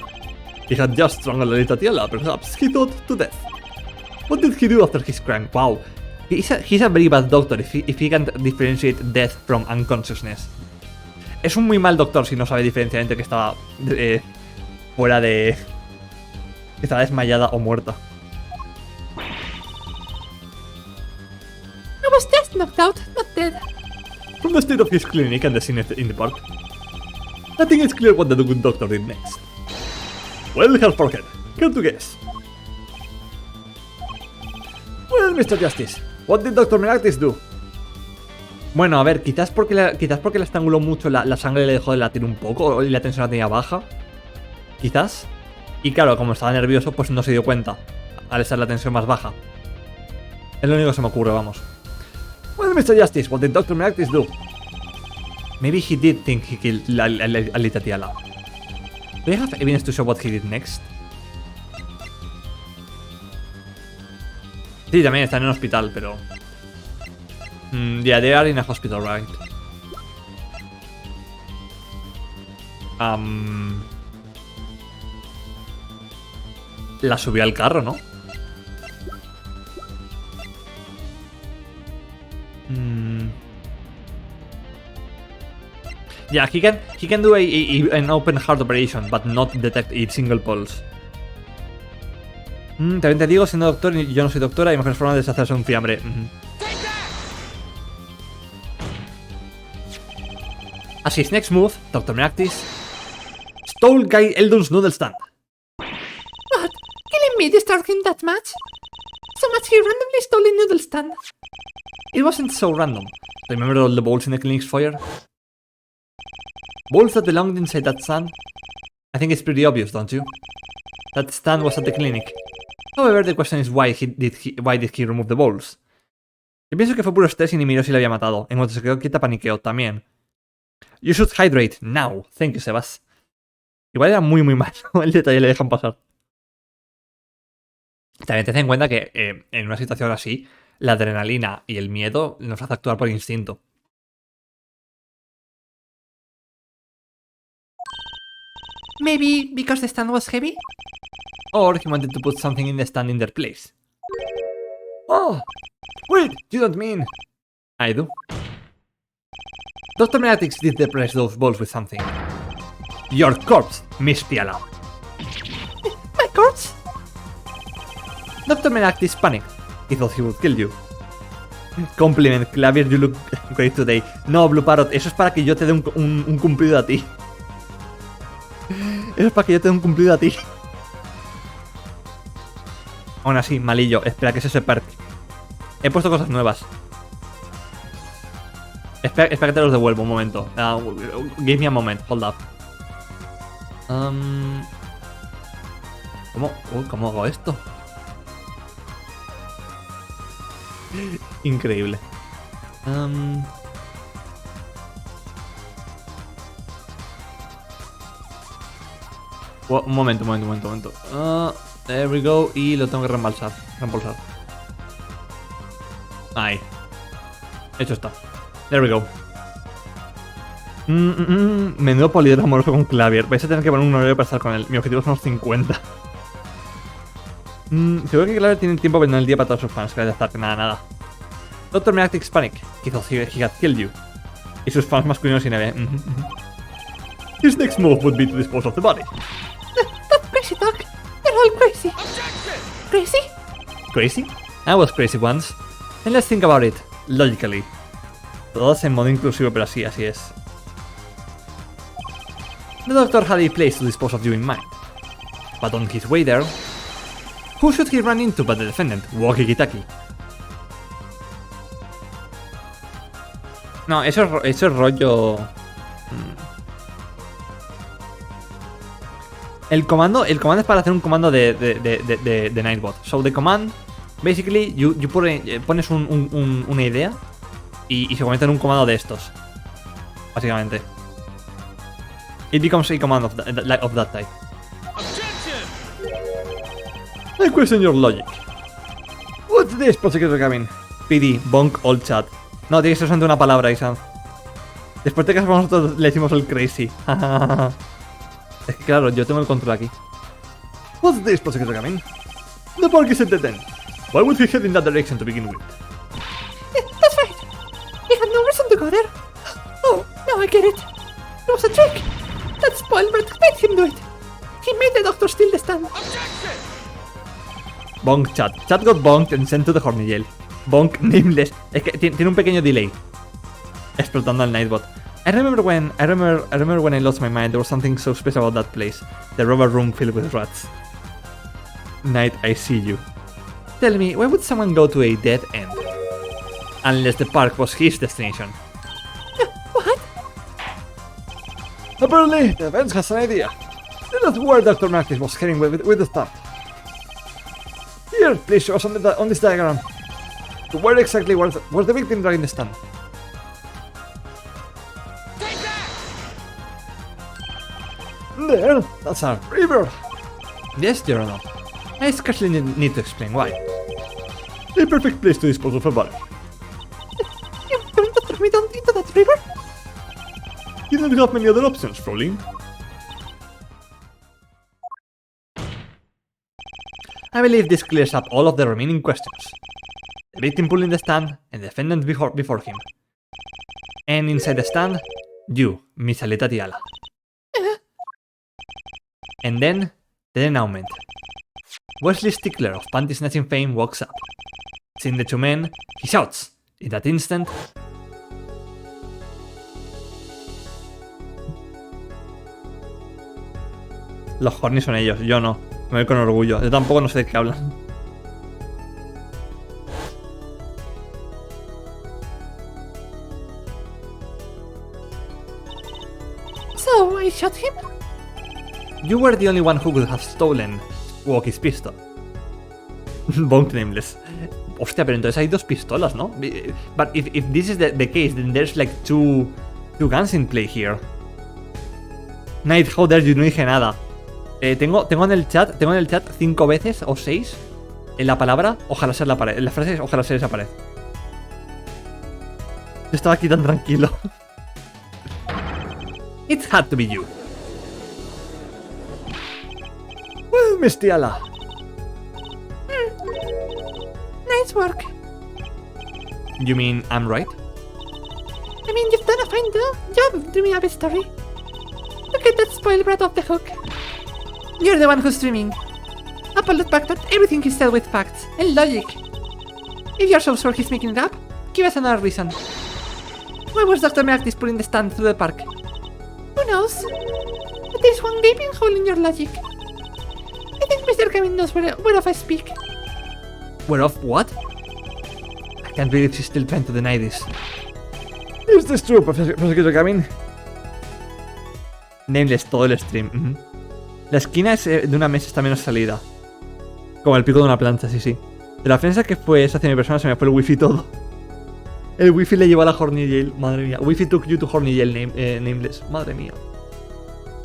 He had just strangled Aleta Tiala, perhaps, he thought, to death. What did he do after his crime? Wow. He's a very bad doctor if he can't differentiate death from unconsciousness. Es un muy mal doctor si no sabe diferenciar entre que estaba fuera de... que estaba desmayada o muerta. I was just knocked out, not dead. From the state of his clinic and the scene in the park, I think it's clear what the good doctor did next. Well, Hellforkhead, care to guess? Well, Mr. Justice, what did Dr. Miractis do? Bueno, a ver, quizás porque la estranguló mucho, la sangre le dejó de latir un poco y la tensión la tenía baja. Quizás. Y claro, como estaba nervioso, pues no se dio cuenta al estar la tensión más baja. Es lo único que se me ocurre, vamos. Well, Mr. Justice, what did Dr. Miractis do? Maybe he did think he killed Aleta Tiala. Do you have evidence to show what he did next? Sí, también está en un hospital, pero... yeah, they are in a hospital, right? La subió al carro, ¿no? Yeah, he can do an open heart operation, but not detect a single pulse. También te digo, siendo doctor y yo no soy doctora, hay mejores formas de deshacerse un fiambre. As his next move, Dr. Miractis stole Guy Eldon's noodle stand. What? Killing me disturbed him that much? So much he randomly stole a noodle stand. It wasn't so random. Remember all the balls in the clinic's foyer? Balls that belonged inside that stand? I think it's pretty obvious, don't you? That stand was at the clinic. However, the question is why did he remove the balls? Yo pienso que fue puro estrés y ni miró si le había matado. En cuanto se quedó quieta, paniqueó también. You should hydrate now. Thank you, Sebas. Igual era muy malo el detalle, le dejan pasar. También ten en cuenta que en una situación así, la adrenalina y el miedo nos hace actuar por instinto. Maybe because the stand was heavy? Or he wanted to put something in the stand in their place. Oh! Wait! You don't mean... I do. Dr. Miractis did depress those balls with something. Your corpse, Miss Tiala. My corpse? Dr. Menactis panicked. He thought he would kill you. Compliment, Clavier, you look great today. No, Blue Parrot, eso es para que yo te dé un cumplido a ti. Eso es para que yo te dé un cumplido a ti. Aún así, malillo, espera que se perk. He puesto cosas nuevas. Espera que te los devuelvo un momento. Give me a moment, hold up. ¿Cómo hago esto? Increíble. Un momento. There we go. Y lo tengo que reembolsar. Ahí. Hecho está. There we go. Menudo poliedro amoroso con Clavier. Vais a tener que poner un horario para estar con él. Mi objetivo son unos 50. Seguro que Clavier tiene tiempo en el día para todos sus fans. Que vaya a estar, que nada. Dr. Menactis panic. He thought he had killed you. Y sus fans masculinos y neve. His next move would be to dispose of the body. That's crazy, Doc. They're all crazy. Crazy? Crazy? I was crazy once. And let's think about it. Logically. Todos en modo inclusivo, pero así es. The doctor had a place to dispose of you in mind. But on his way there, who should he run into but the defendant, Walkie-Taki? No, eso es rollo... El comando es para hacer un comando de Nightbot. So the command, basically, pones una idea y se convierte en un comando de estos. Básicamente. It becomes a command of that type. I question your logic. What's this, Prosecutor Gavin? PD, bonk, all chat. No, tiene que ser solamente una palabra, Isan. Después de que nosotros le decimos el crazy. Es que claro, yo tengo el control aquí. What's this, Prosecutor Gavin? The park is at the end. Why would he head in that direction to begin with? That's right. He had no reason to go there. Oh, now I get it. It was a trick. That spoiled brat made him do it. He made the doctor steal the stand. Bonk chat. Chat got bonked and sent to the horny jail. Bonk nameless. Es que tiene un pequeño delay. Explotando al Nightbot. I remember when I lost my mind, there was something so special about that place. The rubber room filled with rats. Night, I see you. Tell me, why would someone go to a dead end? Unless the park was his destination. What? Apparently, the events has an idea. That's where Dr. Marcus was heading with the stuff. Here, please show us on this diagram. To where exactly was the victim dragging the stand? There, that's a river. Yes, Your Honor. I scarcely need to explain why. A perfect place to dispose of a body. You're going to throw me down into that river? You don't have many other options, Frolin. I believe this clears up all of the remaining questions. The victim pulling the stand and the defendant before him. And inside the stand, you, Miss Alita Tiala. And then, the denouement. Wesley Stickler of panty snatching fame walks up. Seeing the two men, he shouts. In that instant, los horny son ellos, yo no. Me voy con orgullo. Yo tampoco no sé de qué hablan. So, I shot him? You were the only one who could have stolen Walkie's pistol. Bonk nameless. Hostia, pero entonces hay dos pistolas, ¿no? But if this is the case, then there's like two guns in play here. Night, how dare you, no dije nada. Tengo en el chat 5 veces o 6 en la palabra ojalá ser la pared. En la frase es ojalá ser esa pared. Yo estaba aquí tan tranquilo. It had to be you. Well, Miss Tiala. Nice work. You mean I'm right? I mean, you've done a fine job of dreaming up a story. Look at that spoiled brat off the hook. You're the one who's dreaming. Apollo backed that everything he said with facts and logic. If you're so sure he's making it up, give us another reason. Why was Dr. Meactis pulling the stand through the park? Who knows? But there's one gaping hole in your logic. I think Mr. Gavin knows whereof I speak. Whereof what? I can't believe she's still trying to deny this. Is this true, Prosecutor Gavin? Nameless todo el stream. La esquina es, de una mesa está menos salida. Como el pico de una plancha, sí, sí. De la ofensa que fue esa hacia mi persona se me fue el wifi todo. El wifi le llevó a la Horny Jail, madre mía. Wifi took you to Horny Jail, nameless. Madre mía.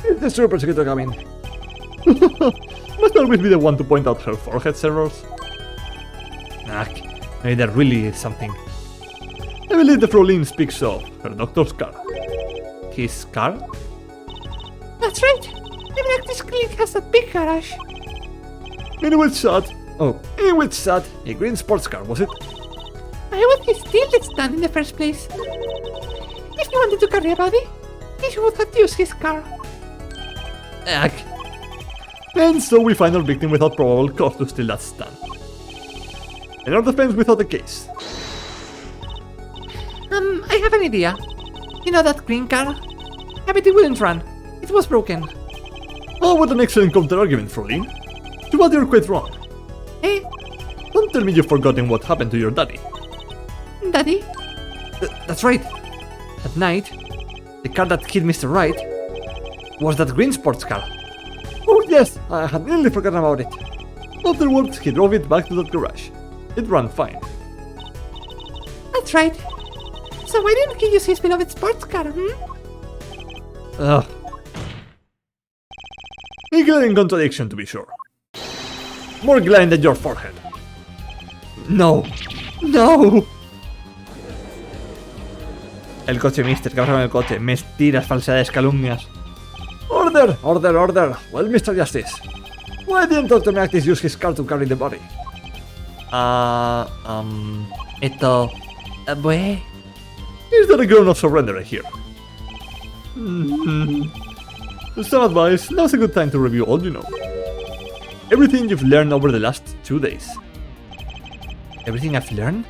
Is this true, Prosecutor Gavin? Must always be the one to point out her forehead errors. Maybe there really is something. I believe the Frolin speaks of her doctor's car. His car? That's right. The Meactis clinic has that big garage. In which shot? Oh, In which shot? A green sports car, was it? Why would he steal that stand in the first place? If he wanted to carry a body, he would have used his car. ugh. And so we find our victim without probable cause to steal that stand. And our defense without a case. I have an idea. You know that green car? I bet it wouldn't run. It was broken. Oh, what an excellent counter-argument, Frolin. Too bad you're quite wrong. Eh? Don't tell me you've forgotten what happened to your daddy. Daddy? That's right. At night, the car that killed Mr. Wright was that green sports car. Oh yes, I had nearly forgotten about it. Afterwards, he drove it back to that garage. It ran fine. That's right. So why didn't he use his beloved sports car, Ugh. A glaring contradiction, to be sure. More glaring than your forehead. No. No. El coche, mister. ¿Qué pasa con el coche? Mentiras, falsedades, calumnias. Order! Order! Order! Well, Mr. Justice, why didn't Dr. Meactis use his car to carry the body? Esto... Pues... Is there a grown-up surrender here? Some advice, now's a good time to review all you know. Everything you've learned over the last 2 days. Everything I've learned?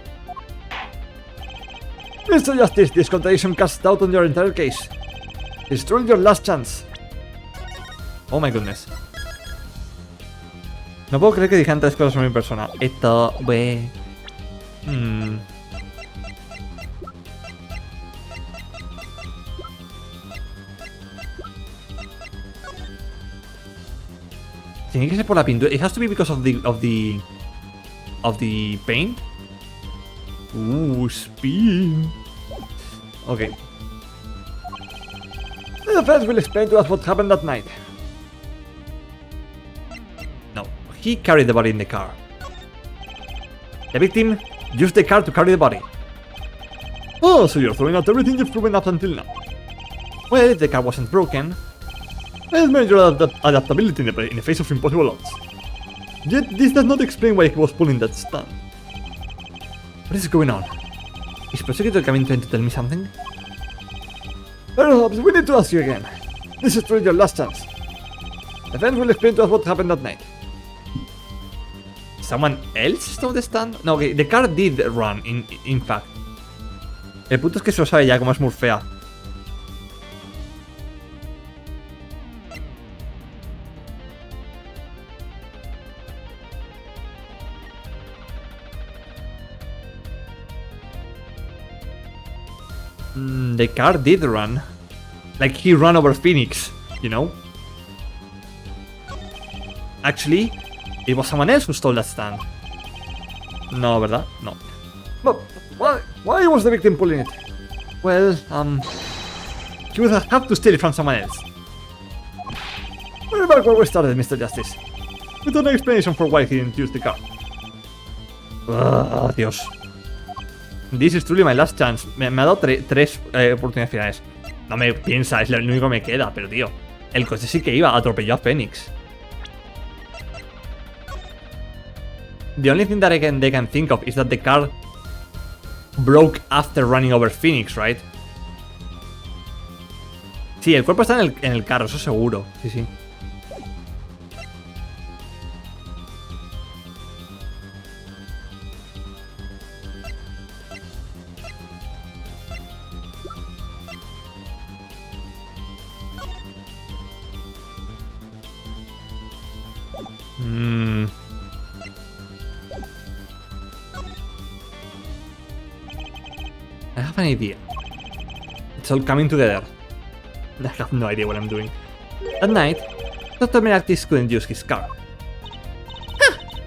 Mr. Justice, this contradiction casts doubt on your entire case. It's truly your last chance. Oh my goodness. No puedo creer que dijeran 3 cosas sobre mi persona. Esto... Pues... Tiene que ser por la pintura. It has to be because of the paint. Spin. Okay. The defense will explain to us what happened that night. No. He carried the body in the car. The victim used the car to carry the body. Oh, so you're throwing out everything you've proven up until now. Well, if the car wasn't broken... I admire your adaptability in the face of impossible odds. Yet, this does not explain why he was pulling that stunt. What is going on? Is Prosecutor coming trying to tell me something? Perhaps we need to ask you again. This is truly your last chance. The defense will explain to us what happened that night. Someone else stole the stand? No, okay, the car did run, in fact. El punto es que se lo sabe ya, como es Murfea. The car did run. Like he ran over Phoenix, you know? Actually, it was someone else who stole that stand. No, ¿verdad? No. But why was the victim pulling it? Well, he would have to steal it from someone else. We're back where we started, Mr. Justice. With an explanation for why he didn't use the car. Dios. This is truly my last chance. Me ha dado tres oportunidades finales. No me piensa, es lo único que me queda, pero tío. El coche sí que iba, atropelló a Phoenix. The only thing that they can think of is that the car broke after running over Phoenix, right? Sí, el cuerpo está en el carro, eso seguro. Sí, sí. Hmm. I have an idea. It's all coming together. I have no idea what I'm doing. At night, Dr. Meraktis couldn't use his car.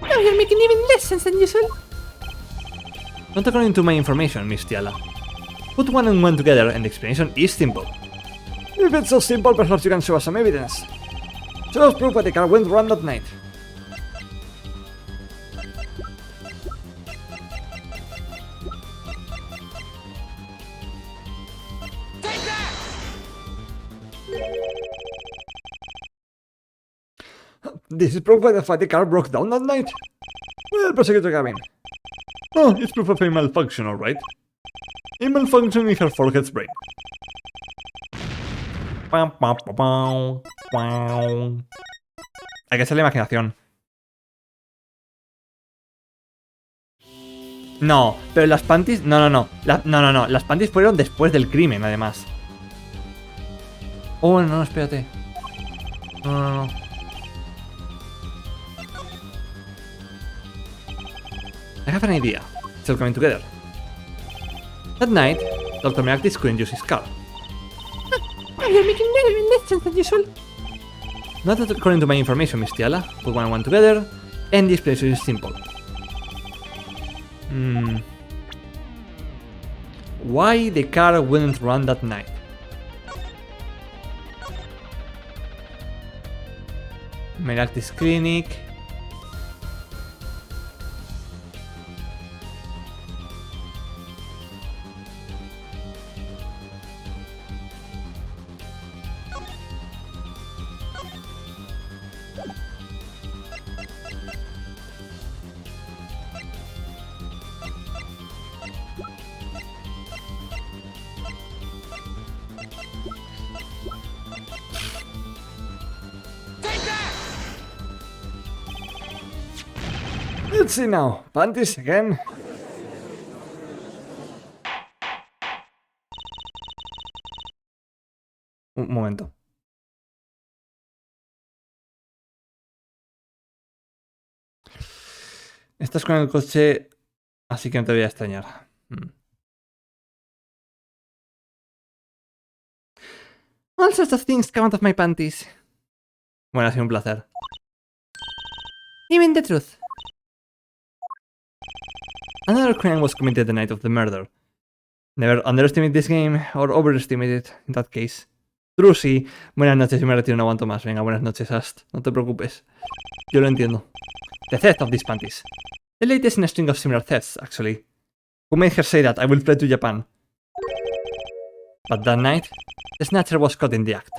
Now you're making even less sense than usual. Not according to my information, Miss Tiala. Put one and one together and the explanation is simple. If it's so simple, perhaps you can show us some evidence. Show us proof that the car went wrong that night. This is proof by the fact the car broke down that night. Well, Prosecutor Gavin. Oh, it's proof of a malfunction, alright. A malfunction in her forehead's brain. Hay que hacer la imaginación. No, pero las panties... No. No. Las panties fueron después del crimen, además. Oh, no, espérate. No. I have an idea. It's all coming together. That night, Dr. Meraktis couldn't use his car. Now you're making even less sense than usual. Not according to my information, Miss Tiala. Put one and one together, and the explanation is simple. Why the car wouldn't run that night? Meraktis Clinic. Let's see now. Panties again. Un momento. Estás con el coche, así que no te voy a extrañar. All sorts of things come out of my panties. Bueno, ha sido un placer. Even the truth. Another crime was committed the night of the murder. Never underestimate this game, or overestimate it, in that case. True, sí. Buenas noches, yo me retiro, no aguanto más. Venga, buenas noches, Ast. No te preocupes. Yo lo entiendo. The theft of these panties. The latest in a string of similar thefts, actually. Who made her say that I will fly to Japan? But that night, the snatcher was caught in the act.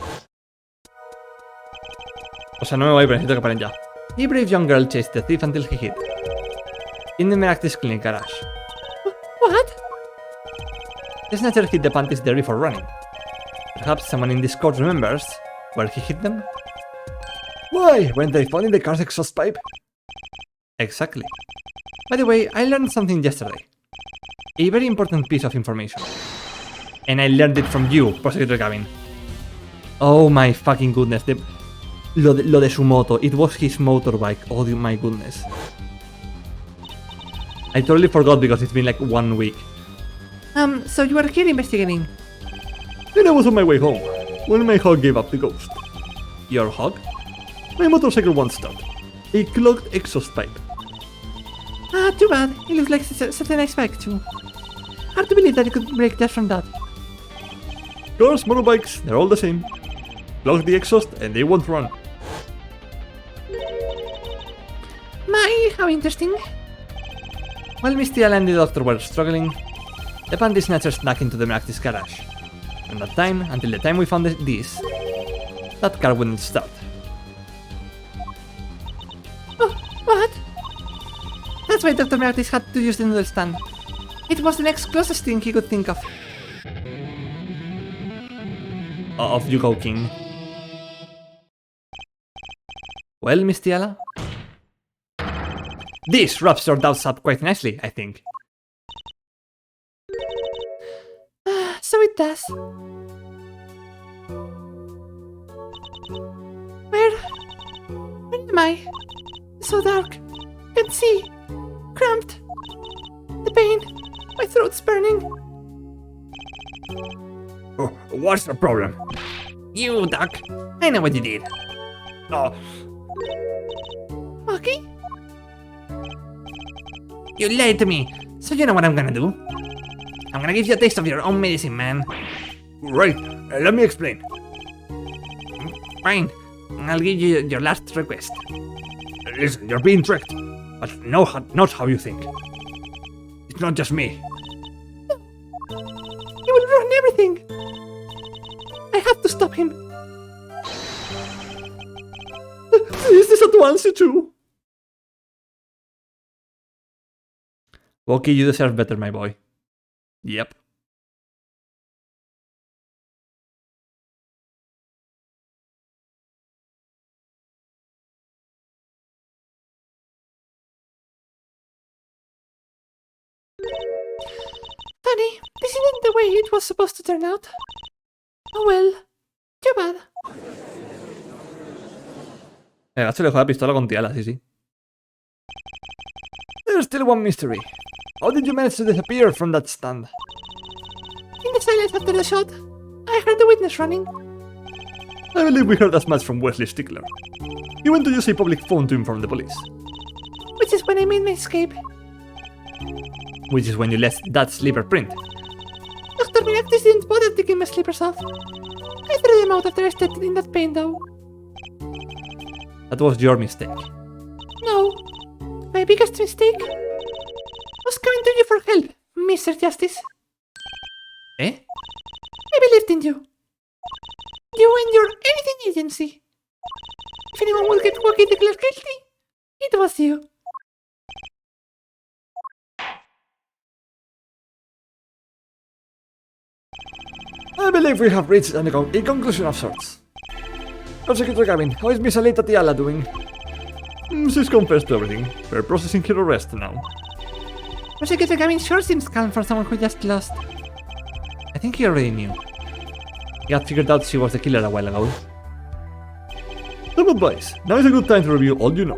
O sea, no me voy, pero necesito que paren ya. The brave young girl chased the thief until he hid. In the Meraktis Clinic garage. What? The snatcher hid the panties there before running. Perhaps someone in this court remembers where he hid them? Why? Weren't they found in the car's exhaust pipe? Exactly. By the way, I learned something yesterday. A very important piece of information. And I learned it from you, Prosecutor Gavin. Oh my fucking goodness. Lo de su moto. It was his motorbike. Oh my goodness. I totally forgot because it's been like 1 week. So you are here investigating? And I was on my way home when my hog gave up the ghost. Your hog? My motorcycle won't start. A clogged exhaust pipe. Ah, too bad. It looks like something I expect to. Hard to believe that it could break just from that. Cars, motorbikes, they're all the same. Clog the exhaust and they won't run. My, how interesting. While Miss Tiala and the doctor were struggling, the panty snatcher snuck into the Meraktis garage. From that time, until the time we found this, that car wouldn't start. Oh, what? That's why Dr. Meraktis had to use the noodle stand. It was the next closest thing he could think of. Of you go, King. Well, Miss Tiala? This wraps your doubts up quite nicely, I think. So it does. Where am I? So dark. Can't see. Cramped. The pain. My throat's burning. Oh, what's the problem? You, Doc. I know what you did. Oh, Monkey? You lied to me. So you know what I'm gonna do? I'm gonna give you a taste of your own medicine, man. right. Let me explain. Fine. I'll give you your last request. Listen, you're being tricked. But no, not how you think. It's not just me. He will ruin everything. I have to stop him. Is this advance you too? Woki, you deserve better, my boy. Yep. Funny, this isn't the way it was supposed to turn out. Oh well. Too bad. El gacho le dejó la pistola con Tiala, sí, sí. There's still one mystery. How did you manage to disappear from that stand? In the silence after the shot, I heard the witness running. I believe we heard as much from Wesley Stickler. He went to use a public phone to inform the police. Which is when I made my escape. Which is when you left that sleeper print. Dr. Minactis didn't bother taking my slippers off. I threw them out after I stepped in that pain, though. That was your mistake. No. My biggest mistake was coming to you for help, Mr. Justice. Eh? I believed in you. You and your anything agency. If anyone would get Woki declared guilty, it was you. I believe we have reached a conclusion of sorts. Prosecutor Gavin, how is Miss Alita Tiala doing? She's confessed to everything. We're processing her arrest now. Prosecutor Gavin sure seems calm for someone who just lost. I think he already knew. He had figured out she was the killer a while ago. Some advice. Now is a good time to review all you know.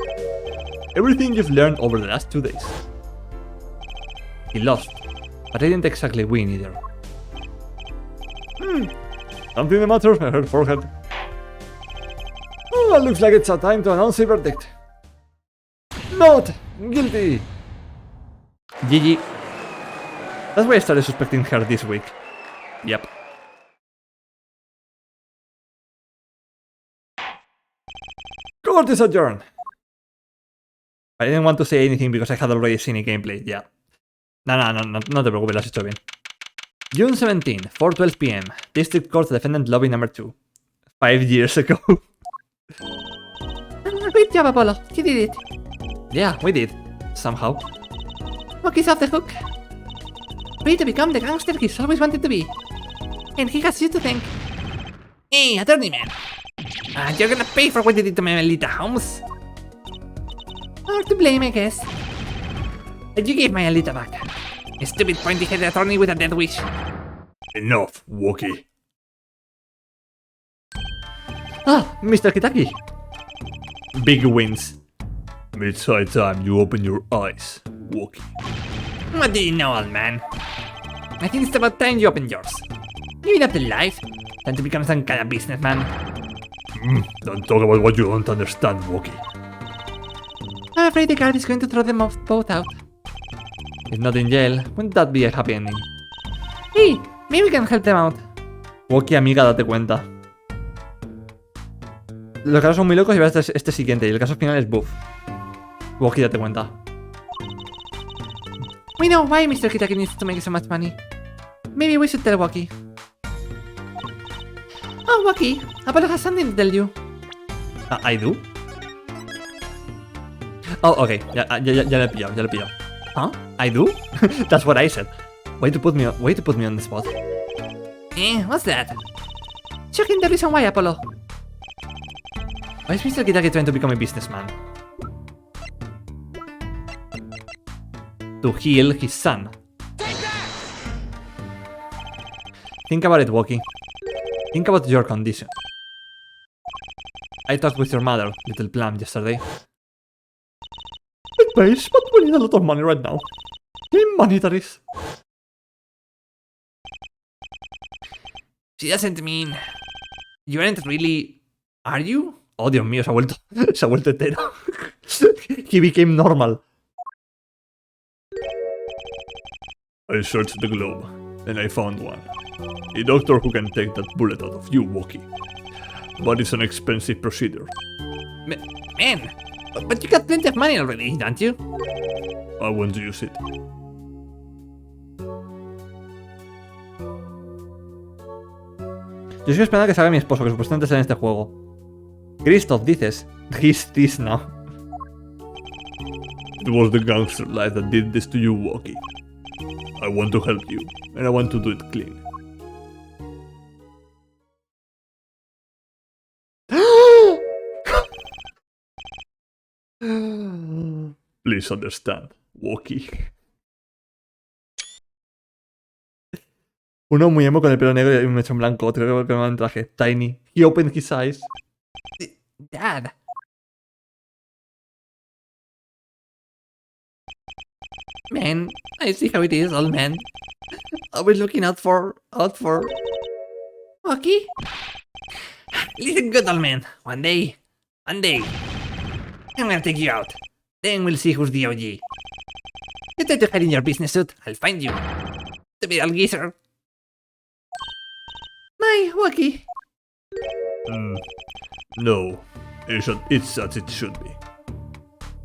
Everything you've learned over the last 2 days. He lost, but I didn't exactly win either. Something the matter with her forehead. Oh, looks like it's a time to announce a verdict. Not guilty. GG. That's why I started suspecting her this week. Yep. Court is adjourned. I didn't want to say anything because I had already seen a gameplay, yeah. No te preocupes, lo has hecho bien. June 17, 4:12 PM. District Court Defendant Lobby number 2. 5 years ago. Great job, Apollo. You did it. Yeah, we did. Somehow. Woki's off the hook. Free to become the gangster he's always wanted to be. And he has you to thank. Hey, attorney man. You're gonna pay for what you did to my Alita Holmes. Or to blame, I guess. And you gave my Alita back. A stupid pointy-headed attorney with a death wish. Enough, Wookie. Ah, Mr. Kitaki. Big wins. It's high time you open your eyes, Wookie. What do you know, old man? I think it's about time you open yours. Living up the life. Time to become some kind of businessman. Don't talk about what you don't understand, Wookie. I'm afraid the guard is going to throw them both out. If not in jail, wouldn't that be a happy ending? Hey, maybe we can help them out. Wookie, amiga, date cuenta. Los casos son muy locos y verás este siguiente, y el caso final es buff. Wookie, date cuenta. We know why Mr. Kitaki needs to make so much money. Maybe we should tell Woki. Oh, Woki, Apollo has something to tell you. I do? Oh, okay, ya le he pillado. Huh? I do? That's what I said. Way to put me on the spot. What's that? Checking the reason why, Apollo. Why is Mr. Kitaki trying to become a businessman? To heal his son. Think about it, Wookie. Think about your condition. I talked with your mother, Little Plum, yesterday. pace, but we need a lot of money right now. In money, that is. She doesn't mean... You aren't really... Are you? Oh, Dios mío, se ha vuelto hetero. He became normal. I searched the globe, and I found one. A doctor who can take that bullet out of you, Wookie. But it's an expensive procedure. Man, but you got plenty of money already, don't you? I want to use it. Yo sigo esperando a que salga mi esposo, que supuestamente sale en este juego. Christoph, dices. He's this now. It was the gangster life that did this to you, Wookie. I want to help you, and I want to do it clean. Please understand, Wookie. Uno muy emo con el pelo negro y un mechón blanco. Otro con un traje. Tiny. He opened his eyes. Dad. Man, I see how it is, old man. Always looking out for... Wookie? Listen good, old man. One day, I'm gonna take you out. Then we'll see who's the OG. You try to hide in your business suit, I'll find you. Stupid old geezer. My Wookie. No, it's as it should be.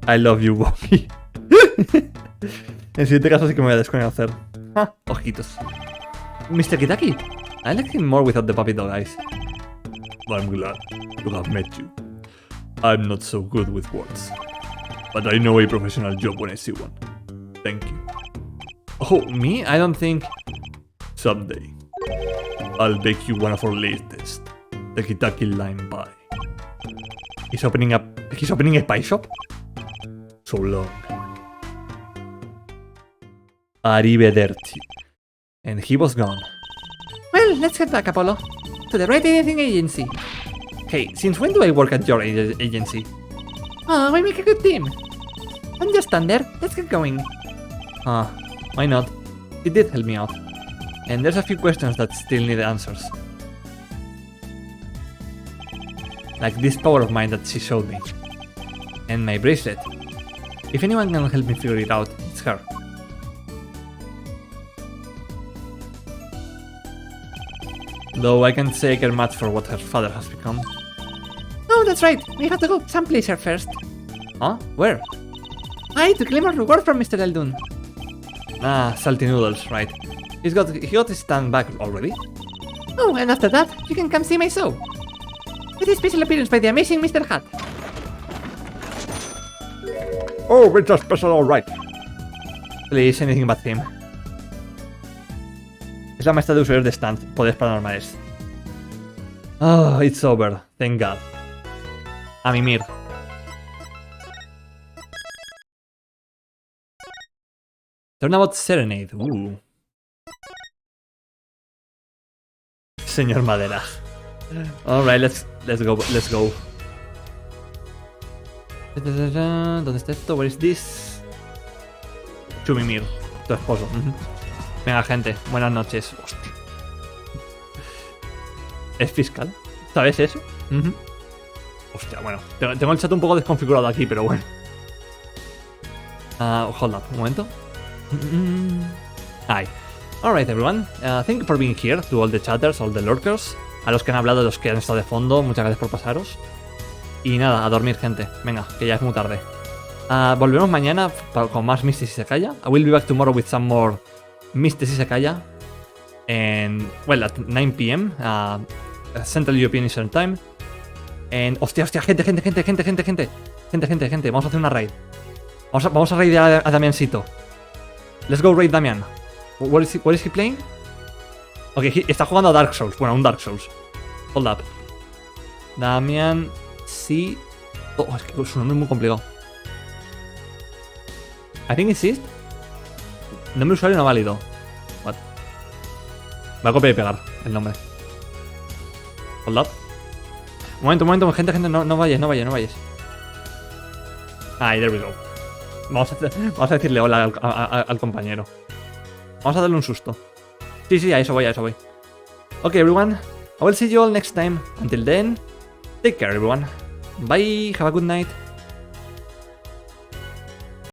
I love you, Wookie. En siguiente caso sí que me voy a desconocer. Ah, ojitos. Mr. Kitaki. I like him more without the puppy dog eyes. I'm glad to have met you. I'm not so good with words, but I know a professional job when I see one. Thank you. Oh, me? I don't think... Someday, I'll bake you one of our latest, the Kitaki lime pie. He's opening a pie shop? So long. Arrivederci. And he was gone. Well, let's get back, Apollo. To the Right Anything Agency. Hey, since when do I work at your agency? Oh, we make a good team. I'm just stand there. Let's get going. Why not? It did help me out. And there's a few questions that still need answers. Like this power of mine that she showed me. And my bracelet. If anyone can help me figure it out, it's her. Though I can't say I care much for what her father has become. Oh, that's right. We have to go someplace here first. Huh? Where? To claim a reward from Mr. Eldun. Ah, salty noodles, right. He got his stand back already. Oh, and after that, you can come see my show. With a special appearance by the amazing Mr. Hat. Oh, it's a special alright. Please, anything but him. Es la maestra de usuarios de stand, poderes paranormales. Oh, it's over, thank God. A mimir. Turnabout Serenade, Señor Madera. Alright, let's go. ¿Dónde está esto? Where is this? Chumimir, tu esposo. Venga, gente, buenas noches. Hostia. ¿Es fiscal? ¿Sabes eso? Hostia, bueno. Tengo el chat un poco desconfigurado aquí, pero bueno. Hold up, un momento. Hi. Alright, everyone. Thank you for being here, to all the chatters, all the lurkers. A los que han hablado, a los que han estado de fondo, muchas gracias por pasaros. Y nada, a dormir, gente. Venga, que ya es muy tarde. Volvemos mañana con más Misty si se calla. I will be back tomorrow with some more Misty si se calla. And, well, at 9 p.m. Central European Eastern Time. And, hostia, gente. Vamos a hacer una raid. Vamos a raidear a Damiancito. Let's go raid Damian. What is he playing? Ok, está jugando a Dark Souls. Bueno, a un Dark Souls. Hold up. Damian... Sí... Oh, es que su nombre es muy complicado. I think it's it. Nombre de usuario no válido. What? Voy a copiar y pegar el nombre. Hold up. Un momento, gente, no vayas. Ahí, there we go. Vamos a decirle hola al compañero. Vamos a darle un susto. Sí, a eso voy, Okay, everyone. I will see you all next time. Until then, take care, everyone. Bye, have a good night.